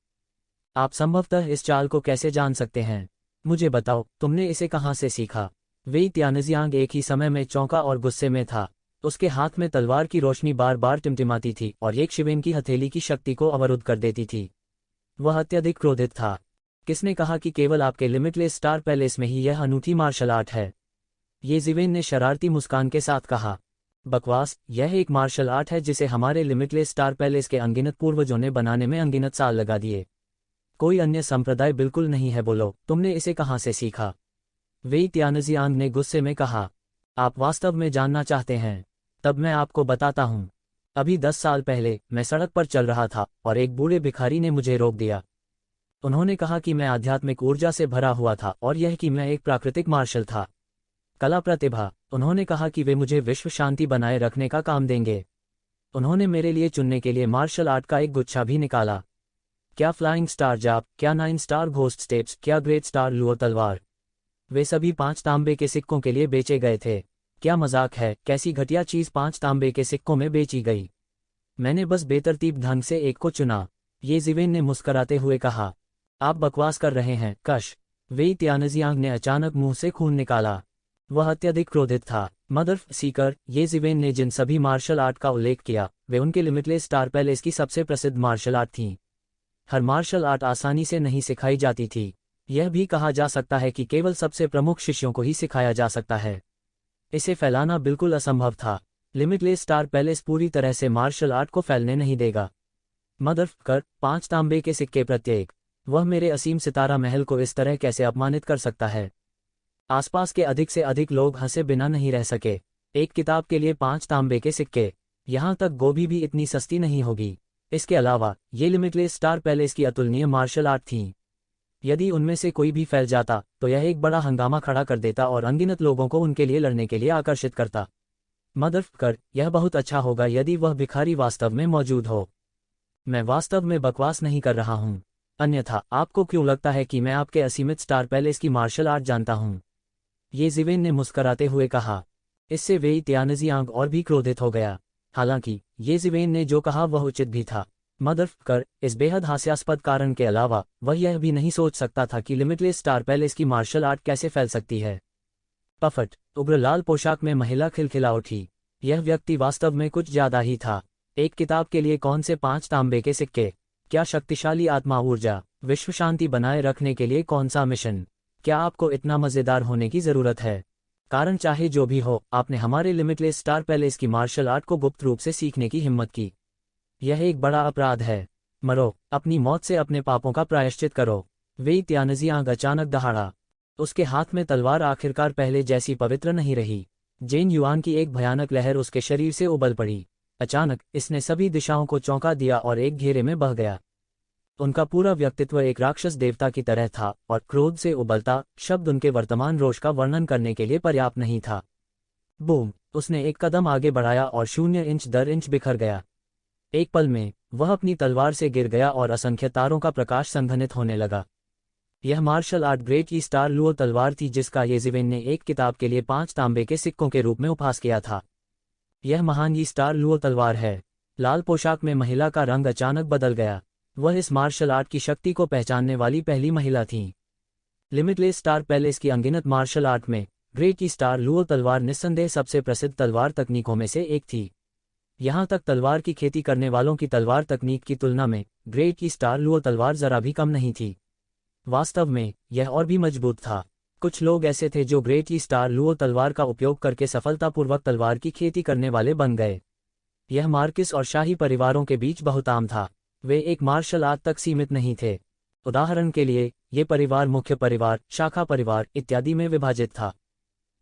A: आप संभवतः इस चाल को कैसे जान सकते हैं? मुझे बताओ, तुमने इसे कहाँ से सीखा? वेई त्यानजियांग एक ही समय में चौंका और गुस्से में था। उसके हाथ में तलवार की रोशनी बार बार टिमटिमाती थी और एक शिवेन की हथेली की शक्ति को अवरुद्ध कर देती थी। वह अत्यधिक क्रोधित था। किसने कहा कि केवल आपके लिमिटलेस स्टार पैलेस में ही यह अनूठी मार्शल आर्ट है? येज़िवेन ने शरारती मुस्कान के साथ कहा। बकवास! यह एक मार्शल आर्ट है जिसे हमारे लिमिटलेस स्टार पैलेस के अनगिनत पूर्वजों ने बनाने में अनगिनत साल लगा दिए। कोई अन्य संप्रदाय बिल्कुल नहीं है। बोलो, तुमने इसे कहाँ से सीखा? वेई त्यानजियांग ने गुस्से में कहा। आप वास्तव में जानना चाहते हैं? तब मैं आपको बताता हूँ। अभी 10 साल पहले मैं सड़क पर चल रहा था और एक बूढ़े भिखारी ने मुझे रोक दिया। उन्होंने कहा कि मैं आध्यात्मिक ऊर्जा से भरा हुआ था और यह कि मैं एक प्राकृतिक मार्शल था। कला प्रतिभा। उन्होंने कहा कि वे मुझे विश्व शांति बनाए रखने का काम देंगे। उन्होंने मेरे लिए चुनने के लिए मार्शल आर्ट का एक गुच्छा भी निकाला। क्या फ्लाइंग स्टार जाप, क्या 9 स्टार घोस्ट स्टेप्स, क्या ग्रेट स्टार लुओ तलवार। वे सभी 5 तांबे के सिक्कों के लिए बेचे गए थे। क्या मजाक है? कैसी घटिया चीज 5 तांबे के सिक्कों में बेची गई। मैंने बस बेतरतीब ढंग से एक को चुना। येज़िवेन ने मुस्कराते हुए कहा। आप बकवास कर रहे हैं, कश। वेई त्यानजियांग ने अचानक मुंह से खून निकाला। वह अत्यधिक क्रोधित था। मदर सीकर, येज़िवेन ने जिन सभी मार्शल आर्ट का उल्लेख किया वे उनके लिमिटलेस स्टार पैलेस की सबसे प्रसिद्ध मार्शल आर्ट थीं। हर मार्शल आर्ट आसानी से नहीं सिखाई जाती थी। यह भी कहा जा सकता है कि केवल सबसे प्रमुख शिष्यों को ही सिखाया जा सकता है। इसे फैलाना बिल्कुल असंभव था। लिमिटलेस स्टार पैलेस पूरी तरह से मार्शल आर्ट को फैलने नहीं देगा। मदर कर 5 तांबे के सिक्के प्रत्येक। वह मेरे असीम सितारा महल को इस तरह कैसे अपमानित कर सकता है? आसपास के अधिक से अधिक लोग हंसे बिना नहीं रह सके। एक किताब के लिए 5 तांबे के सिक्के। यहाँ तक गोभी भी इतनी सस्ती नहीं होगी। इसके अलावा ये लिमिटलेस स्टार पैलेस की अतुलनीय मार्शल आर्ट थीं। यदि उनमें से कोई भी फैल जाता तो यह एक बड़ा हंगामा खड़ा कर देता और अनगिनत लोगों को उनके लिए लड़ने के लिए आकर्षित करता। मदर कर, यह बहुत अच्छा होगा यदि वह भिखारी वास्तव में मौजूद हो। मैं वास्तव में बकवास नहीं कर रहा हूँ। अन्यथा आपको क्यों लगता है कि मैं आपके असीमित स्टार पैलेस की मार्शल आर्ट जानता हूँ? येज़िवेन ने मुस्कराते हुए कहा। इससे वेई त्यानजियांग और भी क्रोधित हो गया। हालांकि येज़िवेन ने जो कहा वह उचित भी था। मदर कर, इस बेहद हास्यास्पद कारण के अलावा वह यह भी नहीं सोच सकता था कि लिमिटलेस स्टार पैलेस की मार्शल आर्ट कैसे फैल सकती है। पफट, उग्र लाल पोशाक में महिला खिलखिला उठी। यह व्यक्ति वास्तव में कुछ ज्यादा ही था। एक किताब के लिए कौन से 5 तांबे के सिक्के? क्या शक्तिशाली आत्मा ऊर्जा? विश्व शांति बनाए रखने के लिए कौन सा मिशन? क्या आपको इतना मजेदार होने की जरूरत है? कारण चाहे जो भी हो, आपने हमारे लिमिटलेस स्टार पैलेस की मार्शल आर्ट को गुप्त रूप से सीखने की हिम्मत की। यह एक बड़ा अपराध है। मरो, अपनी मौत से अपने पापों का प्रायश्चित करो। वेई त्यानजियांग अचानक दहाड़ा। उसके हाथ में तलवार आखिरकार पहले जैसी पवित्र नहीं रही। जेन युआन की एक भयानक लहर उसके शरीर से उबल पड़ी। अचानक इसने सभी दिशाओं को चौंका दिया और एक घेरे में बह गया। उनका पूरा व्यक्तित्व एक राक्षस देवता की तरह था और क्रोध से उबलता शब्द उनके वर्तमान रोष का वर्णन करने के लिए पर्याप्त नहीं था। बूम! उसने एक कदम आगे बढ़ाया और 0 इंच दर इंच बिखर गया। एक पल में वह अपनी तलवार से गिर गया और असंख्य तारों का प्रकाश संघनित होने लगा। यह मार्शल आर्ट ग्रेट ई स्टार लुओ तलवार थी जिसका येज़िवेन ने एक किताब के लिए 5 तांबे के सिक्कों के रूप में उपहास किया था। यह महान ई स्टार लुओ तलवार है। लाल पोशाक में महिला का रंग अचानक बदल गया। वह इस मार्शल आर्ट की शक्ति को पहचानने वाली पहली महिला थीं। लिमिटलेस स्टार पैलेस की अनगिनत मार्शल आर्ट में ग्रेट ई स्टार लुओ तलवार निस्संदेह सबसे प्रसिद्ध तलवार तकनीकों में से एक थी। यहाँ तक तलवार की खेती करने वालों की तलवार तकनीक की तुलना में ग्रेट ई स्टार लुओ तलवार जरा भी कम नहीं थी। वास्तव में यह और भी मजबूत था। कुछ लोग ऐसे थे जो ग्रेट ई स्टार लुओ तलवार का उपयोग करके सफलतापूर्वक तलवार की खेती करने वाले बन गए। यह मार्किस और शाही परिवारों के बीच बहुत आम था। वे एक मार्शल आर्ट तक सीमित नहीं थे। उदाहरण के लिए ये परिवार मुख्य परिवार, शाखा परिवार इत्यादि में विभाजित था।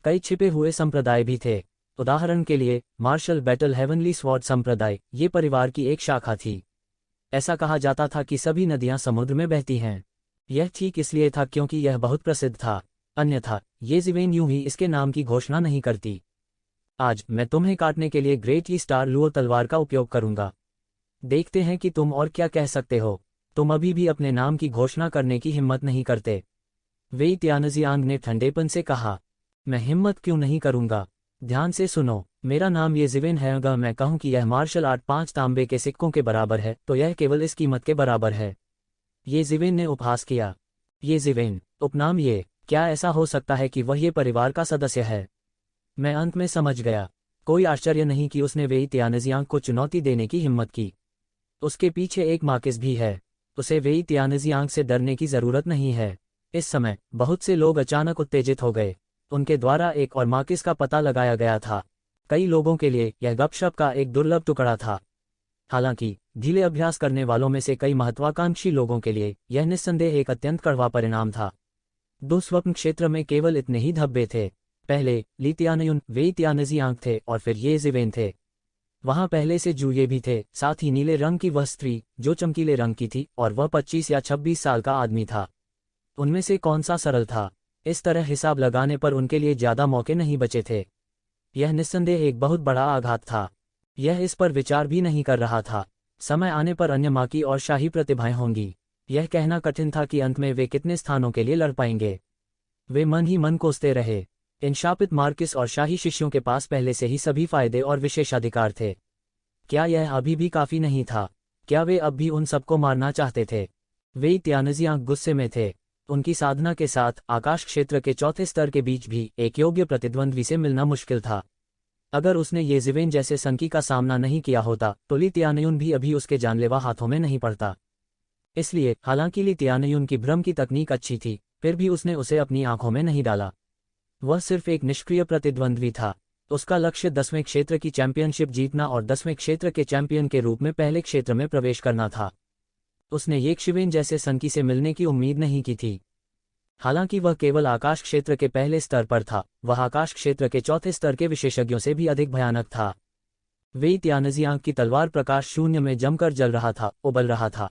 A: कई छिपे हुए संप्रदाय भी थे। उदाहरण के लिए मार्शल बैटल हेवनली स्वॉर्ड संप्रदाय ये परिवार की एक शाखा थी। ऐसा कहा जाता था कि सभी नदियां समुद्र में बहती हैं। यह ठीक इसलिए था क्योंकि यह बहुत प्रसिद्ध था, अन्यथा येज़िवेन यूं ही इसके नाम की घोषणा नहीं करती। आज मैं तुम्हें काटने के लिए ग्रेट ई स्टार लुओ तलवार का उपयोग करूंगा। देखते हैं कि तुम और क्या कह सकते हो। तुम अभी भी अपने नाम की घोषणा करने की हिम्मत नहीं करते। वेई त्यानजियांग ने ठंडेपन से कहा, मैं हिम्मत क्यों नहीं करूंगा? ध्यान से सुनो, मेरा नाम येज़िवेन है। अगर मैं कहूं कि यह मार्शल आर्ट 5 तांबे के सिक्कों के बराबर है तो यह केवल इस कीमत के बराबर है। येज़िवेन ने उपहास किया। येज़िवेन, उपनाम ये, क्या ऐसा हो सकता है कि वह ये परिवार का सदस्य है? मैं अंत में समझ गया। कोई आश्चर्य नहीं कि उसने वेई त्यानजियांग को चुनौती देने की हिम्मत की। उसके पीछे एक मार्किस भी है। उसे वेई त्यानजियांग से डरने की जरूरत नहीं है। इस समय बहुत से लोग अचानक उत्तेजित हो गए। उनके द्वारा एक और मार्किस का पता लगाया गया था। कई लोगों के लिए यह गपशप का एक दुर्लभ टुकड़ा था। हालांकि ढीले अभ्यास करने वालों में से कई महत्वाकांक्षी लोगों के लिए यह निस्संदेह एक अत्यंत कड़वा परिणाम था। दुस्वप्न क्षेत्र में केवल इतने ही धब्बे थे। पहले ली त्यानयुन, वेई त्यानजियांग थे और फिर येज़िवेन थे। वहां पहले से जूये भी थे, साथ ही नीले रंग की वह स्त्री जो चमकीले रंग की थी और वह 25 या 26 साल का आदमी था। उनमें से कौन सा सरल था? इस तरह हिसाब लगाने पर उनके लिए ज्यादा मौके नहीं बचे थे। यह निस्संदेह एक बहुत बड़ा आघात था। यह इस पर विचार भी नहीं कर रहा था। समय आने पर अन्य माकी और शाही प्रतिभाएं होंगी। यह कहना कठिन था कि अंत में वे कितने स्थानों के लिए लड़ पाएंगे। वे मन ही मन कोसते रहे। इन शापित मार्किस और शाही शिष्यों के पास पहले से ही सभी फायदे और विशेषाधिकार थे। क्या यह अभी भी काफी नहीं था? क्या वे अब भी उन सबको मारना चाहते थे? वेई त्यानजियांग गुस्से में थे। उनकी साधना के साथ आकाश क्षेत्र के चौथे स्तर के बीच भी एक योग्य प्रतिद्वंद्वी से मिलना मुश्किल था। अगर उसने येज़िवेन जैसे संकी का सामना नहीं किया होता तो ली त्यानयुन भी अभी उसके जानलेवा हाथों में नहीं पड़ता। इसलिए हालांकि ली त्यानयुन की भ्रम की तकनीक अच्छी थी, फिर भी उसने उसे अपनी आंखों में नहीं डाला। वह सिर्फ एक निष्क्रिय प्रतिद्वंद्वी था। उसका लक्ष्य 10वें क्षेत्र की चैंपियनशिप जीतना और 10वें क्षेत्र के चैंपियन के रूप में पहले क्षेत्र में प्रवेश करना था। उसने येज़िवेन जैसे संकी से मिलने की उम्मीद नहीं की थी। हालांकि वह केवल आकाश क्षेत्र के पहले स्तर पर था, वह आकाश क्षेत्र के चौथे स्तर के विशेषज्ञों से भी अधिक भयानक था। वेई त्यानजियांग की तलवार प्रकाश शून्य में जमकर जल रहा था, उबल रहा था।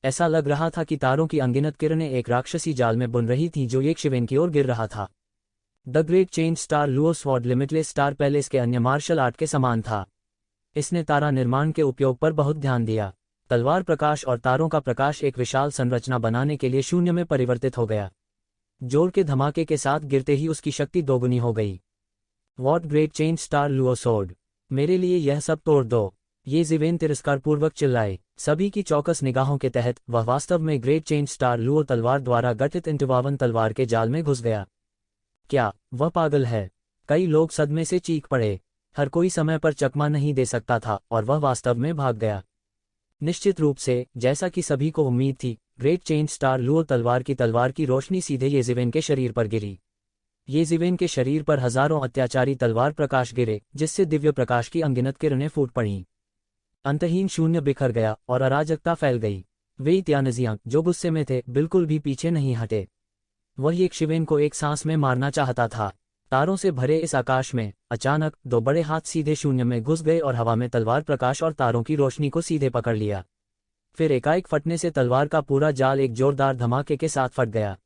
A: ऐसा लग रहा था कि तारों की अनगिनत किरणें एक राक्षसी जाल में बुन रही थीं जो येज़िवेन की ओर गिर रहा था। The great change star Luo sword limitless star palace के अन्य मार्शल आर्ट के समान था। इसने तारा निर्माण के उपयोग पर बहुत ध्यान दिया। तलवार प्रकाश और तारों का प्रकाश एक विशाल संरचना बनाने के लिए शून्य में परिवर्तित हो गया। जोर के धमाके के साथ गिरते ही उसकी शक्ति दोगुनी हो गई। What great change star Luo sword, मेरे लिए यह सब तोड़ दो, येज़िवेन तिरस्कारपूर्वक चिल्लाए। सभी की चौकस निगाहों के तहत वह वास्तव में ग्रेट चेंज स्टार लुओ तलवार द्वारा गठित इंटवावन तलवार के जाल में घुस गया। क्या वह पागल है? कई लोग सदमे से चीख पड़े। हर कोई समय पर चकमा नहीं दे सकता था और वह वास्तव में भाग गया। निश्चित रूप से, जैसा कि सभी को उम्मीद थी, ग्रेट चेंज स्टार लुओ तलवार की रोशनी सीधे येज़िवेन के शरीर पर गिरी। येज़िवेन के शरीर पर हजारों अत्याचारी तलवार प्रकाश गिरे, जिससे दिव्य प्रकाश की अनगिनत किरणें फूट पड़ीं। अंतहीन शून्य बिखर गया और अराजकता फैल गई। वेई त्यानजियांग, जो गुस्से में थे, बिल्कुल भी पीछे नहीं हटे। वह येज़िवेन को एक सांस में मारना चाहता था। तारों से भरे इस आकाश में अचानक 2 बड़े हाथ सीधे शून्य में घुस गए और हवा में तलवार प्रकाश और तारों की रोशनी को सीधे पकड़ लिया। फिर एकाएक फटने से तलवार का पूरा जाल एक जोरदार धमाके के साथ फट गया।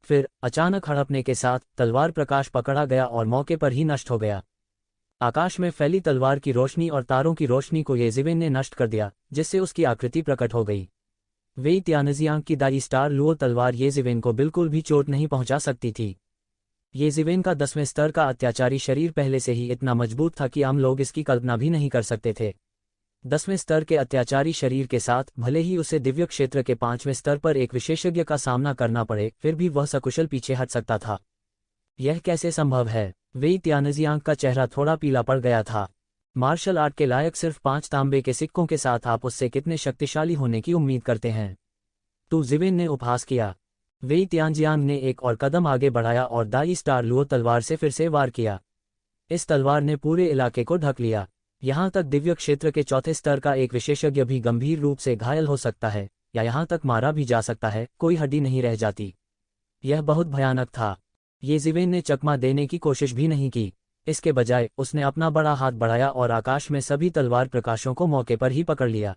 A: फिर अचानक हड़पने के साथ तलवार प्रकाश पकड़ा गया और मौके पर ही नष्ट हो गया। आकाश में फैली तलवार की रोशनी और तारों की रोशनी को येज़िवेन ने नष्ट कर दिया, जिससे उसकी आकृति प्रकट हो गई। वेई त्यानजियांग की दाई स्टार लुओ तलवार येज़िवेन को बिल्कुल भी चोट नहीं पहुंचा सकती थी। येज़िवेन का 10वें स्तर का अत्याचारी शरीर पहले से ही इतना मजबूत था कि आम लोग इसकी कल्पना भी नहीं कर सकते थे। 10वें स्तर के अत्याचारी शरीर के साथ भले ही उसे दिव्य क्षेत्र के 5वें स्तर पर एक विशेषज्ञ का सामना करना पड़े, फिर भी वह सकुशल पीछे हट सकता था। यह कैसे संभव है? वेई त्यानजियांग का चेहरा थोड़ा पीला पड़ गया था। मार्शल आर्ट के लायक सिर्फ 5 तांबे के सिक्कों के साथ आप उससे कितने शक्तिशाली होने की उम्मीद करते हैं? तू ज़िवेन ने उपहास किया। वेई त्यानजियांग ने एक और कदम आगे बढ़ाया और दाई स्टार लुओ तलवार से फिर से वार किया। इस तलवार ने पूरे इलाके को ढक लिया। यहाँ तक दिव्य क्षेत्र के 4थे स्तर का एक विशेषज्ञ भी गंभीर रूप से घायल हो सकता है, या यहाँ तक मारा भी जा सकता है, कोई हड्डी नहीं रह जाती। यह बहुत भयानक था। येज़िवेन ने चकमा देने की कोशिश भी नहीं की। इसके बजाय उसने अपना बड़ा हाथ बढ़ाया और आकाश में सभी तलवार प्रकाशों को मौके पर ही पकड़ लिया।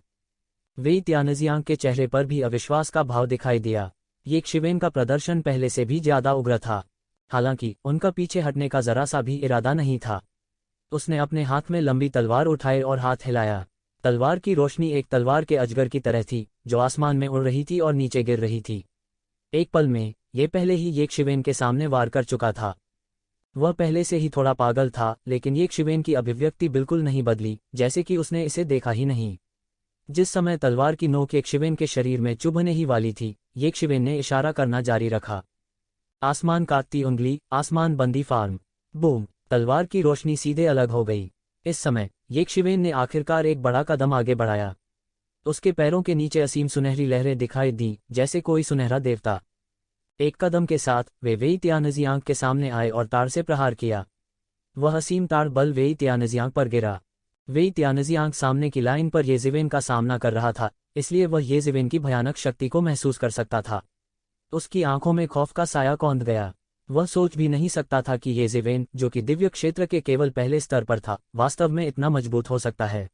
A: वेई त्यानजियांग के चेहरे पर भी अविश्वास का भाव दिखाई दिया। येज़िवेन का प्रदर्शन पहले से भी ज्यादा उग्र था। हालांकि उनका पीछे हटने का जरा सा भी इरादा नहीं था। उसने अपने हाथ में लंबी तलवार उठाई और हाथ हिलाया। तलवार की रोशनी एक तलवार के अजगर की तरह थी, जो आसमान में उड़ रही थी और नीचे गिर रही थी। एक पल में ये पहले ही येज़िवेन के सामने वार कर चुका था। वह पहले से ही थोड़ा पागल था, लेकिन येज़िवेन की अभिव्यक्ति बिल्कुल नहीं बदली, जैसे कि उसने इसे देखा ही नहीं। जिस समय तलवार की नोक येज़िवेन के शरीर में चुभने ही वाली थी, येज़िवेन ने इशारा करना जारी रखा। आसमान काटती उंगली, आसमान बंदी फार्म। बूम! तलवार की रोशनी सीधे अलग हो गई। इस समय येज़िवेन ने आखिरकार एक बड़ा कदम आगे बढ़ाया। उसके पैरों के नीचे असीम सुनहरी लहरें दिखाई दी, जैसे कोई सुनहरा देवता। एक कदम के साथ वे वेई त्यानजियांग के सामने आए और तार से प्रहार किया। वह असीम तार बल वेई त्यानजियांग पर गिरा। वेई त्यानजियांग सामने की लाइन पर येज़िवेन का सामना कर रहा था, इसलिए वह येज़िवेन की भयानक शक्ति को महसूस कर सकता था। उसकी आंखों में खौफ का साया कौंध गया। वह सोच भी नहीं सकता था कि येज़िवेन, जो कि दिव्य क्षेत्र के केवल पहले स्तर पर था, वास्तव में इतना मजबूत हो सकता है।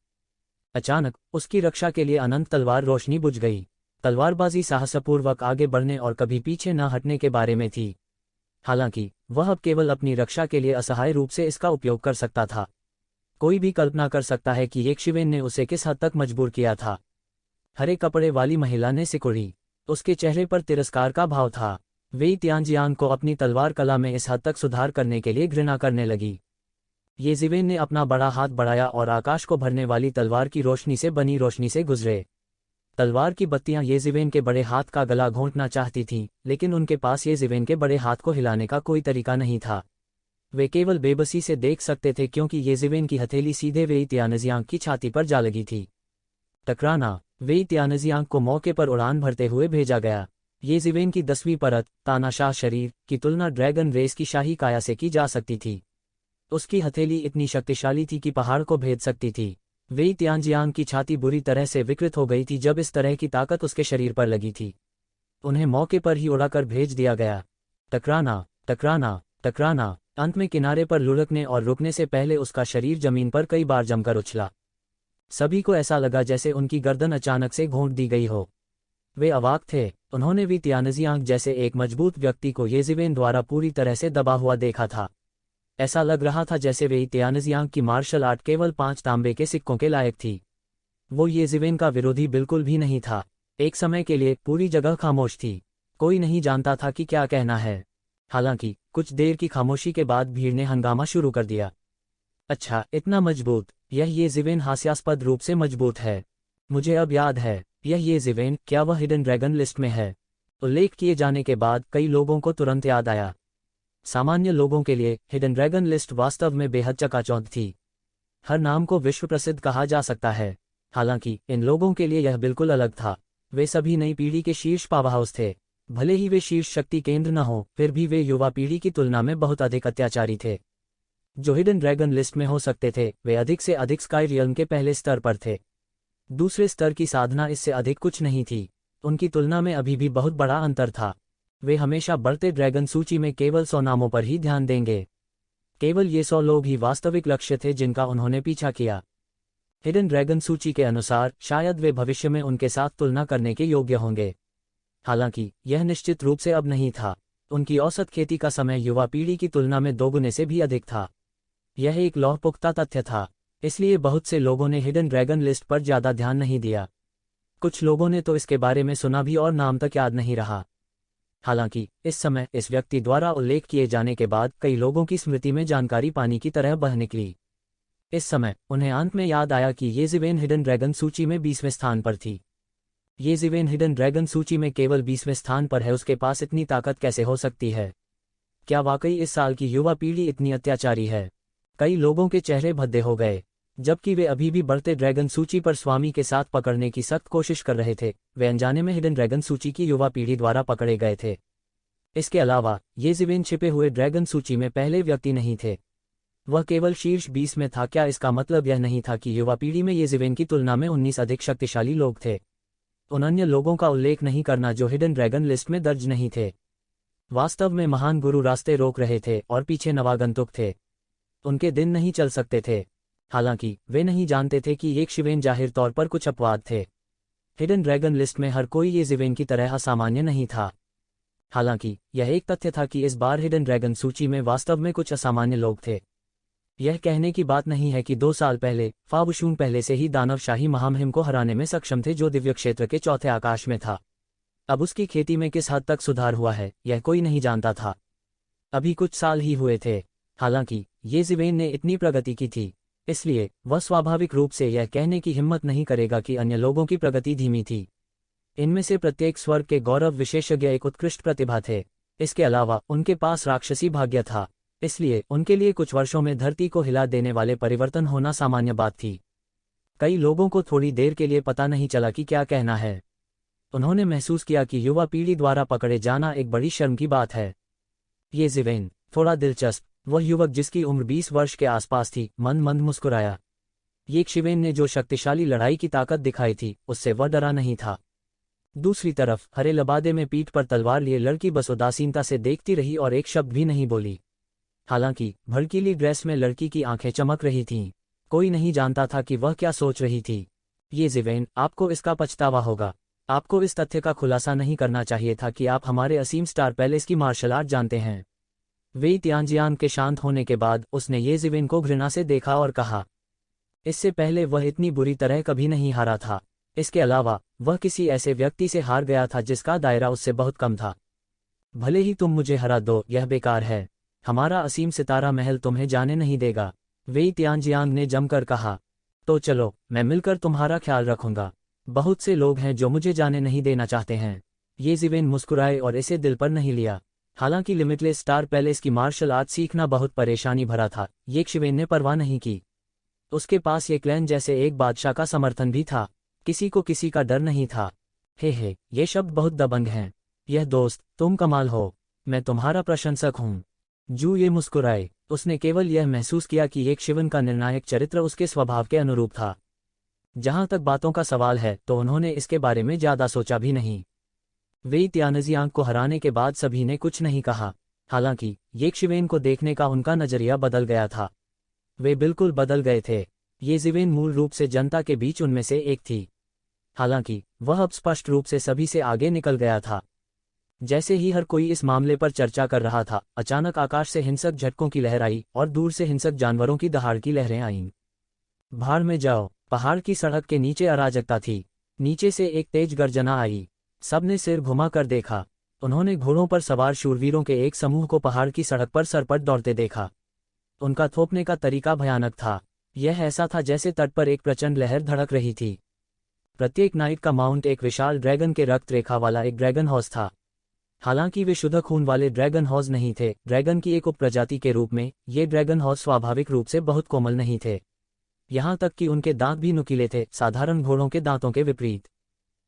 A: अचानक उसकी रक्षा के लिए अनंत तलवार रोशनी बुझ गई। तलवारबाजी साहसपूर्वक आगे बढ़ने और कभी पीछे न हटने के बारे में थी। हालांकि वह अब केवल अपनी रक्षा के लिए असहाय रूप से इसका उपयोग कर सकता था। कोई भी कल्पना कर सकता है कि येज़िवेन ने उसे किस हद तक मजबूर किया था। हरे कपड़े वाली महिला ने सिकुड़ी। उसके चेहरे पर तिरस्कार का भाव था। वेई त्यानजियांग को अपनी तलवार कला में इस हद तक सुधार करने के लिए घृणा करने लगी। येज़िवेन ने अपना बड़ा हाथ बढ़ाया और आकाश को भरने वाली तलवार की रोशनी से बनी रोशनी से गुजरे। तलवार की बत्तियां येज़िवेन के बड़े हाथ का गला घोंटना चाहती थीं, लेकिन उनके पास येज़िवेन के बड़े हाथ को हिलाने का कोई तरीका नहीं था। वे केवल बेबसी से देख सकते थे, क्योंकि येज़िवेन की हथेली सीधे वेई त्यानजियांग की छाती पर जा लगी थी। टकराना! वेई त्यानजियांग को मौके पर उड़ान भरते हुए भेजा गया। येज़िवेन की 10वीं परत, तानाशाह शरीर, की तुलना ड्रैगन रेस की शाही काया से की जा सकती थी। उसकी हथेली इतनी शक्तिशाली थी कि पहाड़ को भेद सकती थी। वेई त्यानजियांग की छाती बुरी तरह से विकृत हो गई थी जब इस तरह की ताकत उसके शरीर पर लगी थी। उन्हें मौके पर ही उड़ाकर भेज दिया गया। टकराना! टकराना! टकराना! अंत में किनारे पर लुढ़कने और रुकने से पहले उसका शरीर जमीन पर कई बार जमकर उछला। सभी को ऐसा लगा जैसे उनकी गर्दन अचानक से घोंट दी गई हो। वे अवाक थे। उन्होंने वेई त्यानजियांग जैसे एक मजबूत व्यक्ति को येज़िवेन द्वारा पूरी तरह से दबा हुआ देखा था। ऐसा लग रहा था जैसे वेई त्यानजियांग की मार्शल आर्ट केवल 5 तांबे के सिक्कों के लायक थी। वो येज़िवेन का विरोधी बिल्कुल भी नहीं था। एक समय के लिए पूरी जगह खामोश थी। कोई नहीं जानता था कि क्या कहना है। हालांकि कुछ देर की खामोशी के बाद भीड़ ने हंगामा शुरू कर दिया। अच्छा, इतना मजबूत! यह येज़िवेन हास्यास्पद रूप से मजबूत है। मुझे अब याद है, यह येज़िवेन, क्या वह हिडन ड्रैगन लिस्ट में है? उल्लेख किए जाने के बाद कई लोगों को तुरंत याद आया। सामान्य लोगों के लिए हिडन ड्रैगन लिस्ट वास्तव में बेहद चकाचौंध थी। हर नाम को विश्व प्रसिद्ध कहा जा सकता है। हालांकि इन लोगों के लिए यह बिल्कुल अलग था। वे सभी नई पीढ़ी के शीर्ष पावरहाउस थे। भले ही वे शीर्ष शक्ति केंद्र न हो, फिर भी वे युवा पीढ़ी की तुलना में बहुत अधिक अत्याचारी थे। जो हिडन ड्रैगन लिस्ट में हो सकते थे, वे अधिक से अधिक स्काई रियल्म के पहले स्तर पर थे। दूसरे स्तर की साधना इससे अधिक कुछ नहीं थी। उनकी तुलना में अभी भी बहुत बड़ा अंतर था। वे हमेशा बढ़ते ड्रैगन सूची में केवल 100 नामों पर ही ध्यान देंगे। केवल ये 100 लोग ही वास्तविक लक्ष्य थे जिनका उन्होंने पीछा किया। हिडन ड्रैगन सूची के अनुसार शायद वे भविष्य में उनके साथ तुलना करने के योग्य होंगे। हालांकि यह निश्चित रूप से अब नहीं था। उनकी औसत खेती का समय युवा पीढ़ी की तुलना में 2 गुने से भी अधिक था। यह एक लौहपुख्ता तथ्य था, इसलिए बहुत से लोगों ने हिडन ड्रैगन लिस्ट पर ज़्यादा ध्यान नहीं दिया। कुछ लोगों ने तो इसके बारे में सुना भी और नाम तक याद नहीं रहा। हालांकि इस समय इस व्यक्ति द्वारा उल्लेख किए जाने के बाद कई लोगों की स्मृति में जानकारी पानी की तरह बह निकली। इस समय उन्हें अंत में याद आया कि येज़िवेन हिडन ड्रैगन सूची में 20वें स्थान पर थी। येज़िवेन हिडन ड्रैगन सूची में केवल 20वें स्थान पर है, उसके पास इतनी ताकत कैसे हो सकती है? क्या वाकई इस साल की युवा पीढ़ी इतनी अत्याचारी है? कई लोगों के चेहरे भद्दे हो गए। जबकि वे अभी भी बढ़ते ड्रैगन सूची पर स्वामी के साथ पकड़ने की सख्त कोशिश कर रहे थे, वे अनजाने में हिडन ड्रैगन सूची की युवा पीढ़ी द्वारा पकड़े गए थे। इसके अलावा येज़िवेन छिपे हुए ड्रैगन सूची में पहले व्यक्ति नहीं थे, वह केवल शीर्ष 20 में था। क्या इसका मतलब यह नहीं था कि युवा पीढ़ी में येज़िवेन की तुलना में 19 अधिक शक्तिशाली लोग थे? उन अन्य लोगों का उल्लेख नहीं करना जो हिडन ड्रैगन लिस्ट में दर्ज नहीं थे। वास्तव में महान गुरु रास्ते रोक रहे थे और पीछे नवागंतुक थे। उनके दिन नहीं चल सकते थे। हालांकि वे नहीं जानते थे कि येज़िवेन जाहिर तौर पर कुछ अपवाद थे। हिडन ड्रैगन लिस्ट में हर कोई येज़िवेन की तरह असामान्य नहीं था। हालांकि यह एक तथ्य था कि इस बार हिडन ड्रैगन सूची में वास्तव में कुछ असामान्य लोग थे। यह कहने की बात नहीं है कि 2 साल पहले फाबुशून पहले से ही दानवशाही महामहिम को हराने में सक्षम थे, जो दिव्य क्षेत्र के चौथे आकाश में था। अब उसकी खेती में किस हद तक सुधार हुआ है, यह कोई नहीं जानता था। अभी कुछ साल ही हुए थे। हालांकि येज़िवेन ने इतनी प्रगति की थी, इसलिए वह स्वाभाविक रूप से यह कहने की हिम्मत नहीं करेगा कि अन्य लोगों की प्रगति धीमी थी। इनमें से प्रत्येक स्वर्ग के गौरव विशेषज्ञ एक उत्कृष्ट प्रतिभा थे। इसके अलावा उनके पास राक्षसी भाग्य था, इसलिए उनके लिए कुछ वर्षों में धरती को हिला देने वाले परिवर्तन होना सामान्य बात थी। कई लोगों को थोड़ी देर के लिए पता नहीं चला कि क्या कहना है। उन्होंने महसूस किया कि युवा पीढ़ी द्वारा पकड़े जाना एक बड़ी शर्म की बात है। येज़िवेन थोड़ा दिलचस्प, वह युवक जिसकी उम्र 20 वर्ष के आसपास थी, मंद मुस्कुराया। येज़िवेन ने जो शक्तिशाली लड़ाई की ताकत दिखाई थी, उससे वह डरा नहीं था। दूसरी तरफ हरे लबादे में पीठ पर तलवार लिए लड़की बस उदासीनता से देखती रही और एक शब्द भी नहीं बोली। हालांकि भड़कीली ड्रेस में लड़की की आंखें चमक रही थीं। कोई नहीं जानता था कि वह क्या सोच रही थी। येज़िवेन, आपको इसका पछतावा होगा। आपको इस तथ्य का खुलासा नहीं करना चाहिए था कि आप हमारे असीम स्टार पैलेस की मार्शल आर्ट जानते हैं। वेई तियानजियांग के शांत होने के बाद उसने येज़िवेन को घृणा से देखा और कहा, इससे पहले वह इतनी बुरी तरह कभी नहीं हारा था। इसके अलावा वह किसी ऐसे व्यक्ति से हार गया था जिसका दायरा उससे बहुत कम था। भले ही तुम मुझे हरा दो, यह बेकार है। हमारा असीम सितारा महल तुम्हें जाने नहीं देगा। वेई तियानजियांग ने जमकर कहा, तो चलो, मैं मिलकर तुम्हारा ख्याल रखूंगा। बहुत से लोग हैं जो मुझे जाने नहीं देना चाहते हैं। येज़िवेन मुस्कुराए और इसे दिल पर नहीं लिया। हालांकि लिमिटलेस स्टार पैलेस की मार्शल आर्ट सीखना बहुत परेशानी भरा था, येज़िवेन ने परवाह नहीं की। उसके पास ये क्लैन जैसे एक बादशाह का समर्थन भी था। किसी को किसी का डर नहीं था। हे, ये शब्द बहुत दबंग हैं। यह दोस्त, तुम कमाल हो। मैं तुम्हारा प्रशंसक हूँ। जू ये मुस्कुराए। उसने केवल यह महसूस किया कि येज़िवेन का निर्णायक चरित्र उसके स्वभाव के अनुरूप था। जहां तक बातों का सवाल है तो उन्होंने इसके बारे में ज्यादा सोचा भी नहीं। वेई तियानजियांग को हराने के बाद सभी ने कुछ नहीं कहा। हालांकि येज़िवेन को देखने का उनका नजरिया बदल गया था। वे बिल्कुल बदल गए थे। येज़िवेन मूल रूप से जनता के बीच उनमें से एक थी। हालांकि वह अब स्पष्ट रूप से सभी से आगे निकल गया था। जैसे ही हर कोई इस मामले पर चर्चा कर रहा था, अचानक आकाश से हिंसक झटकों की लहर आई और दूर से हिंसक जानवरों की दहाड़ की लहरें आईं। भाड़ में जाओ। पहाड़ की सड़क के नीचे अराजकता थी। नीचे से एक तेज गर्जना आई। सबने सिर घुमाकर देखा। उन्होंने घोड़ों पर सवार शूरवीरों के एक समूह को पहाड़ की सड़क पर सरपट दौड़ते देखा। उनका थोपने का तरीका भयानक था। यह ऐसा था जैसे तट पर एक प्रचंड लहर धड़क रही थी। प्रत्येक नाइट का माउंट एक विशाल ड्रैगन के रक्त रेखा वाला एक ड्रैगन हॉर्स था। हालांकि वे शुद्ध खून वाले ड्रैगन हॉर्स नहीं थे, ड्रैगन की एक उपप्रजाति के रूप में, ये ड्रैगन हॉर्स स्वाभाविक रूप से बहुत कोमल नहीं थे। यहाँ तक कि उनके दांत भी नुकीले थे, साधारण घोड़ों के दांतों के विपरीत।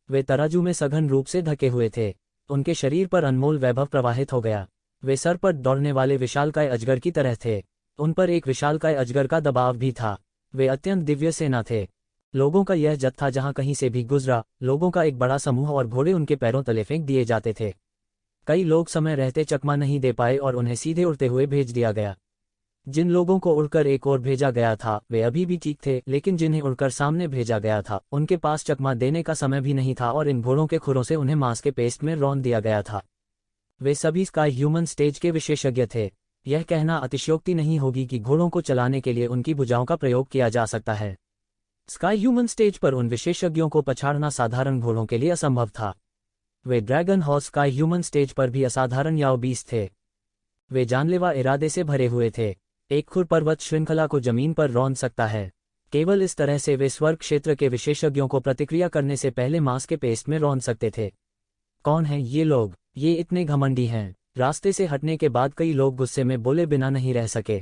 A: वे तराजू में सघन रूप से ढके हुए थे। उनके शरीर पर अनमोल वैभव प्रवाहित हो गया। वे सर पर दौड़ने वाले विशालकाय अजगर की तरह थे। उन पर एक विशालकाय अजगर का दबाव भी था। वे अत्यंत दिव्य सेना थे। लोगों का यह जत्था जहां कहीं से भी गुजरा, लोगों का एक बड़ा समूह और घोड़े उनके पैरों तले फेंक दिए जाते थे। कई लोग समय रहते चकमा नहीं दे पाए और उन्हें सीधे उड़ते हुए भेज दिया गया। जिन लोगों को उड़कर एक ओर भेजा गया था वे अभी भी ठीक थे, लेकिन जिन्हें उड़कर सामने भेजा गया था उनके पास चकमा देने का समय भी नहीं था और इन घोड़ों के खुरों से उन्हें मांस के पेस्ट में रौंद दिया गया था। वे सभी स्काई ह्यूमन स्टेज के विशेषज्ञ थे। यह कहना अतिशयोक्ति नहीं होगी कि घोड़ों को चलाने के लिए उनकी भुजाओं का प्रयोग किया जा सकता है। स्काई ह्यूमन स्टेज पर उन विशेषज्ञों को पछाड़ना साधारण घोड़ों के लिए असंभव था। वे dragon horse sky human stage पर भी असाधारण याओबीस थे। वे जानलेवा इरादे से भरे हुए थे। एक खुर पर्वत श्रृंखला को जमीन पर रौंद सकता है। केवल इस तरह से वे स्वर्ग क्षेत्र के विशेषज्ञों को प्रतिक्रिया करने से पहले मांस के पेस्ट में रौंद सकते थे। कौन हैं ये लोग? ये इतने घमंडी हैं। रास्ते से हटने के बाद कई लोग गुस्से में बोले बिना नहीं रह सके।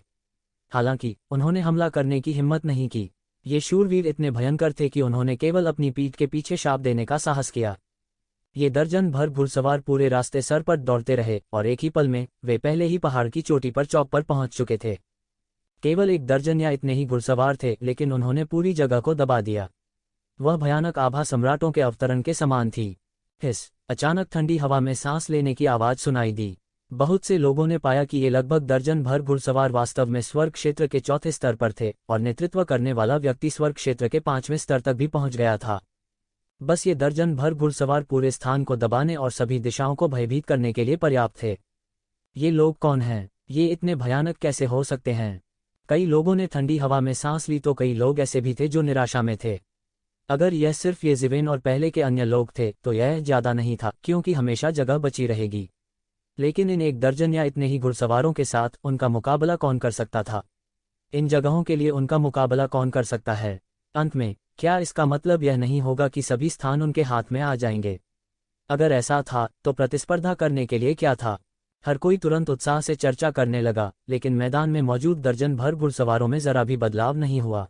A: हालांकि उन्होंने हमला करने की हिम्मत नहीं की। ये शूरवीर इतने भयंकर थे कि उन्होंने केवल अपनी पीठ के पीछे शाप देने का साहस किया। ये दर्जन भर घुड़सवार पूरे रास्ते सर पर दौड़ते रहे और एक ही पल में वे पहले ही पहाड़ की चोटी पर चौक पर पहुंच चुके थे। केवल एक दर्जन या इतने ही घुड़सवार थे, लेकिन उन्होंने पूरी जगह को दबा दिया। वह भयानक आभा सम्राटों के अवतरण के समान थी। हिस! अचानक ठंडी हवा में सांस लेने की आवाज सुनाई दी। बहुत से लोगों ने पाया कि ये लगभग दर्जन भर घुड़सवार वास्तव में स्वर्ग क्षेत्र के चौथे स्तर पर थे और नेतृत्व करने वाला व्यक्ति स्वर्ग क्षेत्र के 5वें स्तर तक भी पहुंच गया था। बस ये दर्जन भर घुड़सवार पूरे स्थान को दबाने और सभी दिशाओं को भयभीत करने के लिए पर्याप्त थे। ये लोग कौन हैं? ये इतने भयानक कैसे हो सकते हैं? कई लोगों ने ठंडी हवा में सांस ली तो कई लोग ऐसे भी थे जो निराशा में थे। अगर यह सिर्फ ये ज़िवेन और पहले के अन्य लोग थे तो यह ज़्यादा नहीं था, क्योंकि हमेशा जगह बची रहेगी। लेकिन इन एक दर्जन या इतने ही घुड़सवारों के साथ उनका मुकाबला कौन कर सकता था? इन जगहों के लिए उनका मुकाबला कौन कर सकता है? अंत में क्या इसका मतलब यह नहीं होगा कि सभी स्थान उनके हाथ में आ जाएंगे? अगर ऐसा था तो प्रतिस्पर्धा करने के लिए क्या था? हर कोई तुरंत उत्साह से चर्चा करने लगा, लेकिन मैदान में मौजूद दर्जन भर घुड़सवारों में जरा भी बदलाव नहीं हुआ।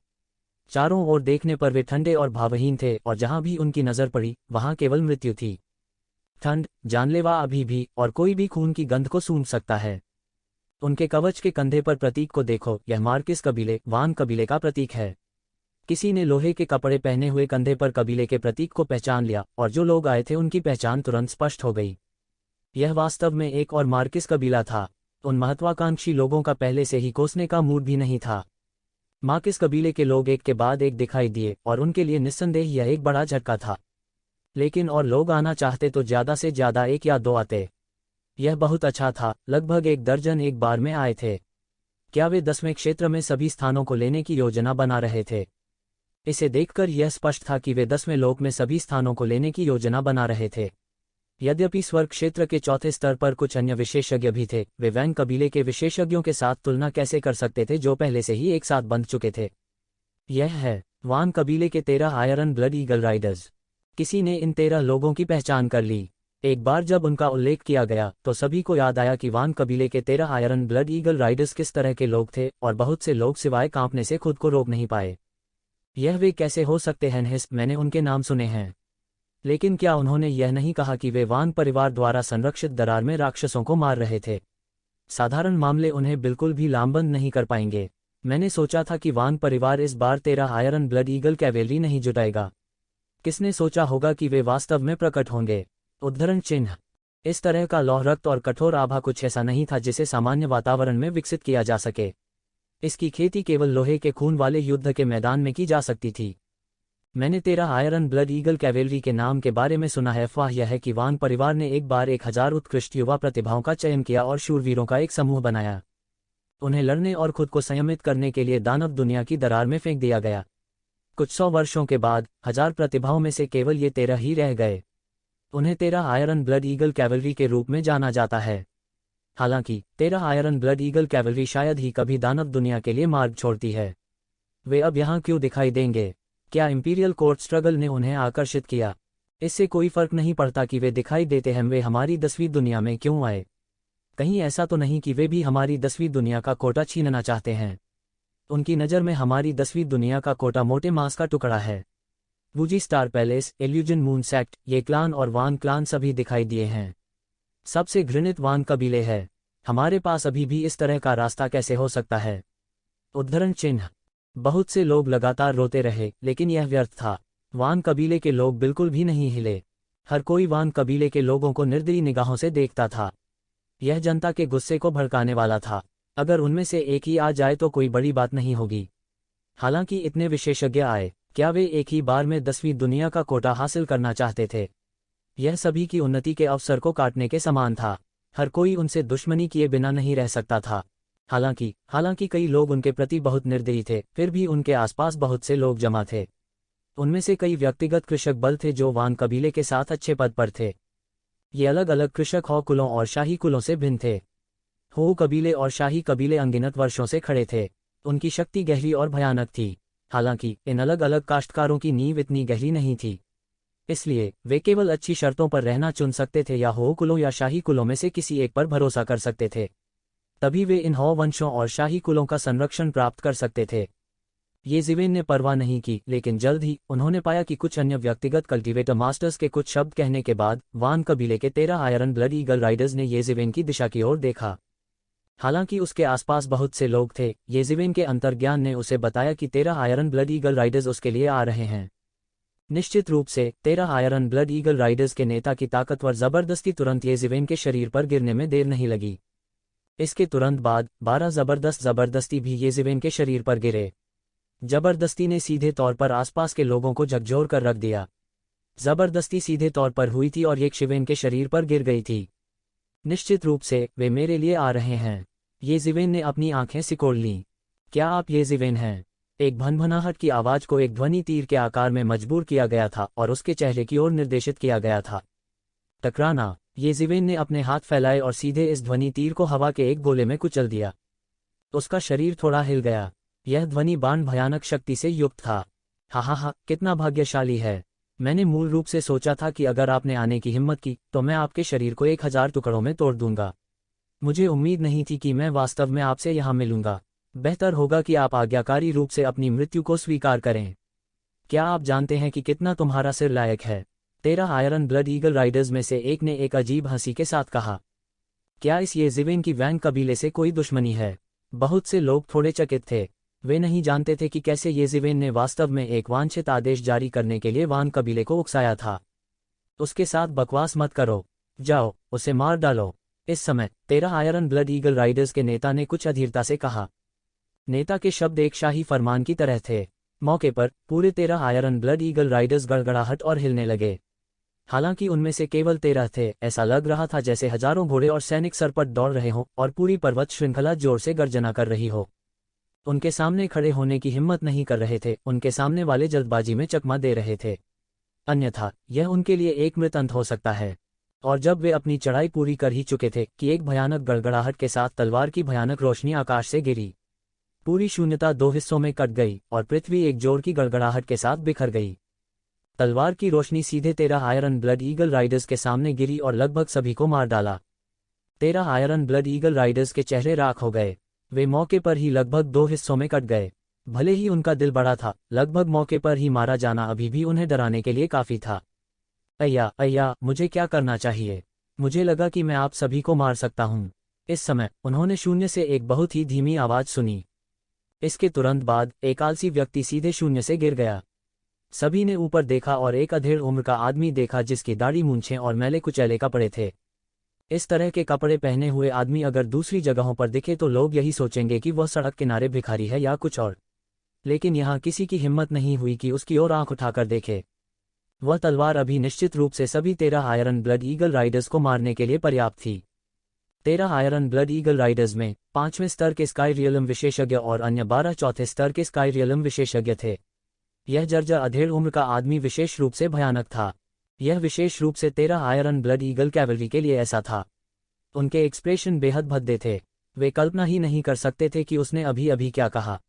A: चारों ओर देखने पर वे ठंडे और भावहीन थे और जहां भी उनकी नजर पड़ी वहां केवल मृत्यु थी। ठंड, जानलेवा अभी भी, और कोई भी खून की गंध को सूंघ सकता है। उनके कवच के कंधे पर प्रतीक को देखो, यह मार्किस कबीले, वान कबीले का प्रतीक है। किसी ने लोहे के कपड़े पहने हुए कंधे पर कबीले के प्रतीक को पहचान लिया और जो लोग आए थे उनकी पहचान तुरंत स्पष्ट हो गई। यह वास्तव में एक और मार्किस कबीला था। उन महत्वाकांक्षी लोगों का पहले से ही कोसने का मूड भी नहीं था। मार्किस कबीले के लोग एक के बाद एक दिखाई दिए और उनके लिए निस्संदेह यह एक बड़ा झटका था। लेकिन और लोग आना चाहते तो ज़्यादा से ज़्यादा एक या दो आते। यह बहुत अच्छा था, लगभग एक दर्जन एक बार में आए थे। क्या वे 10वें क्षेत्र में सभी स्थानों को लेने की योजना बना रहे थे? इसे देखकर यह स्पष्ट था कि वे 10वें लोक में सभी स्थानों को लेने की योजना बना रहे थे। यद्यपि स्वर्ग क्षेत्र के चौथे स्तर पर कुछ अन्य विशेषज्ञ भी थे, वे वैंग कबीले के विशेषज्ञों के साथ तुलना कैसे कर सकते थे जो पहले से ही एक साथ बंध चुके थे? यह है वान कबीले के 13 आयरन ब्लड ईगल राइडर्स। किसी ने इन 13 लोगों की पहचान कर ली। एक बार जब उनका उल्लेख किया गया तो सभी को याद आया कि वान कबीले के 13 आयरन ब्लड ईगल राइडर्स किस तरह के लोग थे, और बहुत से लोग सिवाय कांपने से खुद को रोक नहीं पाए। यह वे कैसे हो सकते हैं? हिस! मैंने उनके नाम सुने हैं, लेकिन क्या उन्होंने यह नहीं कहा कि वे वान परिवार द्वारा संरक्षित दरार में राक्षसों को मार रहे थे? साधारण मामले उन्हें बिल्कुल भी लामबंद नहीं कर पाएंगे। मैंने सोचा था कि वान परिवार इस बार 13 आयरन ब्लड ईगल कैवेलरी नहीं जुटाएगा। किसने सोचा होगा कि वे वास्तव में प्रकट होंगे? उद्धरण चिन्ह। इस तरह का लौह रक्त और कठोर आभा कुछ ऐसा नहीं था जिसे सामान्य वातावरण में विकसित किया जा सके। इसकी खेती केवल लोहे के खून वाले युद्ध के मैदान में की जा सकती थी। मैंने 13 आयरन ब्लड ईगल कैवेलरी के नाम के बारे में सुना है। अफवाह यह है कि वान परिवार ने एक बार 1000 उत्कृष्ट युवा प्रतिभाओं का चयन किया और शूरवीरों का एक समूह बनाया। उन्हें लड़ने और खुद को संयमित करने के लिए दानव दुनिया की दरार में फेंक दिया गया। कुछ 100 वर्षों के बाद 1000 प्रतिभाओं में से केवल ये 13 ही रह गए। उन्हें 13 आयरन ब्लड ईगल कैवेलरी के रूप में जाना जाता है। हालांकि 13 आयरन ब्लड ईगल कैवेलरी शायद ही कभी दानव दुनिया के लिए मार्ग छोड़ती है। वे अब यहाँ क्यों दिखाई देंगे? क्या इंपीरियल कोर्ट स्ट्रगल ने उन्हें आकर्षित किया? इससे कोई फर्क नहीं पड़ता कि वे दिखाई देते हैं। वे हमारी 10वीं दुनिया में क्यों आए? कहीं ऐसा तो नहीं कि वे भी हमारी 10वीं दुनिया का कोटा छीनना चाहते हैं? उनकी नज़र में हमारी 10वीं दुनिया का कोटा मोटे मांस का टुकड़ा है। Woozi star palace, illusion moon sect, ये क्लान और वान क्लान सभी दिखाई दिए हैं। सबसे घृणित वान कबीले है। हमारे पास अभी भी इस तरह का रास्ता कैसे हो सकता है? उद्धरण चिन्ह। बहुत से लोग लगातार रोते रहे, लेकिन यह व्यर्थ था। वान कबीले के लोग बिल्कुल भी नहीं हिले। हर कोई वान कबीले के लोगों को निर्दयी निगाहों से देखता था। यह जनता के गुस्से को भड़काने वाला था। अगर उनमें से एक ही आ जाए तो कोई बड़ी बात नहीं होगी। हालांकि इतने विशेषज्ञ आए, क्या वे एक ही बार में 10वीं दुनिया का कोटा हासिल करना चाहते थे? यह सभी की उन्नति के अवसर को काटने के समान था। हर कोई उनसे दुश्मनी किए बिना नहीं रह सकता था। हालांकि कई लोग उनके प्रति बहुत निर्दयी थे, फिर भी उनके आसपास बहुत से लोग जमा थे। उनमें से कई व्यक्तिगत कृषक बल थे जो वान कबीले के साथ अच्छे पद पर थे। ये अलग अलग कृषक हो कुलों और शाही कुलों से भिन्न थे। हो कबीले और शाही कबीले अनगिनत वर्षों से खड़े थे। उनकी शक्ति गहरी और भयानक थी। हालांकि इन अलग अलग काश्तकारों की नींव इतनी गहरी नहीं थी, इसलिए वे केवल अच्छी शर्तों पर रहना चुन सकते थे या हो कुलों या शाही कुलों में से किसी एक पर भरोसा कर सकते थे। तभी वे इन हो वंशों और शाही कुलों का संरक्षण प्राप्त कर सकते थे। येज़िवेन ने परवाह नहीं की, लेकिन जल्द ही उन्होंने पाया कि कुछ अन्य व्यक्तिगत कल्टीवेटर मास्टर्स के कुछ शब्द कहने के बाद वान कबीले के 13 आयरन ब्लड ईगल राइडर्स ने येज़िवेन की दिशा की ओर देखा। हालांकि उसके आसपास बहुत से लोग थे, येज़िवेन के अंतर्ज्ञान ने उसे बताया कि 13 आयरन ब्लड ईगल राइडर्स उसके लिए आ रहे हैं। निश्चित रूप से 13 आयरन ब्लड ईगल राइडर्स के नेता की ताकतवर जबरदस्ती तुरंत येज़िवेन के शरीर पर गिरने में देर नहीं लगी। इसके तुरंत बाद 12 जबरदस्ती भी येज़िवेन के शरीर पर गिरे। जबरदस्ती ने सीधे तौर पर आसपास के लोगों को झकझोर कर रख दिया। जबरदस्ती सीधे तौर पर हुई थी और येज़िवेन के शरीर पर गिर गई थी। निश्चित रूप से वे मेरे लिए आ रहे हैं। येज़िवेन ने अपनी आंखें सिकोड़ लीं। क्या आप येज़िवेन हैं? एक भनभनाहट की आवाज को एक ध्वनि तीर के आकार में मजबूर किया गया था और उसके चेहरे की ओर निर्देशित किया गया था। टकराना। येज़िवेन ने अपने हाथ फैलाए और सीधे इस ध्वनि तीर को हवा के एक गोले में कुचल दिया। उसका शरीर थोड़ा हिल गया। यह ध्वनि बाण भयानक शक्ति से युक्त था। हा, कितना भाग्यशाली है। मैंने मूल रूप से सोचा था कि अगर आपने आने की हिम्मत की तो मैं आपके शरीर को 1000 टुकड़ों में तोड़ दूंगा। मुझे उम्मीद नहीं थी कि मैं वास्तव में आपसे यहां मिलूंगा। बेहतर होगा कि आप आज्ञाकारी रूप से अपनी मृत्यु को स्वीकार करें। क्या आप जानते हैं कि कितना तुम्हारा सिर लायक है? 13 आयरन ब्लड ईगल राइडर्स में से एक ने एक अजीब हंसी के साथ कहा। क्या इस येज़िवेन की वैन कबीले से कोई दुश्मनी है? बहुत से लोग थोड़े चकित थे। वे नहीं जानते थे कि कैसे येज़िवेन ने वास्तव में एक वांछित आदेश जारी करने के लिए वान कबीले को उकसाया था। उसके साथ बकवास मत करो, जाओ उसे मार डालो। इस समय 13 आयरन ब्लड ईगल राइडर्स के नेता ने कुछ अधीरता से कहा। नेता के शब्द एक शाही फरमान की तरह थे। मौके पर पूरे 13 आयरन ब्लड ईगल राइडर्स गड़गड़ाहट और हिलने लगे। हालांकि उनमें से केवल 13 थे, ऐसा लग रहा था जैसे हजारों घोड़े और सैनिक सरपट दौड़ रहे हों और पूरी पर्वत श्रृंखला जोर से गर्जना कर रही हो। उनके सामने खड़े होने की हिम्मत नहीं कर रहे थे। उनके सामने वाले जल्दबाजी में चकमा दे रहे थे, अन्यथा यह उनके लिए एक मृत अंत हो सकता है। और जब वे अपनी चढ़ाई पूरी कर ही चुके थे कि एक भयानक गड़गड़ाहट के साथ तलवार की भयानक रोशनी आकाश से गिरी। पूरी शून्यता 2 हिस्सों में कट गई और पृथ्वी एक जोर की गड़गड़ाहट के साथ बिखर गई। तलवार की रोशनी सीधे 13 आयरन ब्लड ईगल राइडर्स के सामने गिरी और लगभग सभी को मार डाला। 13 आयरन ब्लड ईगल राइडर्स के चेहरे राख हो गए। वे मौके पर ही लगभग 2 हिस्सों में कट गए। भले ही उनका दिल बड़ा था, लगभग मौके पर ही मारा जाना अभी भी उन्हें डराने के लिए काफी था। अय्या, मुझे क्या करना चाहिए? मुझे लगा कि मैं आप सभी को मार सकता हूं। इस समय उन्होंने शून्य से एक बहुत ही धीमी आवाज सुनी। इसके तुरंत बाद एक आलसी व्यक्ति सीधे शून्य से गिर गया। सभी ने ऊपर देखा और एक अधेड़ उम्र का आदमी देखा जिसकी दाढ़ी मूंछें और मैले कुचैले कपड़े थे। इस तरह के कपड़े पहने हुए आदमी अगर दूसरी जगहों पर दिखे तो लोग यही सोचेंगे कि वह सड़क किनारे भिखारी है या कुछ और, लेकिन यहाँ किसी की हिम्मत नहीं हुई कि उसकी ओर आंख उठाकर देखे। वह तलवार अभी निश्चित रूप से सभी 13 आयरन ब्लड ईगल राइडर्स को मारने के लिए पर्याप्त थी। 13 आयरन ब्लड ईगल राइडर्स में 5वें स्तर के स्काई रियलम विशेषज्ञ और अन्य 12 चौथे स्तर के स्काई रियलम विशेषज्ञ थे। यह जर्जर अधेड़ उम्र का आदमी विशेष रूप से भयानक था। यह विशेष रूप से 13 आयरन ब्लड ईगल कैवलरी के लिए ऐसा था। उनके एक्सप्रेशन बेहद भद्दे थे। वे कल्पना ही नहीं कर सकते थे कि उसने अभी अभी क्या कहा।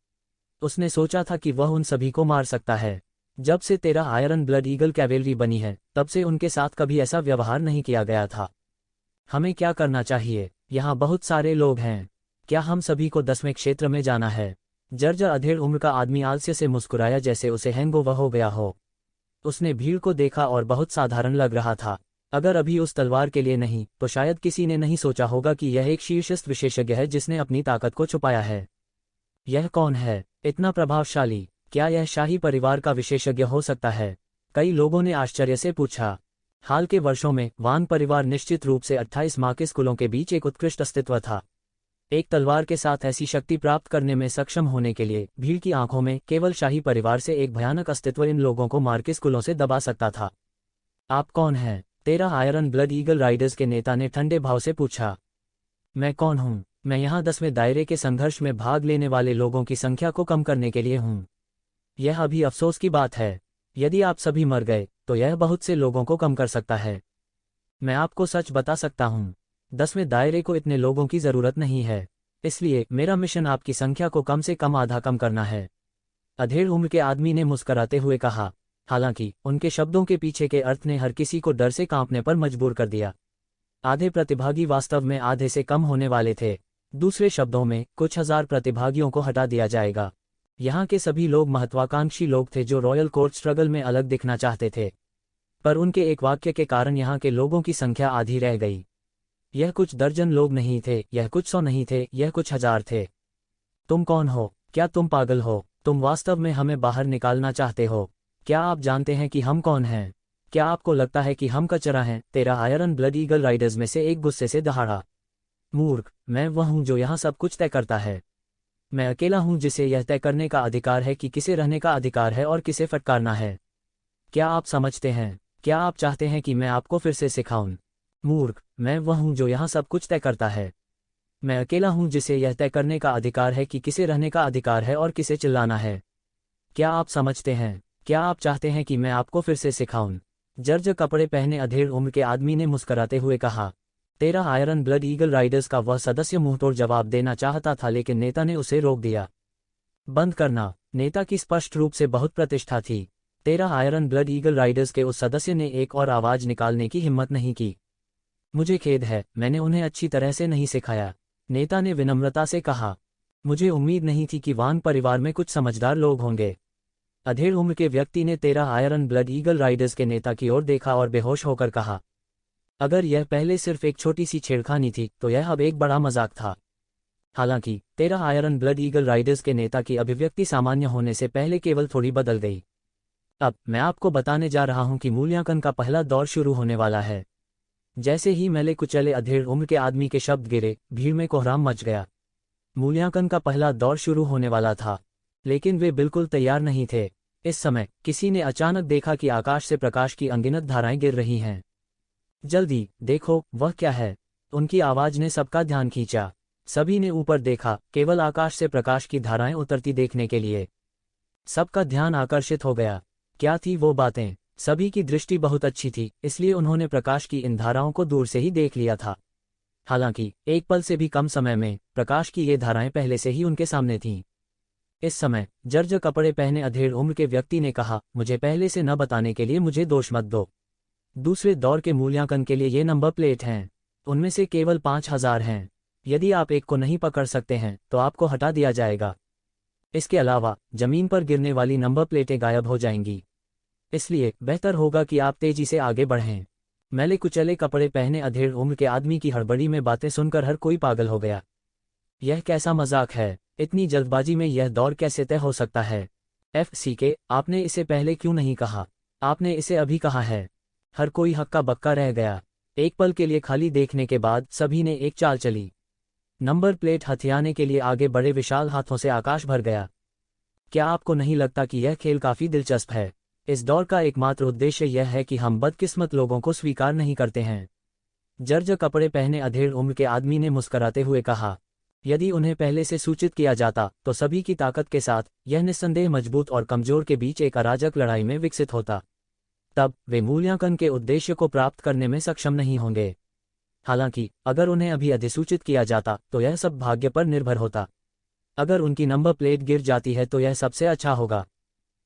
A: उसने सोचा था कि वह उन सभी को मार सकता है। जब से 13 आयरन ब्लड ईगल कैवेलरी बनी है तब से उनके साथ कभी ऐसा व्यवहार नहीं किया गया था। हमें क्या करना चाहिए? यहाँ बहुत सारे लोग हैं। क्या हम सभी को 10वें क्षेत्र में जाना है? जर्जर अधेड़ उम्र का आदमी आलस्य से मुस्कुराया जैसे उसे हैंगओवर हो गया हो। उसने भीड़ को देखा और बहुत साधारण लग रहा था। अगर अभी उस तलवार के लिए नहीं तो शायद किसी ने नहीं सोचा होगा कि यह एक शीर्षस्थ विशेषज्ञ है जिसने अपनी ताकत को छुपाया है। यह कौन है इतना प्रभावशाली? क्या यह शाही परिवार का विशेषज्ञ हो सकता है? कई लोगों ने आश्चर्य से पूछा। हाल के वर्षों में वान परिवार निश्चित रूप से 28 मार्किस कुलों के बीच एक उत्कृष्ट अस्तित्व था। एक तलवार के साथ ऐसी शक्ति प्राप्त करने में सक्षम होने के लिए भीड़ की आंखों में केवल शाही परिवार से एक भयानक अस्तित्व इन लोगों को मार्किस कुलों से दबा सकता था। आप कौन हैं? 13 आयरन ब्लड ईगल राइडर्स के नेता ने ठंडे भाव से पूछा। मैं कौन हूं? मैं यहाँ 10वें दायरे के संघर्ष में भाग लेने वाले लोगों की संख्या को कम करने के लिए हूं। यह अभी अफसोस की बात है। यदि आप सभी मर गए तो यह बहुत से लोगों को कम कर सकता है। मैं आपको सच बता सकता हूं, 10वें दायरे को इतने लोगों की जरूरत नहीं है, इसलिए मेरा मिशन आपकी संख्या को कम से कम आधा कम करना है। अधेड़ उम्र के आदमी ने मुस्कराते हुए कहा। हालांकि उनके शब्दों के पीछे के अर्थ ने हर किसी को डर से कांपने पर मजबूर कर दिया। आधे प्रतिभागी वास्तव में आधे से कम होने वाले थे। दूसरे शब्दों में कुछ हजार प्रतिभागियों को हटा दिया जाएगा। यहाँ के सभी लोग महत्वाकांक्षी लोग थे जो रॉयल कोर्ट स्ट्रगल में अलग दिखना चाहते थे, पर उनके एक वाक्य के कारण यहाँ के लोगों की संख्या आधी रह गई। यह कुछ दर्जन लोग नहीं थे, यह कुछ 100 नहीं थे, यह कुछ हजार थे। तुम कौन हो? क्या तुम पागल हो? तुम वास्तव में हमें बाहर निकालना चाहते हो? क्या आप जानते हैं कि हम कौन हैं? क्या आपको लगता है कि हम कचरा हैं? 13 आयरन ब्लड ईगल राइडर्स में से एक गुस्से से दहाड़ा। मूर्ख, मैं वह हूं जो यहाँ सब कुछ तय करता है। मैं अकेला हूं जिसे यह तय करने का अधिकार है कि किसे रहने का अधिकार है और किसे फटकारना है। क्या आप समझते हैं? क्या आप चाहते हैं कि मैं आपको फिर से सिखाऊं? मूर्ख, मैं वह हूं जो यहाँ सब कुछ तय करता है। मैं अकेला हूं जिसे यह तय करने का अधिकार है कि किसे रहने का अधिकार है और किसे चिल्लाना है। क्या आप समझते हैं? क्या आप चाहते हैं कि मैं आपको फिर से सिखाऊं? जर्ज कपड़े पहने अधेड़ उम्र के आदमी ने मुस्कराते हुए कहा। 13 आयरन ब्लड ईगल राइडर्स का वह सदस्य मुंहतोड़ जवाब देना चाहता था, लेकिन नेता ने उसे रोक दिया। बंद करना। नेता की स्पष्ट रूप से बहुत प्रतिष्ठा थी। 13 आयरन ब्लड ईगल राइडर्स के उस सदस्य ने एक और आवाज निकालने की हिम्मत नहीं की। मुझे खेद है, मैंने उन्हें अच्छी तरह से नहीं सिखाया, नेता ने विनम्रता से कहा। मुझे उम्मीद नहीं थी कि वांग परिवार में कुछ समझदार लोग होंगे। अधेड़ उम्र के व्यक्ति ने 13 आयरन ब्लड ईगल राइडर्स के नेता की ओर देखा और बेहोश होकर कहा। अगर यह पहले सिर्फ एक छोटी सी छेड़खानी थी तो यह अब एक बड़ा मजाक था। हालांकि 13 आयरन ब्लड ईगल राइडर्स के नेता की अभिव्यक्ति सामान्य होने से पहले केवल थोड़ी बदल गई। अब मैं आपको बताने जा रहा हूं कि मूल्यांकन का पहला दौर शुरू होने वाला है। जैसे ही मैले कुचले अधेड़ उम्र के आदमी के शब्द गिरे, भीड़ में कोहराम मच गया। मूल्यांकन का पहला दौर शुरू होने वाला था, लेकिन वे बिल्कुल तैयार नहीं थे। इस समय किसी ने अचानक देखा कि आकाश से प्रकाश की अनगिनत धाराएं गिर रही हैं। जल्दी देखो, वह क्या है? उनकी आवाज ने सबका ध्यान खींचा। सभी ने ऊपर देखा, केवल आकाश से प्रकाश की धाराएं उतरती देखने के लिए। सबका ध्यान आकर्षित हो गया। क्या थी वो बातें? सभी की दृष्टि बहुत अच्छी थी, इसलिए उन्होंने प्रकाश की इन धाराओं को दूर से ही देख लिया था। हालांकि एक पल से भी कम समय में प्रकाश की ये धाराएं पहले से ही उनके सामने थीं। इस समय जर्ज कपड़े पहने अधेड़ उम्र के व्यक्ति ने कहा, मुझे पहले से न बताने के लिए मुझे दोष मत दो। दूसरे दौर के मूल्यांकन के लिए ये नंबर प्लेट हैं। उनमें से केवल 5000 हैं। यदि आप एक को नहीं पकड़ सकते हैं तो आपको हटा दिया जाएगा। इसके अलावा जमीन पर गिरने वाली नंबर प्लेटें गायब हो जाएंगी। इसलिए बेहतर होगा कि आप तेजी से आगे बढ़ें। मैले कुचले कपड़े पहने अधेड़ उम्र के आदमी की हड़बड़ी में बातें सुनकर हर कोई पागल हो गया। यह कैसा मजाक है? इतनी जल्दबाजी में यह दौर कैसे तय हो सकता है? FCK, आपने इसे पहले क्यों नहीं कहा? आपने इसे अभी कहा है। हर कोई हक्का बक्का रह गया। एक पल के लिए खाली देखने के बाद सभी ने एक चाल चली। नंबर प्लेट हथियाने के लिए आगे बढ़े विशाल हाथों से आकाश भर गया। क्या आपको नहीं लगता कि यह खेल काफी दिलचस्प है? इस दौर का एकमात्र उद्देश्य यह है कि हम बदकिस्मत लोगों को स्वीकार नहीं करते हैं। जर्ज कपड़े पहने अधेड़ उम्र के आदमी ने मुस्कराते हुए कहा। यदि उन्हें पहले से सूचित किया जाता तो सभी की ताकत के साथ यह निस्संदेह मजबूत और कमजोर के बीच एक अराजक लड़ाई में विकसित होता। तब वे मूल्यांकन के उद्देश्य को प्राप्त करने में सक्षम नहीं होंगे। हालांकि अगर उन्हें अभी अधिसूचित किया जाता तो यह सब भाग्य पर निर्भर होता। अगर उनकी नंबर प्लेट गिर जाती है तो यह सबसे अच्छा होगा।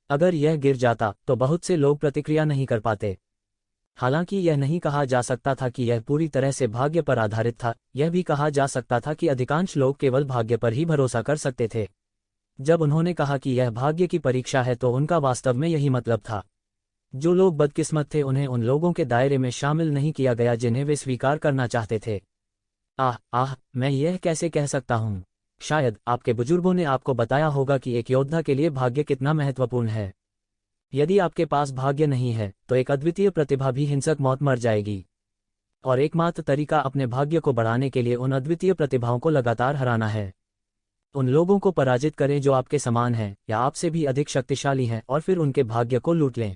A: अगर यह गिर जाता तो बहुत से लोग प्रतिक्रिया नहीं कर पाते। हालांकि यह नहीं कहा जा सकता था कि यह पूरी तरह से भाग्य पर आधारित था, यह भी कहा जा सकता था कि अधिकांश लोग केवल भाग्य पर ही भरोसा कर सकते थे। जब उन्होंने कहा कि यह भाग्य की परीक्षा है तो उनका वास्तव में यही मतलब था। जो लोग बदकिस्मत थे उन्हें उन लोगों के दायरे में शामिल नहीं किया गया जिन्हें वे स्वीकार करना चाहते थे। मैं यह कैसे कह सकता हूँ? शायद आपके बुजुर्गों ने आपको बताया होगा कि एक योद्धा के लिए भाग्य कितना महत्वपूर्ण है। यदि आपके पास भाग्य नहीं है तो एक अद्वितीय प्रतिभा भी हिंसक मौत मर जाएगी। और एकमात्र तरीका अपने भाग्य को बढ़ाने के लिए उन अद्वितीय प्रतिभाओं को लगातार हराना है। उन लोगों को पराजित करें जो आपके समान हैं या आपसे भी अधिक शक्तिशाली हैं और फिर उनके भाग्य को लूट लें।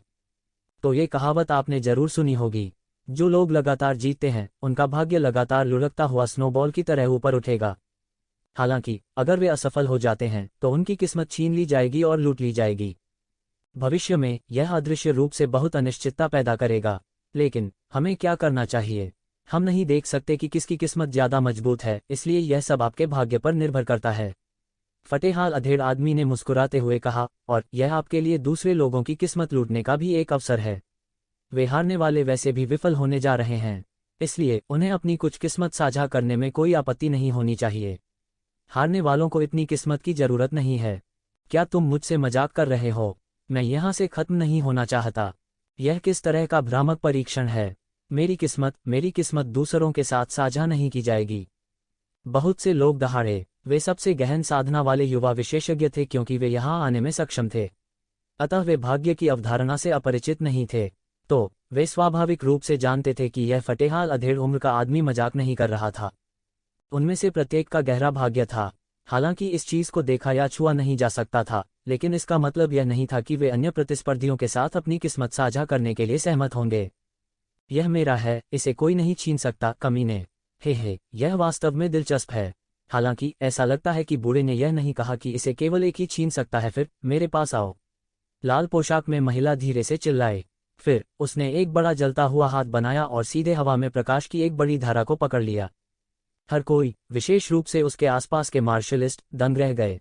A: तो ये कहावत आपने जरूर सुनी होगी, जो लोग लगातार जीतते हैं उनका भाग्य लगातार लुढ़कता हुआ स्नोबॉल की तरह ऊपर उठेगा। हालांकि अगर वे असफल हो जाते हैं तो उनकी किस्मत छीन ली जाएगी और लूट ली जाएगी। भविष्य में यह अदृश्य रूप से बहुत अनिश्चितता पैदा करेगा। लेकिन हमें क्या करना चाहिए? हम नहीं देख सकते कि किसकी किस्मत ज्यादा मजबूत है, इसलिए यह सब आपके भाग्य पर निर्भर करता है। फटेहाल अधेड़ आदमी ने मुस्कुराते हुए कहा, और यह आपके लिए दूसरे लोगों की किस्मत लूटने का भी एक अवसर है। वे हारने वाले वैसे भी विफल होने जा रहे हैं, इसलिए उन्हें अपनी कुछ किस्मत साझा करने में कोई आपत्ति नहीं होनी चाहिए। हारने वालों को इतनी किस्मत की जरूरत नहीं है। क्या तुम मुझसे मजाक कर रहे हो? मैं यहाँ से खत्म नहीं होना चाहता। यह किस तरह का भ्रामक परीक्षण है? मेरी किस्मत दूसरों के साथ साझा नहीं की जाएगी। बहुत से लोग दहाड़े। वे सबसे गहन साधना वाले युवा विशेषज्ञ थे क्योंकि वे यहाँ आने में सक्षम थे। अतः वे भाग्य की अवधारणा से अपरिचित नहीं थे। तो वे स्वाभाविक रूप से जानते थे कि यह फटेहाल अधेड़ उम्र का आदमी मजाक नहीं कर रहा था। उनमें से प्रत्येक का गहरा भाग्य था। हालांकि इस चीज को देखा या छुआ नहीं जा सकता था, लेकिन इसका मतलब यह नहीं था कि वे अन्य प्रतिस्पर्धियों के साथ अपनी किस्मत साझा करने के लिए सहमत होंगे। यह मेरा है, इसे कोई नहीं छीन सकता, कमीने। हे, यह वास्तव में दिलचस्प है। हालांकि ऐसा लगता है कि बूढ़े ने यह नहीं कहा कि इसे केवल एक ही छीन सकता है। फिर मेरे पास आओ। लाल पोशाक में महिला धीरे से चिल्लाए। फिर उसने एक बड़ा जलता हुआ हाथ बनाया और सीधे हवा में प्रकाश की एक बड़ी धारा को पकड़ लिया। हर कोई, विशेष रूप से उसके आसपास के मार्शलिस्ट, दंग रह गए।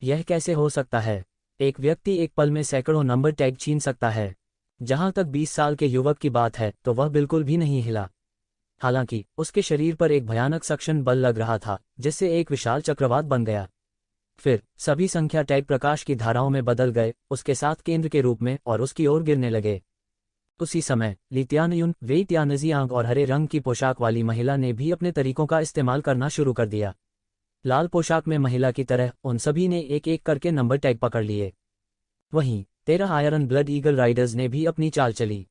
A: यह कैसे हो सकता है? एक व्यक्ति एक पल में सैकड़ों नंबर टैग छीन सकता है। जहां तक 20 साल के युवक की बात है तो वह बिल्कुल भी नहीं हिला। हालांकि उसके शरीर पर एक भयानक सक्शन बल लग रहा था, जिससे एक विशाल चक्रवात बन गया। फिर सभी संख्या टैग प्रकाश की धाराओं में बदल गए, उसके साथ केंद्र के रूप में, और उसकी ओर गिरने लगे। उसी समय लित्यानयुन, वेइत्यानजियांग और हरे रंग की पोशाक वाली महिला ने भी अपने तरीकों का इस्तेमाल करना शुरू कर दिया। लाल पोशाक में महिला की तरह उन सभी ने एक एक करके नंबर टैग पकड़ लिए। वहीं 13 आयरन ब्लड ईगल राइडर्स ने भी अपनी चाल चली।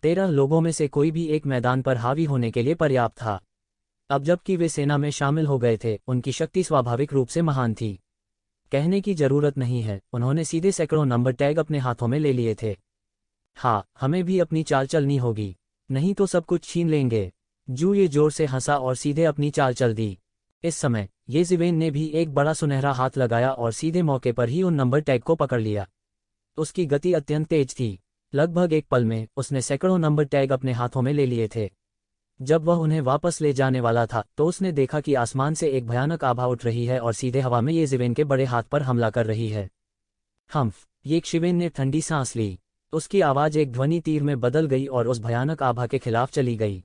A: 13 लोगों में से कोई भी एक मैदान पर हावी होने के लिए पर्याप्त था। अब जबकि वे सेना में शामिल हो गए थे, उनकी शक्ति स्वाभाविक रूप से महान थी। कहने की जरूरत नहीं है, उन्होंने सीधे सैकड़ों नंबर टैग अपने हाथों में ले लिए थे। हाँ, हमें भी अपनी चाल चलनी होगी, नहीं तो सब कुछ छीन लेंगे। जू ये जोर से हंसा और सीधे अपनी चाल चल दी। इस समय ये जिवेन ने भी एक बड़ा सुनहरा हाथ लगाया और सीधे मौके पर ही उन नंबर टैग को पकड़ लिया। उसकी गति अत्यंत तेज थी। लगभग एक पल में उसने सैकड़ों नंबर टैग अपने हाथों में ले लिए थे। जब वह उन्हें वापस ले जाने वाला था तो उसने देखा कि आसमान से एक भयानक आभा उठ रही है और सीधे हवा में ये जिवेन के बड़े हाथ पर हमला कर रही है। हम्फ, ये शिवेन ने ठंडी सांस ली। उसकी आवाज एक ध्वनि तीर में बदल गई और उस भयानक आभा के खिलाफ चली गई।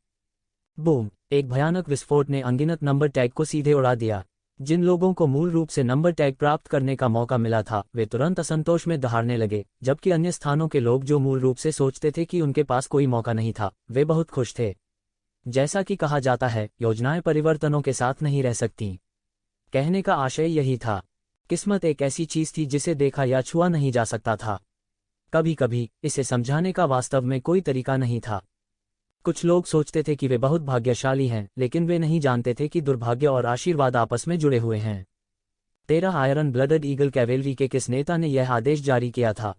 A: बूम! एक भयानक विस्फोट ने अनगिनत नंबर टैग को सीधे उड़ा दिया। जिन लोगों को मूल रूप से नंबर टैग प्राप्त करने का मौका मिला था वे तुरंत असंतोष में दहाड़ने लगे, जबकि अन्य स्थानों के लोग जो मूल रूप से सोचते थे कि उनके पास कोई मौका नहीं था, वे बहुत खुश थे। जैसा कि कहा जाता है, योजनाएं परिवर्तनों के साथ नहीं रह सकती। कहने का आशय यही था। किस्मत एक ऐसी चीज थी जिसे देखा या छुआ नहीं जा सकता था। कभी कभी इसे समझाने का वास्तव में कोई तरीका नहीं था। कुछ लोग सोचते थे कि वे बहुत भाग्यशाली हैं, लेकिन वे नहीं जानते थे कि दुर्भाग्य और आशीर्वाद आपस में जुड़े हुए हैं। 13 आयरन ब्लडड ईगल कैवेलरी के किस नेता ने यह आदेश जारी किया था?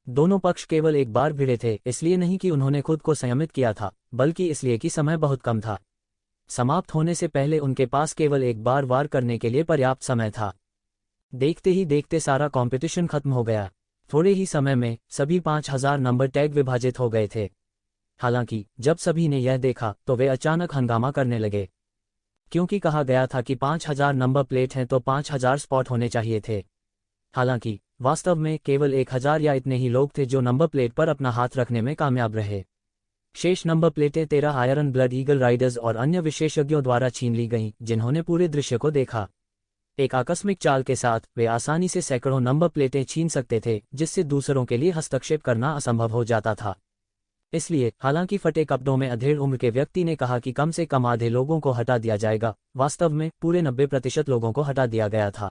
A: दोनों पक्ष केवल एक बार भिड़े थे, इसलिए नहीं कि उन्होंने खुद को संयमित किया था, बल्कि इसलिए कि समय बहुत कम था। समाप्त होने से पहले उनके पास केवल एक बार वार करने के लिए पर्याप्त समय था। देखते ही देखते सारा कॉम्पिटिशन खत्म हो गया। थोड़े ही समय में सभी 5000 नंबर टैग विभाजित हो गए थे। हालांकि जब सभी ने यह देखा तो वे अचानक हंगामा करने लगे, क्योंकि कहा गया था कि 5000 नंबर प्लेट हैं तो 5000 स्पॉट होने चाहिए थे। हालांकि वास्तव में केवल 1000 या इतने ही लोग थे जो नंबर प्लेट पर अपना हाथ रखने में कामयाब रहे। शेष नंबर प्लेटें 13 आयरन ब्लड ईगल राइडर्स और अन्य विशेषज्ञों द्वारा छीन ली गईं, जिन्होंने पूरे दृश्य को देखा। एक आकस्मिक चाल के साथ वे आसानी से सैकड़ों नंबर प्लेटें छीन सकते थे, जिससे दूसरों के लिए हस्तक्षेप करना असंभव हो जाता था। इसलिए हालांकि फटे कपड़ों में अधेड़ उम्र के व्यक्ति ने कहा कि कम से कम आधे लोगों को हटा दिया जाएगा, वास्तव में पूरे 90% लोगों को हटा दिया गया था।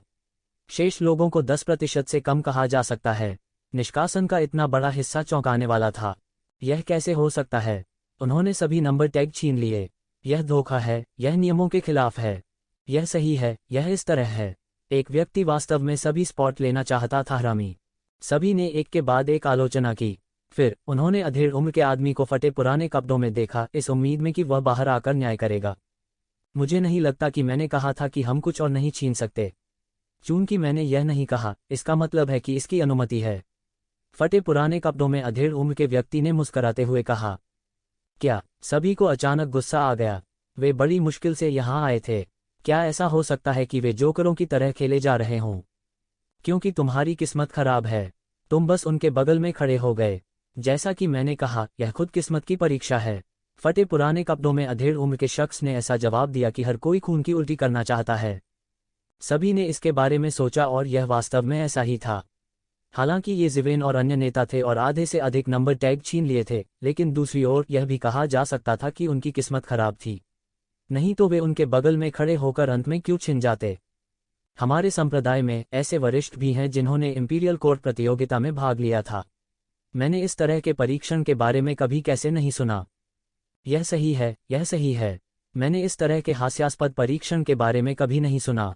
A: शेष लोगों को 10% से कम कहा जा सकता है। निष्कासन का इतना बड़ा हिस्सा चौंकाने वाला था। यह कैसे हो सकता है? उन्होंने सभी नंबर टैग छीन लिए। यह धोखा है, यह नियमों के खिलाफ है, यह सही है, यह इस तरह है। एक व्यक्ति वास्तव में सभी स्पॉट लेना चाहता था। हरामी। सभी ने एक के बाद एक आलोचना की। फिर उन्होंने अधेड़ उम्र के आदमी को फटे पुराने कपड़ों में देखा, इस उम्मीद में कि वह बाहर आकर न्याय करेगा। मुझे नहीं लगता कि मैंने कहा था कि हम कुछ और नहीं छीन सकते। चूंकि मैंने यह नहीं कहा, इसका मतलब है कि इसकी अनुमति है। फटे पुराने कपड़ों में अधेड़ उम्र के व्यक्ति ने मुस्कराते हुए कहा। क्या? सभी को अचानक गुस्सा आ गया। वे बड़ी मुश्किल से यहाँ आए थे। क्या ऐसा हो सकता है कि वे जोकरों की तरह खेले जा रहे हों? क्योंकि तुम्हारी किस्मत खराब है। तुम बस उनके बगल में खड़े हो गए। जैसा कि मैंने कहा, यह खुद किस्मत की परीक्षा है। फटे पुराने कपड़ों में अधेड़ उम्र के शख्स ने ऐसा जवाब दिया कि हर कोई खून की उल्टी करना चाहता है। सभी ने इसके बारे में सोचा और यह वास्तव में ऐसा ही था। हालांकि ये ज़िवेन और अन्य नेता थे और आधे से अधिक नंबर टैग छीन लिए थे, लेकिन दूसरी ओर यह भी कहा जा सकता था कि उनकी किस्मत खराब थी। नहीं तो वे उनके बगल में खड़े होकर अंत में क्यों छिन जाते? हमारे संप्रदाय में ऐसे वरिष्ठ भी हैं जिन्होंने इंपीरियल कोर्ट प्रतियोगिता में भाग लिया था। मैंने इस तरह के परीक्षण के बारे में कभी कैसे नहीं सुना। यह सही है, यह सही है। मैंने इस तरह के हास्यास्पद परीक्षण के बारे में कभी नहीं सुना।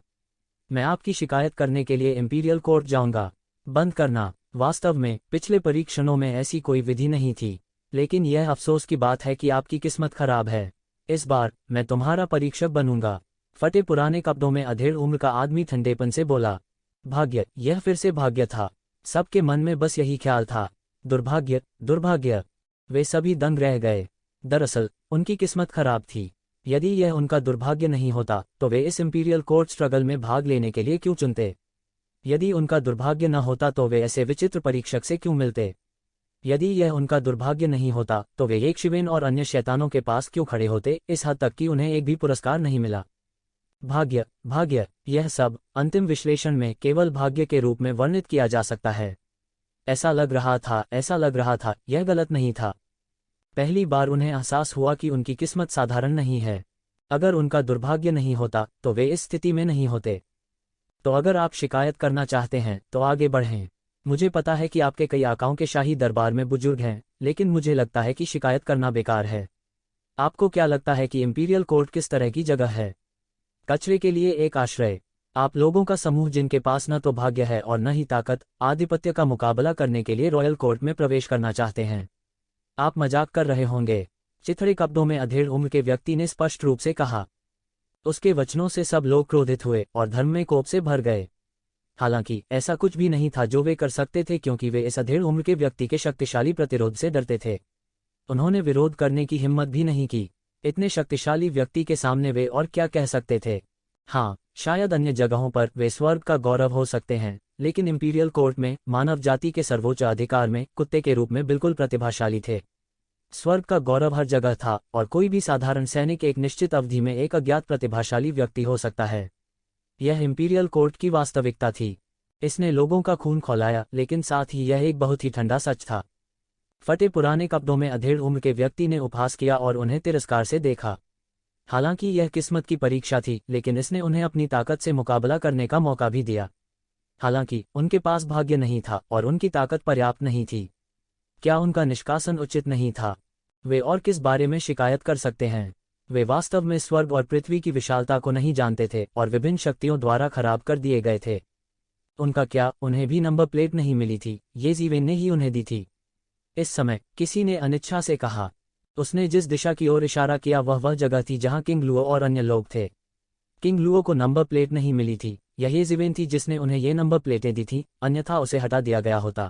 A: मैं आपकी शिकायत करने के लिए इंपीरियल कोर्ट जाऊंगा। बंद करना। वास्तव में पिछले परीक्षणों में ऐसी कोई विधि नहीं थी, लेकिन यह अफसोस की बात है कि आपकी किस्मत खराब है। इस बार मैं तुम्हारा परीक्षक बनूंगा। फटे पुराने कपड़ों में अधेड़ उम्र का आदमी ठंडेपन से बोला। भाग्य। यह फिर से भाग्य था। सबके मन में बस यही ख्याल था। दुर्भाग्य, दुर्भाग्य। वे सभी दंग रह गए। दरअसल उनकी किस्मत खराब थी। यदि यह उनका दुर्भाग्य नहीं होता तो वे इस इंपीरियल कोर्ट स्ट्रगल में भाग लेने के लिए क्यों चुनते? यदि उनका दुर्भाग्य न होता तो वे ऐसे विचित्र परीक्षक से क्यों मिलते? यदि यह उनका दुर्भाग्य नहीं होता तो वे एक शिवेन और अन्य शैतानों के पास क्यों खड़े होते, इस हद तक कि उन्हें एक भी पुरस्कार नहीं मिला? भाग्य, भाग्य। यह सब अंतिम विश्लेषण में केवल भाग्य के रूप में वर्णित किया जा सकता है। ऐसा लग रहा था, यह गलत नहीं था। पहली बार उन्हें एहसास हुआ कि उनकी किस्मत साधारण नहीं है। अगर उनका दुर्भाग्य नहीं होता तो वे इस स्थिति में नहीं होते। तो अगर आप शिकायत करना चाहते हैं तो आगे बढ़ें। मुझे पता है कि आपके कई आकाओं के शाही दरबार में बुजुर्ग हैं, लेकिन मुझे लगता है कि शिकायत करना बेकार है। आपको क्या लगता है कि इंपीरियल कोर्ट किस तरह की जगह है? कचरे के लिए एक आश्रय। आप लोगों का समूह जिनके पास न तो भाग्य है और न ही ताकत, आधिपत्य का मुकाबला करने के लिए रॉयल कोर्ट में प्रवेश करना चाहते हैं। आप मजाक कर रहे होंगे। चिथड़े कपड़ों में अधेड़ उम्र के व्यक्ति ने स्पष्ट रूप से कहा। उसके वचनों से सब लोग क्रोधित हुए और धर्म में कोप से भर गए। हालांकि ऐसा कुछ भी नहीं था जो वे कर सकते थे, क्योंकि वे इस अधेड़ उम्र के व्यक्ति के शक्तिशाली प्रतिरोध से डरते थे। उन्होंने विरोध करने की हिम्मत भी नहीं की। इतने शक्तिशाली व्यक्ति के सामने वे और क्या कह सकते थे? हाँ, शायद अन्य जगहों पर वे स्वर्ग का गौरव हो सकते हैं, लेकिन इंपीरियल कोर्ट में मानव जाति के सर्वोच्च अधिकार में कुत्ते के रूप में बिल्कुल प्रतिभाशाली थे। स्वर्ग का गौरव हर जगह था और कोई भी साधारण सैनिक एक निश्चित अवधि में एक अज्ञात प्रतिभाशाली व्यक्ति हो सकता है। यह इंपीरियल कोर्ट की वास्तविकता थी। इसने लोगों का खून खौलाया, लेकिन साथ ही यह एक बहुत ही ठंडा सच था। फटे पुराने कपड़ों में अधेड़ उम्र के व्यक्ति ने उपहास किया और उन्हें तिरस्कार से देखा। हालांकि यह किस्मत की परीक्षा थी, लेकिन इसने उन्हें अपनी ताकत से मुकाबला करने का मौका भी दिया। हालांकि उनके पास भाग्य नहीं था और उनकी ताकत पर्याप्त नहीं थी। क्या उनका निष्कासन उचित नहीं था? वे और किस बारे में शिकायत कर सकते हैं? वे वास्तव में स्वर्ग और पृथ्वी की विशालता को नहीं जानते थे और विभिन्न शक्तियों द्वारा खराब कर दिए गए थे। उनका क्या? उन्हें भी नंबर प्लेट नहीं मिली थी, ये ज़िवेन ने ही उन्हें दी थी। इस समय किसी ने अनिच्छा से कहा। उसने जिस दिशा की ओर इशारा किया वह जगह थी जहां किंग लुओ और अन्य लोग थे। किंग लुओ को नंबर प्लेट नहीं मिली थी। यही ज़िवेन थी जिसने उन्हें ये नंबर प्लेटें दी थी, अन्यथा उसे हटा दिया गया होता।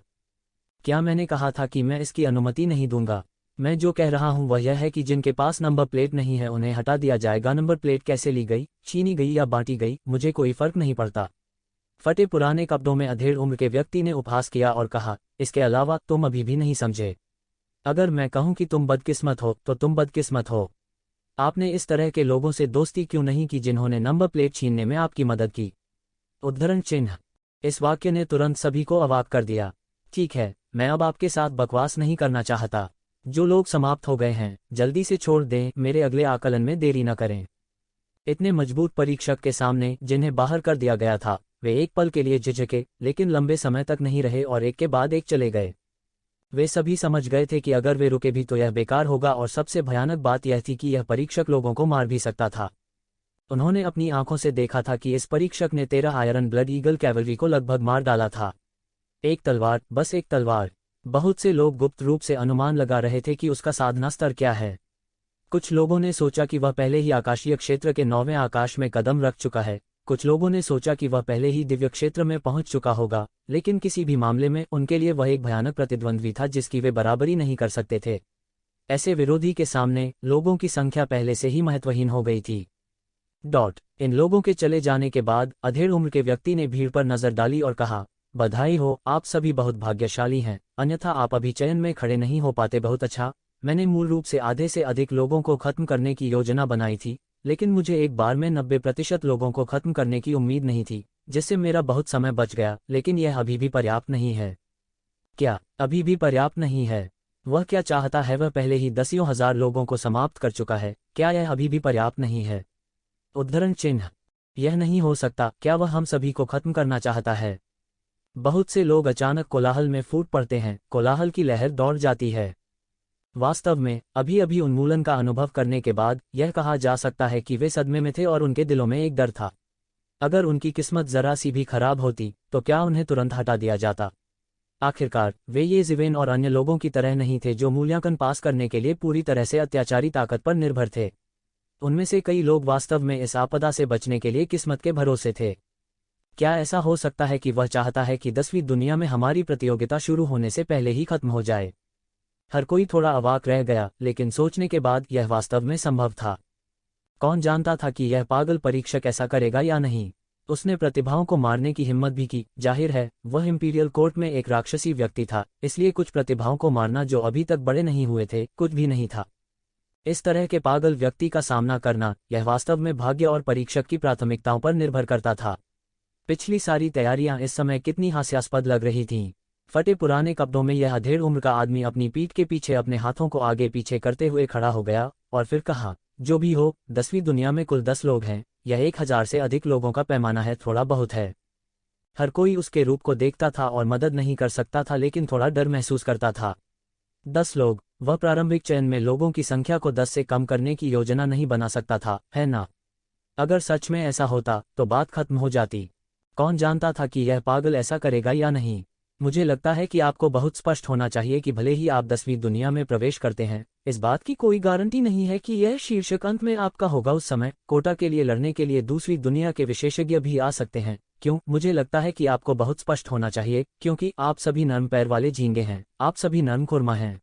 A: क्या मैंने कहा था कि मैं इसकी अनुमति नहीं दूंगा? मैं जो कह रहा हूं वह यह है कि जिनके पास नंबर प्लेट नहीं है उन्हें हटा दिया जाएगा। नंबर प्लेट कैसे ली गई, छीनी गई या बांटी गई, मुझे कोई फर्क नहीं पड़ता। फटे पुराने कपड़ों में अधेड़ उम्र के व्यक्ति ने उपहास किया और कहा, इसके अलावा तुम अभी भी नहीं समझे। अगर मैं कहूं कि तुम बदकिस्मत हो तो तुम बदकिस्मत हो। आपने इस तरह के लोगों से दोस्ती क्यों नहीं की जिन्होंने नंबर प्लेट छीनने में आपकी मदद की? उद्धरण चिन्ह। इस वाक्य ने तुरंत सभी को अवाक कर दिया। ठीक है, मैं अब आपके साथ बकवास नहीं करना चाहता। जो लोग समाप्त हो गए हैं जल्दी से छोड़ दें, मेरे अगले आकलन में देरी न करें। इतने मजबूत परीक्षक के सामने जिन्हें बाहर कर दिया गया था, वे एक पल के लिए झिझके, लेकिन लंबे समय तक नहीं रहे और एक के बाद एक चले गए। वे सभी समझ गए थे कि अगर वे रुके भी तो यह बेकार होगा, और सबसे भयानक बात यह थी कि यह परीक्षक लोगों को मार भी सकता था। उन्होंने अपनी आंखों से देखा था कि इस परीक्षक ने 13 आयरन ब्लड ईगल कैवलरी को लगभग मार डाला था। एक तलवार, बस एक तलवार। बहुत से लोग गुप्त रूप से अनुमान लगा रहे थे कि उसका साधना स्तर क्या है। कुछ लोगों ने सोचा कि वह पहले ही आकाशीय क्षेत्र के 9वें आकाश में कदम रख चुका है, कुछ लोगों ने सोचा कि वह पहले ही दिव्य क्षेत्र में पहुंच चुका होगा, लेकिन किसी भी मामले में उनके लिए वह एक भयानक प्रतिद्वंद्वी था जिसकी वे बराबरी नहीं कर सकते थे। ऐसे विरोधी के सामने लोगों की संख्या पहले से ही महत्वहीन हो गई थी। इन लोगों के चले जाने के बाद अधेड़ उम्र के व्यक्ति ने भीड़ पर नजर डाली और कहा, बधाई हो, आप सभी बहुत भाग्यशाली हैं, अन्यथा आप अभी चयन में खड़े नहीं हो पाते। बहुत अच्छा, मैंने मूल रूप से आधे से अधिक लोगों को खत्म करने की योजना बनाई थी, लेकिन मुझे एक बार में 90% लोगों को खत्म करने की उम्मीद नहीं थी, जिससे मेरा बहुत समय बच गया, लेकिन यह अभी भी पर्याप्त नहीं है। क्या अभी भी पर्याप्त नहीं है? वह क्या चाहता है? वह पहले ही दसियों हजार लोगों को समाप्त कर चुका है, क्या यह अभी भी पर्याप्त नहीं है? उद्धरण चिन्ह। यह नहीं हो सकता, क्या वह हम सभी को खत्म करना चाहता है? बहुत से लोग अचानक कोलाहल में फूट पड़ते हैं, कोलाहल की लहर दौड़ जाती है। वास्तव में अभी अभी उन्मूलन का अनुभव करने के बाद यह कहा जा सकता है कि वे सदमे में थे और उनके दिलों में एक डर था। अगर उनकी किस्मत जरा सी भी खराब होती तो क्या उन्हें तुरंत हटा दिया जाता? आखिरकार वे ये ज़िवेन और अन्य लोगों की तरह नहीं थे जो मूल्यांकन पास करने के लिए पूरी तरह से अत्याचारी ताकत पर निर्भर थे। उनमें से कई लोग वास्तव में इस आपदा से बचने के लिए किस्मत के भरोसे थे। क्या ऐसा हो सकता है कि वह चाहता है कि 10वीं दुनिया में हमारी प्रतियोगिता शुरू होने से पहले ही खत्म हो जाए? हर कोई थोड़ा अवाक रह गया, लेकिन सोचने के बाद यह वास्तव में संभव था। कौन जानता था कि यह पागल परीक्षक ऐसा करेगा या नहीं? उसने प्रतिभाओं को मारने की हिम्मत भी की। जाहिर है वह इंपीरियल कोर्ट में एक राक्षसी व्यक्ति था, इसलिए कुछ प्रतिभाओं को मारना जो अभी तक बड़े नहीं हुए थे कुछ भी नहीं था। इस तरह के पागल व्यक्ति का सामना करना, यह वास्तव में भाग्य और परीक्षक की प्राथमिकताओं पर निर्भर करता था। पिछली सारी तैयारियां इस समय कितनी हास्यास्पद लग रही थीं। फटे पुराने कपड़ों में यह अधेड़ उम्र का आदमी अपनी पीठ के पीछे अपने हाथों को आगे पीछे करते हुए खड़ा हो गया और फिर कहा, जो भी हो, 10वीं दुनिया में कुल 10 लोग हैं, यह 1000 से अधिक लोगों का पैमाना है, थोड़ा बहुत है। हर कोई उसके रूप को देखता था और मदद नहीं कर सकता था, लेकिन थोड़ा डर महसूस करता था। 10 लोग, वह प्रारंभिक चयन में लोगों की संख्या को 10 से कम करने की योजना नहीं बना सकता था, है ना? अगर सच में ऐसा होता तो बात खत्म हो जाती। कौन जानता था कि यह पागल ऐसा करेगा या नहीं? मुझे लगता है कि आपको बहुत स्पष्ट होना चाहिए कि भले ही आप 10वीं दुनिया में प्रवेश करते हैं, इस बात की कोई गारंटी नहीं है कि यह शीर्षक अंत में आपका होगा। उस समय कोटा के लिए लड़ने के लिए दूसरी दुनिया के विशेषज्ञ भी आ सकते हैं। क्यों? मुझे लगता है कि आपको बहुत स्पष्ट होना चाहिए, क्योंकि आप सभी नर्म पैर वाले झींगे हैं, आप सभी नर्म खुरमा हैं।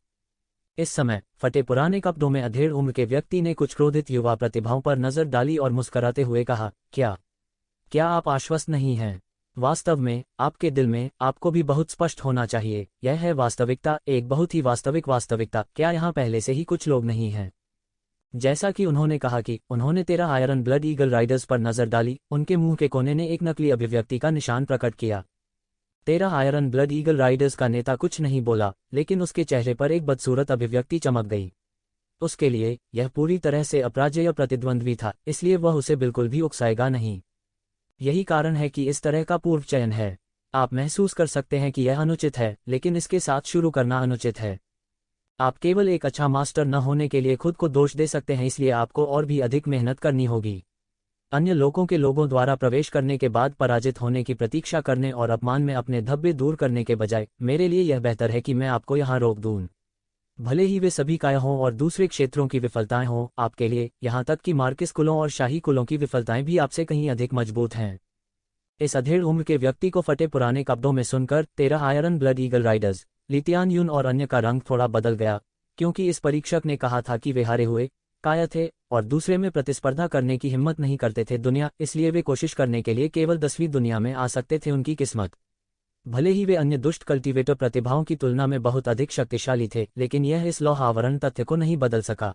A: इस समय फटे पुराने कपड़ों में अधेड़ उम्र के व्यक्ति ने कुछ क्रोधित युवा प्रतिभाओं पर नजर डाली और मुस्कुराते हुए कहा, क्या आप आश्वस्त नहीं हैं? वास्तव में आपके दिल में आपको भी बहुत स्पष्ट होना चाहिए, यह है वास्तविकता, एक बहुत ही वास्तविक वास्तविकता। क्या यहाँ पहले से ही कुछ लोग नहीं हैं? जैसा कि उन्होंने कहा कि उन्होंने 13 आयरन ब्लड ईगल राइडर्स पर नजर डाली, उनके मुंह के कोने ने एक नकली अभिव्यक्ति का निशान प्रकट किया। 13 आयरन ब्लड ईगल राइडर्स का नेता कुछ नहीं बोला, लेकिन उसके चेहरे पर एक बदसूरत अभिव्यक्ति चमक गई। उसके लिए यह पूरी तरह से अपराजेय प्रतिद्वंद्वी था, इसलिए वह उसे बिल्कुल भी उकसाएगा नहीं। यही कारण है कि इस तरह का पूर्व चयन है। आप महसूस कर सकते हैं कि यह अनुचित है, लेकिन इसके साथ शुरू करना अनुचित है। आप केवल एक अच्छा मास्टर न होने के लिए खुद को दोष दे सकते हैं, इसलिए आपको और भी अधिक मेहनत करनी होगी। अन्य लोगों द्वारा प्रवेश करने के बाद पराजित होने की प्रतीक्षा करने और अपमान में अपने धब्बे दूर करने के बजाय मेरे लिए यह बेहतर है कि मैं आपको यहाँ रोक दूं। भले ही वे सभी काय हों और दूसरे क्षेत्रों की विफलताएं हों, आपके लिए, यहाँ तक कि मार्किस कुलों और शाही कुलों की विफलताएं भी आपसे कहीं अधिक मजबूत हैं। इस अधेड़ उम्र के व्यक्ति को फटे पुराने कपड़ों में सुनकर 13 आयरन ब्लड ईगल राइडर्स, लितियान यून और अन्य का रंग थोड़ा बदल गया, क्योंकि इस परीक्षक ने कहा था कि वे हारे हुए काय थे और दूसरे में प्रतिस्पर्धा करने की हिम्मत नहीं करते थे दुनिया, इसलिए वे कोशिश करने के लिए केवल 10वीं दुनिया में आ सकते थे। उनकी किस्मत, भले ही वे अन्य दुष्ट कल्टीवेटर प्रतिभाओं की तुलना में बहुत अधिक शक्तिशाली थे, लेकिन यह इस लौह आवरण तथ्य को नहीं बदल सका।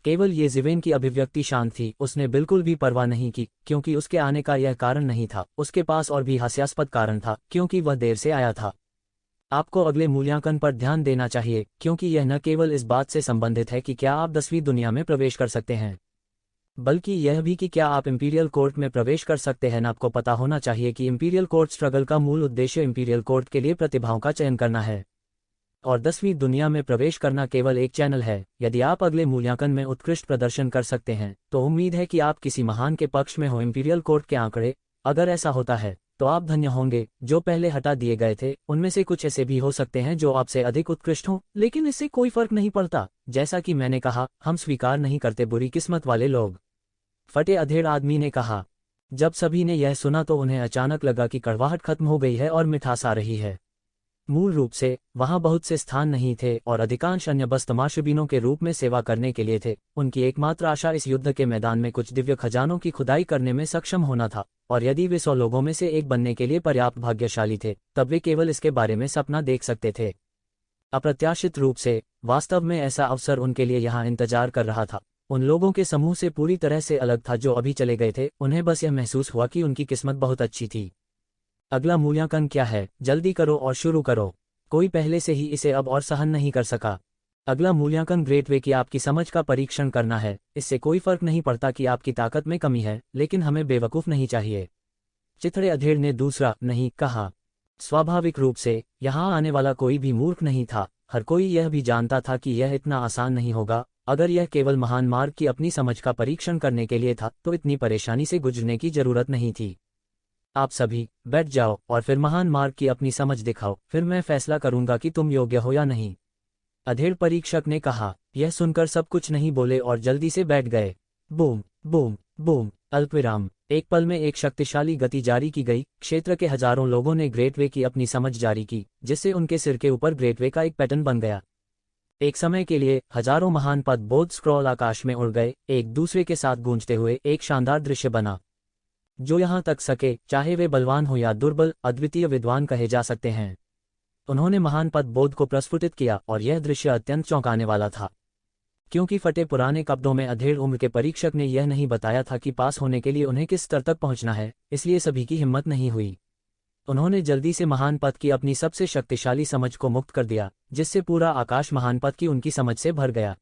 A: केवल ये ज़िवेन की अभिव्यक्ति शांत थी, उसने बिल्कुल भी परवाह नहीं की, क्योंकि उसके आने का यह कारण नहीं था। उसके पास और भी हास्यास्पद कारण था, क्योंकि वह देर से आया था। आपको अगले मूल्यांकन पर ध्यान देना चाहिए, क्योंकि यह न केवल इस बात से संबंधित है कि क्या आप 10वीं दुनिया में प्रवेश कर सकते हैं, बल्कि यह भी कि क्या आप इंपीरियल कोर्ट में प्रवेश कर सकते हैं। आपको पता होना चाहिए कि इंपीरियल कोर्ट स्ट्रगल का मूल उद्देश्य इंपीरियल कोर्ट के लिए प्रतिभाओं का चयन करना है। और 10वीं दुनिया में प्रवेश करना केवल एक चैनल है। यदि आप अगले मूल्यांकन में उत्कृष्ट प्रदर्शन कर सकते हैं तो उम्मीद है कि आप किसी महान के पक्ष में हो। इंपीरियल कोर्ट के आंकड़े, अगर ऐसा होता है तो आप धन्य होंगे। जो पहले हटा दिए गए थे उनमें से कुछ ऐसे भी हो सकते हैं जो आपसे अधिक उत्कृष्ट हों, लेकिन इससे कोई फर्क नहीं पड़ता। जैसा कि मैंने कहा, हम स्वीकार नहीं करते बुरी किस्मत वाले लोग। फटे अधेड़ आदमी ने कहा। जब सभी ने यह सुना तो उन्हें अचानक लगा कि कड़वाहट खत्म हो गई है और मिठास आ रही है। मूल रूप से वहां बहुत से स्थान नहीं थे और अधिकांश अन्य बस तमाशबीनों के रूप में सेवा करने के लिए थे। उनकी एकमात्र आशा इस युद्ध के मैदान में कुछ दिव्य खजानों की खुदाई करने में सक्षम होना था, और यदि वे 100 लोगों में से एक बनने के लिए पर्याप्त भाग्यशाली थे तब वे केवल इसके बारे में सपना देख सकते थे। अप्रत्याशित रूप से वास्तव में ऐसा अवसर उनके लिए यहाँ इंतजार कर रहा था। उन लोगों के समूह से पूरी तरह से अलग था जो अभी चले गए थे। उन्हें बस यह महसूस हुआ कि उनकी किस्मत बहुत अच्छी थी। अगला मूल्यांकन क्या है? जल्दी करो और शुरू करो। कोई पहले से ही इसे अब और सहन नहीं कर सका। अगला मूल्यांकन ग्रेट वे की आपकी समझ का परीक्षण करना है। इससे कोई फर्क नहीं पड़ता कि आपकी ताकत में कमी है, लेकिन हमें बेवकूफ़ नहीं चाहिए। चिथड़े अधेड़ ने दूसरा नहीं कहा। स्वाभाविक रूप से यहाँ आने वाला कोई भी मूर्ख नहीं था। हर कोई यह भी जानता था कि यह इतना आसान नहीं होगा। अगर यह केवल महान मार्ग की अपनी समझ का परीक्षण करने के लिए था तो इतनी परेशानी से गुजरने की जरूरत नहीं थी। आप सभी बैठ जाओ और फिर महान मार्ग की अपनी समझ दिखाओ, फिर मैं फैसला करूंगा कि तुम योग्य हो या नहीं। अधेड़ परीक्षक ने कहा। यह सुनकर सब कुछ नहीं बोले और जल्दी से बैठ गए। Boom boom boom. अल्पविराम। एक पल में एक शक्तिशाली गति जारी की गई। क्षेत्र के हजारों लोगों ने ग्रेट वे की अपनी समझ जारी की, जिससे उनके सिर के ऊपर ग्रेट वे का एक पैटर्न बन गया। एक समय के लिए हजारों महान पद बोध स्क्रॉल आकाश में उड़ गए, एक दूसरे के साथ गूंजते हुए। एक शानदार दृश्य बना। जो यहां तक सके, चाहे वे बलवान हो या दुर्बल, अद्वितीय विद्वान कहे जा सकते हैं। उन्होंने महान पद बोध को प्रस्फुटित किया और यह दृश्य अत्यंत चौंकाने वाला था, क्योंकि फटे पुराने कपड़ों में अधेड़ उम्र के परीक्षक ने यह नहीं बताया था कि पास होने के लिए उन्हें किस स्तर तक पहुंचना है, इसलिए सभी की हिम्मत नहीं हुई। उन्होंने जल्दी से महान पद की अपनी सबसे शक्तिशाली समझ को मुक्त कर दिया, जिससे पूरा आकाश महान पद की उनकी समझ से भर गया।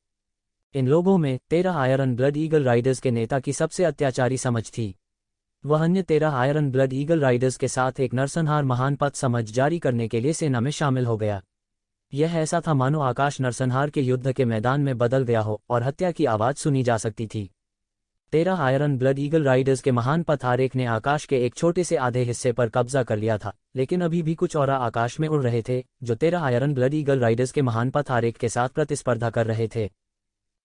A: इन लोगों में 13 आयरन ब्लड ईगल राइडर्स के नेता की सबसे अत्याचारी समझ थी। वह अन्य 13 आयरन ब्लड ईगल राइडर्स के साथ एक नरसंहार महान पद समझ जारी करने के लिए सेना में शामिल हो गया। यह ऐसा था मानो आकाश नरसंहार के युद्ध के मैदान में बदल गया हो और हत्या की आवाज सुनी जा सकती थी। 13 आयरन ब्लड ईगल राइडर्स के महान पथ आरेख ने आकाश के एक छोटे से आधे हिस्से पर कब्जा कर लिया था, लेकिन अभी भी कुछ और आकाश में उड़ रहे थे जो 13 आयरन ब्लड ईगल राइडर्स के महान पथ आरेख के साथ प्रतिस्पर्धा कर रहे थे।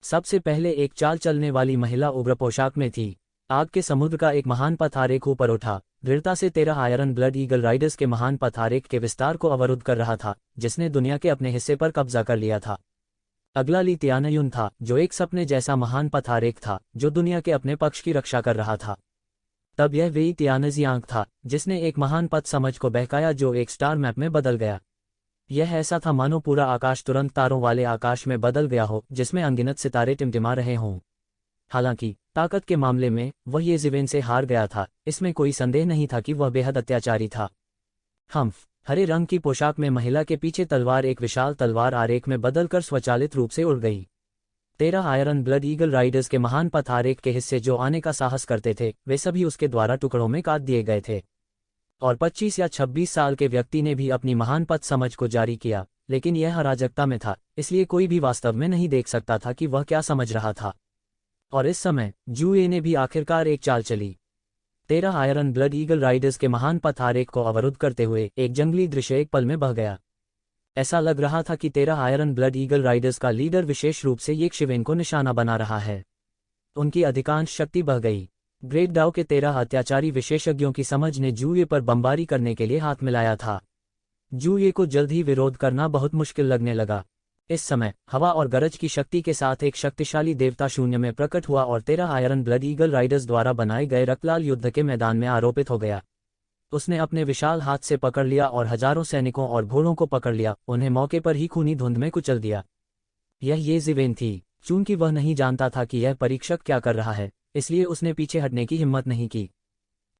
A: सबसे पहले एक चाल चलने वाली महिला उग्र पोशाक में थी। आग के समुद्र का एक महान पथ आरेख ऊपर उठा, दृढ़ता से 13 आयरन ब्लड ईगल राइडर्स के महान पथ आरेख के विस्तार को अवरुद्ध कर रहा था, जिसने दुनिया के अपने हिस्से पर कब्जा कर लिया था। अगला ली तियानयुन था, जो एक सपने जैसा महान पथ आरेख था जो दुनिया के अपने पक्ष की रक्षा कर रहा था। तब यह वेई तियानजियांग था, जिसने एक महान पथ समझ को बहकाया जो एक स्टार मैप में बदल गया। यह ऐसा था मानो पूरा आकाश तुरंत तारों वाले आकाश में बदल गया हो, जिसमें अनगिनत सितारे टिमटिमा रहे हों। हालांकि ताकत के मामले में वह ये जिवेन से हार गया था, इसमें कोई संदेह नहीं था कि वह बेहद अत्याचारी था। हम्फ। हरे रंग की पोशाक में महिला के पीछे तलवार एक विशाल तलवार आरेख में बदलकर स्वचालित रूप से उड़ गई। 13 आयरन ब्लड ईगल राइडर्स के महान पथ आरेख के हिस्से जो आने का साहस करते थे, वे सभी उसके द्वारा टुकड़ों में काट दिए गए थे। और 25 या 26 साल के व्यक्ति ने भी अपनी महान पथ समझ को जारी किया, लेकिन यह अराजकता में था, इसलिए कोई भी वास्तव में नहीं देख सकता था कि वह क्या समझ रहा था। और इस समय जूए ने भी आखिरकार एक चाल चली। 13 आयरन ब्लड ईगल राइडर्स के महान पथ आरेख को अवरुद्ध करते हुए एक जंगली दृश्य एक पल में बह गया। ऐसा लग रहा था कि 13 आयरन ब्लड ईगल राइडर्स का लीडर विशेष रूप से ये शिवेन को निशाना बना रहा है। उनकी अधिकांश शक्ति बह गई। ग्रेट डाउ के 13 अत्याचारी विशेषज्ञों की समझ ने जूए पर बमबारी करने के लिए हाथ मिलाया था। जूए को जल्द ही विरोध करना बहुत मुश्किल लगने लगा। इस समय हवा और गरज की शक्ति के साथ एक शक्तिशाली देवता शून्य में प्रकट हुआ और 13 आयरन ब्लड ईगल राइडर्स द्वारा बनाए गए रक्तलाल युद्ध के मैदान में आरोपित हो गया। उसने अपने विशाल हाथ से पकड़ लिया और हजारों सैनिकों और घोड़ों को पकड़ लिया, उन्हें मौके पर ही खूनी धुंध में कुचल दिया। यह ये जिवेन थी। चूंकि वह नहीं जानता था कि यह परीक्षक क्या कर रहा है, इसलिए उसने पीछे हटने की हिम्मत नहीं की।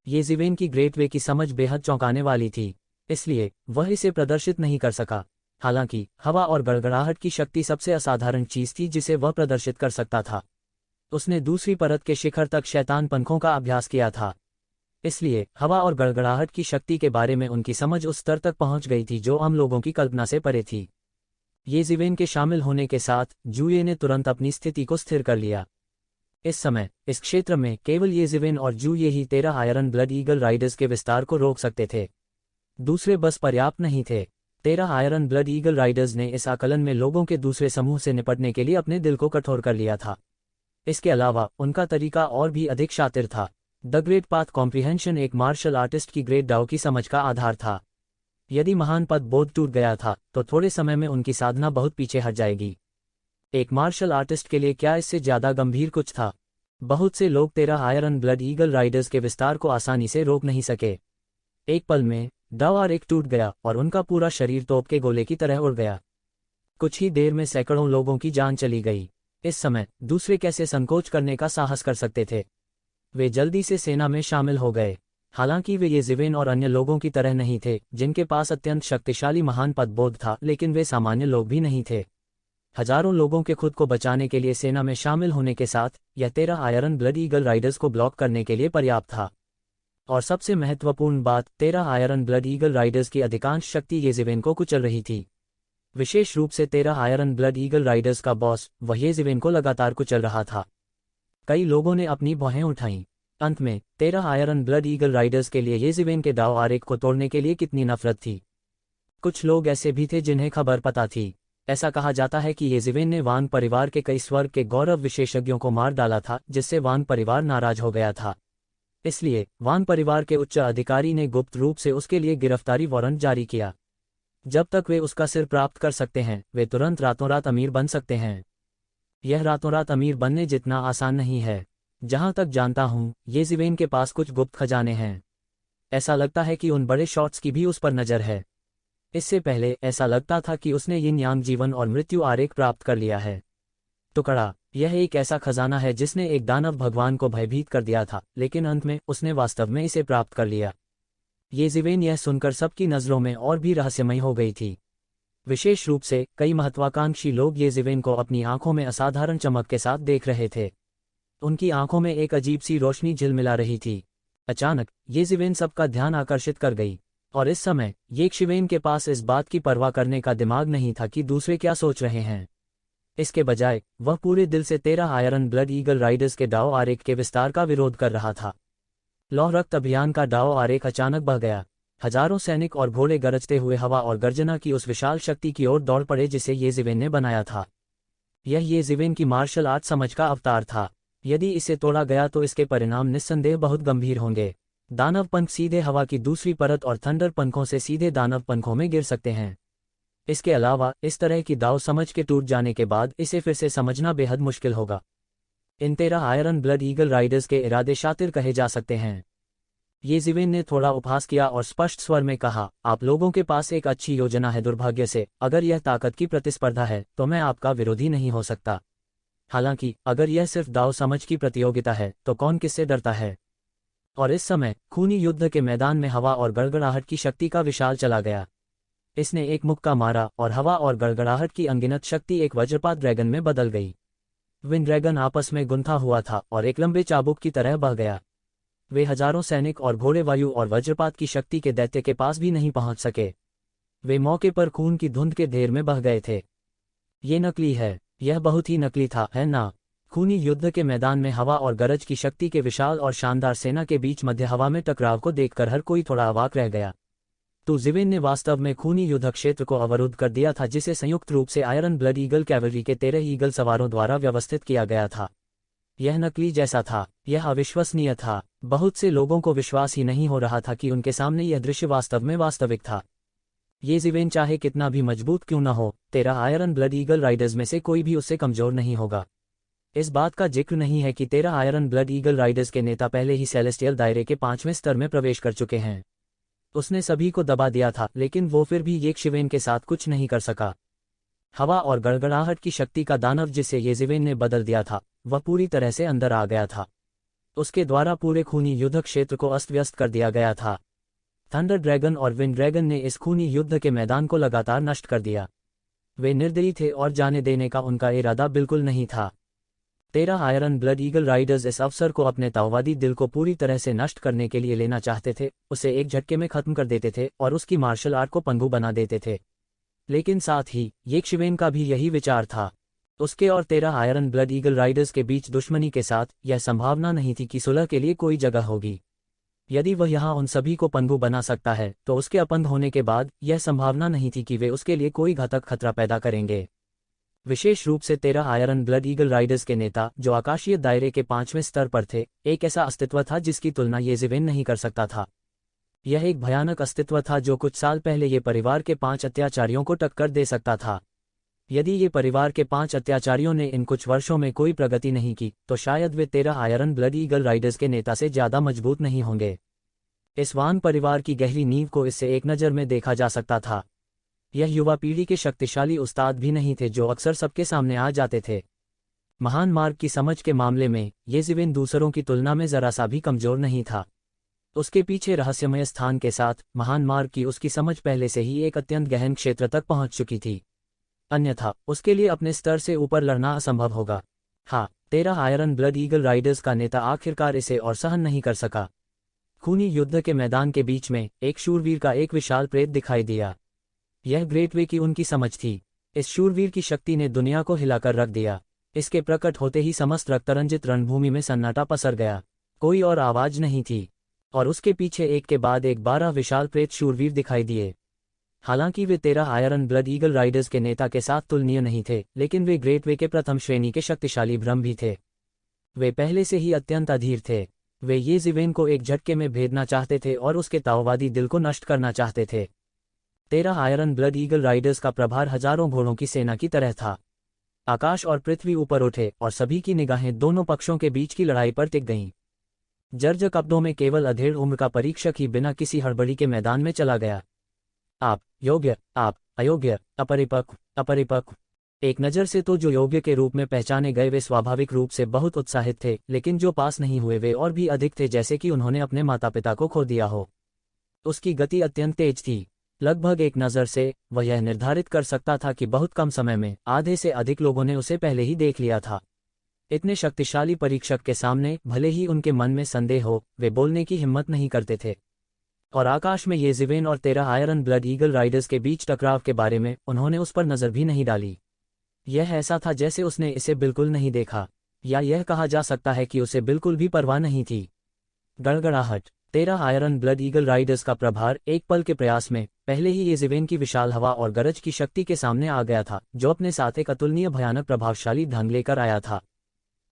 A: ये जिवेन की ग्रेट वे की समझ बेहद चौंकाने वाली थी, इसलिए वह इसे प्रदर्शित नहीं कर सका। हालांकि हवा और गड़गड़ाहट की शक्ति सबसे असाधारण चीज थी जिसे वह प्रदर्शित कर सकता था। उसने दूसरी परत के शिखर तक शैतान पंखों का अभ्यास किया था, इसलिए हवा और गड़गड़ाहट की शक्ति के बारे में उनकी समझ उस स्तर तक पहुंच गई थी जो हम लोगों की कल्पना से परे थी। ये जिवेन के शामिल होने के साथ जूये ने तुरंत अपनी स्थिति को स्थिर कर लिया। इस समय इस क्षेत्र में केवल ये जिवेन और जूये ही 13 आयरन ब्लड ईगल राइडर्स के विस्तार को रोक सकते थे। दूसरे बस पर्याप्त नहीं थे। 13 आयरन ब्लड ईगल राइडर्स ने इस आकलन में लोगों के दूसरे समूह से निपटने के लिए अपने दिल को कठोर कर लिया था। इसके अलावा उनका तरीका और भी अधिक शातिर था। द ग्रेट पाथ कॉम्प्रिहेंशन एक मार्शल आर्टिस्ट की ग्रेट डाउ की समझ का आधार था। यदि महान पद बोध टूट गया था तो थोड़े समय में उनकी साधना बहुत पीछे हट जाएगी। एक मार्शल आर्टिस्ट के लिए क्या इससे ज्यादा गंभीर कुछ था? बहुत से लोग 13 आयरन ब्लड ईगल राइडर्स के विस्तार को आसानी से रोक नहीं सके। एक पल में डाउ आरेख टूट गया और उनका पूरा शरीर तोप के गोले की तरह उड़ गया। कुछ ही देर में सैकड़ों लोगों की जान चली गई। इस समय दूसरे कैसे संकोच करने का साहस कर सकते थे? वे जल्दी से सेना में शामिल हो गए। हालांकि वे ये जिवेन और अन्य लोगों की तरह नहीं थे जिनके पास अत्यंत शक्तिशाली महान पदबोध था, लेकिन वे सामान्य लोग भी नहीं थे। हजारों लोगों के खुद को बचाने के लिए सेना में शामिल होने के साथ यह 13 आयरन ब्लड ईगल राइडर्स को ब्लॉक करने के लिए पर्याप्त था। और सबसे महत्वपूर्ण बात, 13 आयरन ब्लड ईगल राइडर्स की अधिकांश शक्ति ये जिवेन को कुचल रही थी। विशेष रूप से 13 आयरन ब्लड ईगल राइडर्स का बॉस वह ये जिवेन को लगातार कुचल रहा था। कई लोगों ने अपनी भौहें उठाईं। अंत में 13 आयरन ब्लड ईगल राइडर्स के लिए ये जिवेन के डाउ आरेख को तोड़ने के लिए कितनी नफरत थी। कुछ लोग ऐसे भी थे जिन्हें खबर पता थी। ऐसा कहा जाता है कि ये जिवेन ने वांग परिवार के कई स्वर्ग के गौरव विशेषज्ञों को मार डाला था, जिससे वांग परिवार नाराज हो गया था। इसलिए वांग परिवार के उच्च अधिकारी ने गुप्त रूप से उसके लिए गिरफ्तारी वारंट जारी किया। जब तक वे उसका सिर प्राप्त कर सकते हैं, वे तुरंत रातों रात अमीर बन सकते हैं। यह रातों रात अमीर बनने जितना आसान नहीं है। जहां तक जानता हूं, ये जिवेन के पास कुछ गुप्त खजाने हैं। ऐसा लगता है कि उन बड़े शॉट्स की भी उस पर नजर है। इससे पहले ऐसा लगता था कि उसने यिन यांग जीवन और मृत्यु आरेख प्राप्त कर लिया है। टुकड़ा, यह एक ऐसा खजाना है जिसने एक दानव भगवान को भयभीत कर दिया था, लेकिन अंत में उसने वास्तव में इसे प्राप्त कर लिया। ये जिवेन यह सुनकर सबकी नजरों में और भी रहस्यमयी हो गई थी। विशेष रूप से कई महत्वाकांक्षी लोग ये जिवेन को अपनी आंखों में असाधारण चमक के साथ देख रहे थे। उनकी आंखों में एक अजीब सी रोशनी झिलमिला रही थी। अचानक ये जिवेन सबका ध्यान आकर्षित कर गई, और इस समय ये शिवेन के पास इस बात की परवाह करने का दिमाग नहीं था कि दूसरे क्या सोच रहे हैं। इसके बजाय वह पूरे दिल से 13 आयरन ब्लड ईगल राइडर्स के डाउ आरेख के विस्तार का विरोध कर रहा था। लौह रक्त अभियान का डाउ आरेख अचानक बह गया। हजारों सैनिक और घोड़े गरजते हुए हवा और गर्जना की उस विशाल शक्ति की ओर दौड़ पड़े जिसे ये जिवेन ने बनाया था। यह ये जिवेन की मार्शल आर्ट समझ का अवतार था। यदि इसे तोड़ा गया तो इसके परिणाम निस्संदेह बहुत गंभीर होंगे। दानव पंख सीधे हवा की दूसरी परत और थंडर पंखों से सीधे दानव पंखों में गिर सकते हैं। इसके अलावा इस तरह की दाव समझ के टूट जाने के बाद इसे फिर से समझना बेहद मुश्किल होगा। इन 13 आयरन ब्लड ईगल राइडर्स के इरादे शातिर कहे जा सकते हैं। ये जिवेन ने थोड़ा उपहास किया और स्पष्ट स्वर में कहा, आप लोगों के पास एक अच्छी योजना है। दुर्भाग्य से अगर यह ताकत की प्रतिस्पर्धा है तो मैं आपका विरोधी नहीं हो सकता। हालांकि अगर यह सिर्फ दाव समझ की प्रतियोगिता है तो कौन किससे डरता है? और इस समय खूनी युद्ध के मैदान में हवा और गड़गड़ाहट की शक्ति का विशाल चला गया। इसने एक मुक्का मारा और हवा और गड़गड़ाहट की अनगिनत शक्ति एक वज्रपात ड्रैगन में बदल गई। विंड ड्रैगन आपस में गुंथा हुआ था और एक लंबे चाबुक की तरह बह गया। वे हजारों सैनिक और घोड़े वायु और वज्रपात की शक्ति के दैत्य के पास भी नहीं पहुंच सके। वे मौके पर खून की धुंध के ढेर में बह गए थे। ये नकली है। यह बहुत ही नकली था, है ना? खूनी युद्ध के मैदान में हवा और गरज की शक्ति के विशाल और शानदार सेना के बीच मध्य हवा में टकराव को देखकर हर कोई थोड़ा अवाक रह गया। तो जिवेन ने वास्तव में खूनी युद्ध क्षेत्र को अवरुद्ध कर दिया था, जिसे संयुक्त रूप से आयरन ब्लड ईगल कैवलरी के 13 ईगल सवारों द्वारा व्यवस्थित किया गया था। यह नकली जैसा था, यह अविश्वसनीय था। बहुत से लोगों को विश्वास ही नहीं हो रहा था कि उनके सामने यह दृश्य वास्तव में वास्तविक था। ये जिवेन चाहे कितना भी मजबूत क्यों न हो, 13 आयरन ब्लड ईगल राइडर्स में से कोई भी उससे कमजोर नहीं होगा। इस बात का जिक्र नहीं है कि 13 आयरन ब्लड ईगल राइडर्स के नेता पहले ही सेलेस्टियल दायरे के 5वें स्तर में प्रवेश कर चुके हैं। उसने सभी को दबा दिया था, लेकिन वो फिर भी ये शिवेन के साथ कुछ नहीं कर सका। हवा और गड़गड़ाहट की शक्ति का दानव जिसे ये जिवेन ने बदल दिया था, वह पूरी तरह से अंदर आ गया था। उसके द्वारा पूरे खूनी युद्ध क्षेत्र को अस्त व्यस्त कर दिया गया था। थंडर ड्रैगन और विंड ड्रैगन ने इस खूनी युद्ध के मैदान को लगातार नष्ट कर दिया। वे निर्दयी थे और जाने देने का उनका इरादा बिल्कुल नहीं था। 13 आयरन ब्लड ईगल राइडर्स इस अवसर को अपने ताओवादी दिल को पूरी तरह से नष्ट करने के लिए लेना चाहते थे, उसे एक झटके में खत्म कर देते थे और उसकी मार्शल आर्ट को पंगु बना देते थे। लेकिन साथ ही येशिवेन का भी यही विचार था। उसके और 13 आयरन ब्लड ईगल राइडर्स के बीच दुश्मनी के साथ यह संभावना नहीं थी कि सुलह के लिए कोई जगह होगी। यदि वह यहाँ उन सभी को पंगु बना सकता है तो उसके अपंग होने के बाद यह संभावना नहीं थी कि वे उसके लिए कोई घातक खतरा पैदा करेंगे। विशेष रूप से 13 आयरन ब्लड ईगल राइडर्स के नेता, जो आकाशीय दायरे के 5वें स्तर पर थे, एक ऐसा अस्तित्व था जिसकी तुलना येशिवेन नहीं कर सकता था। यह एक भयानक अस्तित्व था जो कुछ साल पहले ये परिवार के 5 अत्याचारियों को टक्कर दे सकता था। यदि ये परिवार के 5 अत्याचारियों ने इन कुछ वर्षों में कोई प्रगति नहीं की तो शायद वे 13 आयरन ब्लड ईगल राइडर्स के नेता से ज्यादा मजबूत नहीं होंगे। इस वान परिवार की गहरी नींव को इससे एक नज़र में देखा जा सकता था। यह युवा पीढ़ी के शक्तिशाली उस्ताद भी नहीं थे जो अक्सर सबके सामने आ जाते थे। महान मार्ग की समझ के मामले में येशिवेन दूसरों की तुलना में जरा सा भी कमजोर नहीं था। उसके पीछे रहस्यमय स्थान के साथ महान मार्ग की उसकी समझ पहले से ही एक अत्यंत गहन क्षेत्र तक पहुंच चुकी थी। अन्यथा उसके लिए अपने स्तर से ऊपर लड़ना असंभव होगा। हाँ, 13 आयरन ब्लड ईगल राइडर्स का नेता आखिरकार इसे और सहन नहीं कर सका। खूनी युद्ध के मैदान के बीच में एक शूरवीर का एक विशाल प्रेत दिखाई दिया। यह ग्रेट वे की उनकी समझ थी। इस शूरवीर की शक्ति ने दुनिया को हिलाकर रख दिया। इसके प्रकट होते ही समस्त रक्तरंजित रणभूमि में सन्नाटा पसर गया। कोई और आवाज नहीं थी और उसके पीछे एक के बाद एक 12 विशाल प्रेत शूरवीर दिखाई दिए। हालांकि वे 13 आयरन ब्लड ईगल राइडर्स के नेता के साथ तुलनीय नहीं थे, लेकिन वे ग्रेट वे के प्रथम श्रेणी के शक्तिशाली भ्रम भी थे। वे पहले से ही अत्यंत अधीर थे। वे येशिवेन को एक झटके में भेदना चाहते थे और उसके ताओवादी दिल को नष्ट करना चाहते थे। 13 आयरन ब्लड ईगल राइडर्स का प्रभार हजारों घोड़ों की सेना की तरह था। आकाश और पृथ्वी ऊपर उठे और सभी की निगाहें दोनों पक्षों के बीच की लड़ाई पर टिक गईं। जर्ज कब्दों में केवल अधेड़ उम्र का परीक्षक ही बिना किसी हड़बड़ी के मैदान में चला गया। आप योग्य, आप अयोग्य, अपरिपक्व। एक नज़र से तो जो योग्य के रूप में पहचाने गए वे स्वाभाविक रूप से बहुत उत्साहित थे, लेकिन जो पास नहीं हुए वे और भी अधिक थे, जैसे कि उन्होंने अपने माता पिता को खो दिया हो। उसकी गति अत्यंत तेज थी। लगभग एक नज़र से वह यह निर्धारित कर सकता था कि बहुत कम समय में आधे से अधिक लोगों ने उसे पहले ही देख लिया था। इतने शक्तिशाली परीक्षक के सामने भले ही उनके मन में संदेह हो, वे बोलने की हिम्मत नहीं करते थे। और आकाश में येशिवेन और 13 आयरन ब्लड ईगल राइडर्स के बीच टकराव के बारे में उन्होंने उस पर नज़र भी नहीं डाली। यह ऐसा था जैसे उसने इसे बिल्कुल नहीं देखा, या यह कहा जा सकता है कि उसे बिल्कुल भी परवाह नहीं थी। गड़गड़ाहट। 13 आयरन ब्लड ईगल राइडर्स का प्रभार एक पल के प्रयास में पहले ही येशिवेन की विशाल हवा और गरज की शक्ति के सामने आ गया था, जो अपने साथ एक अतुलनीय भयानक प्रभावशाली ढंग लेकर आया था।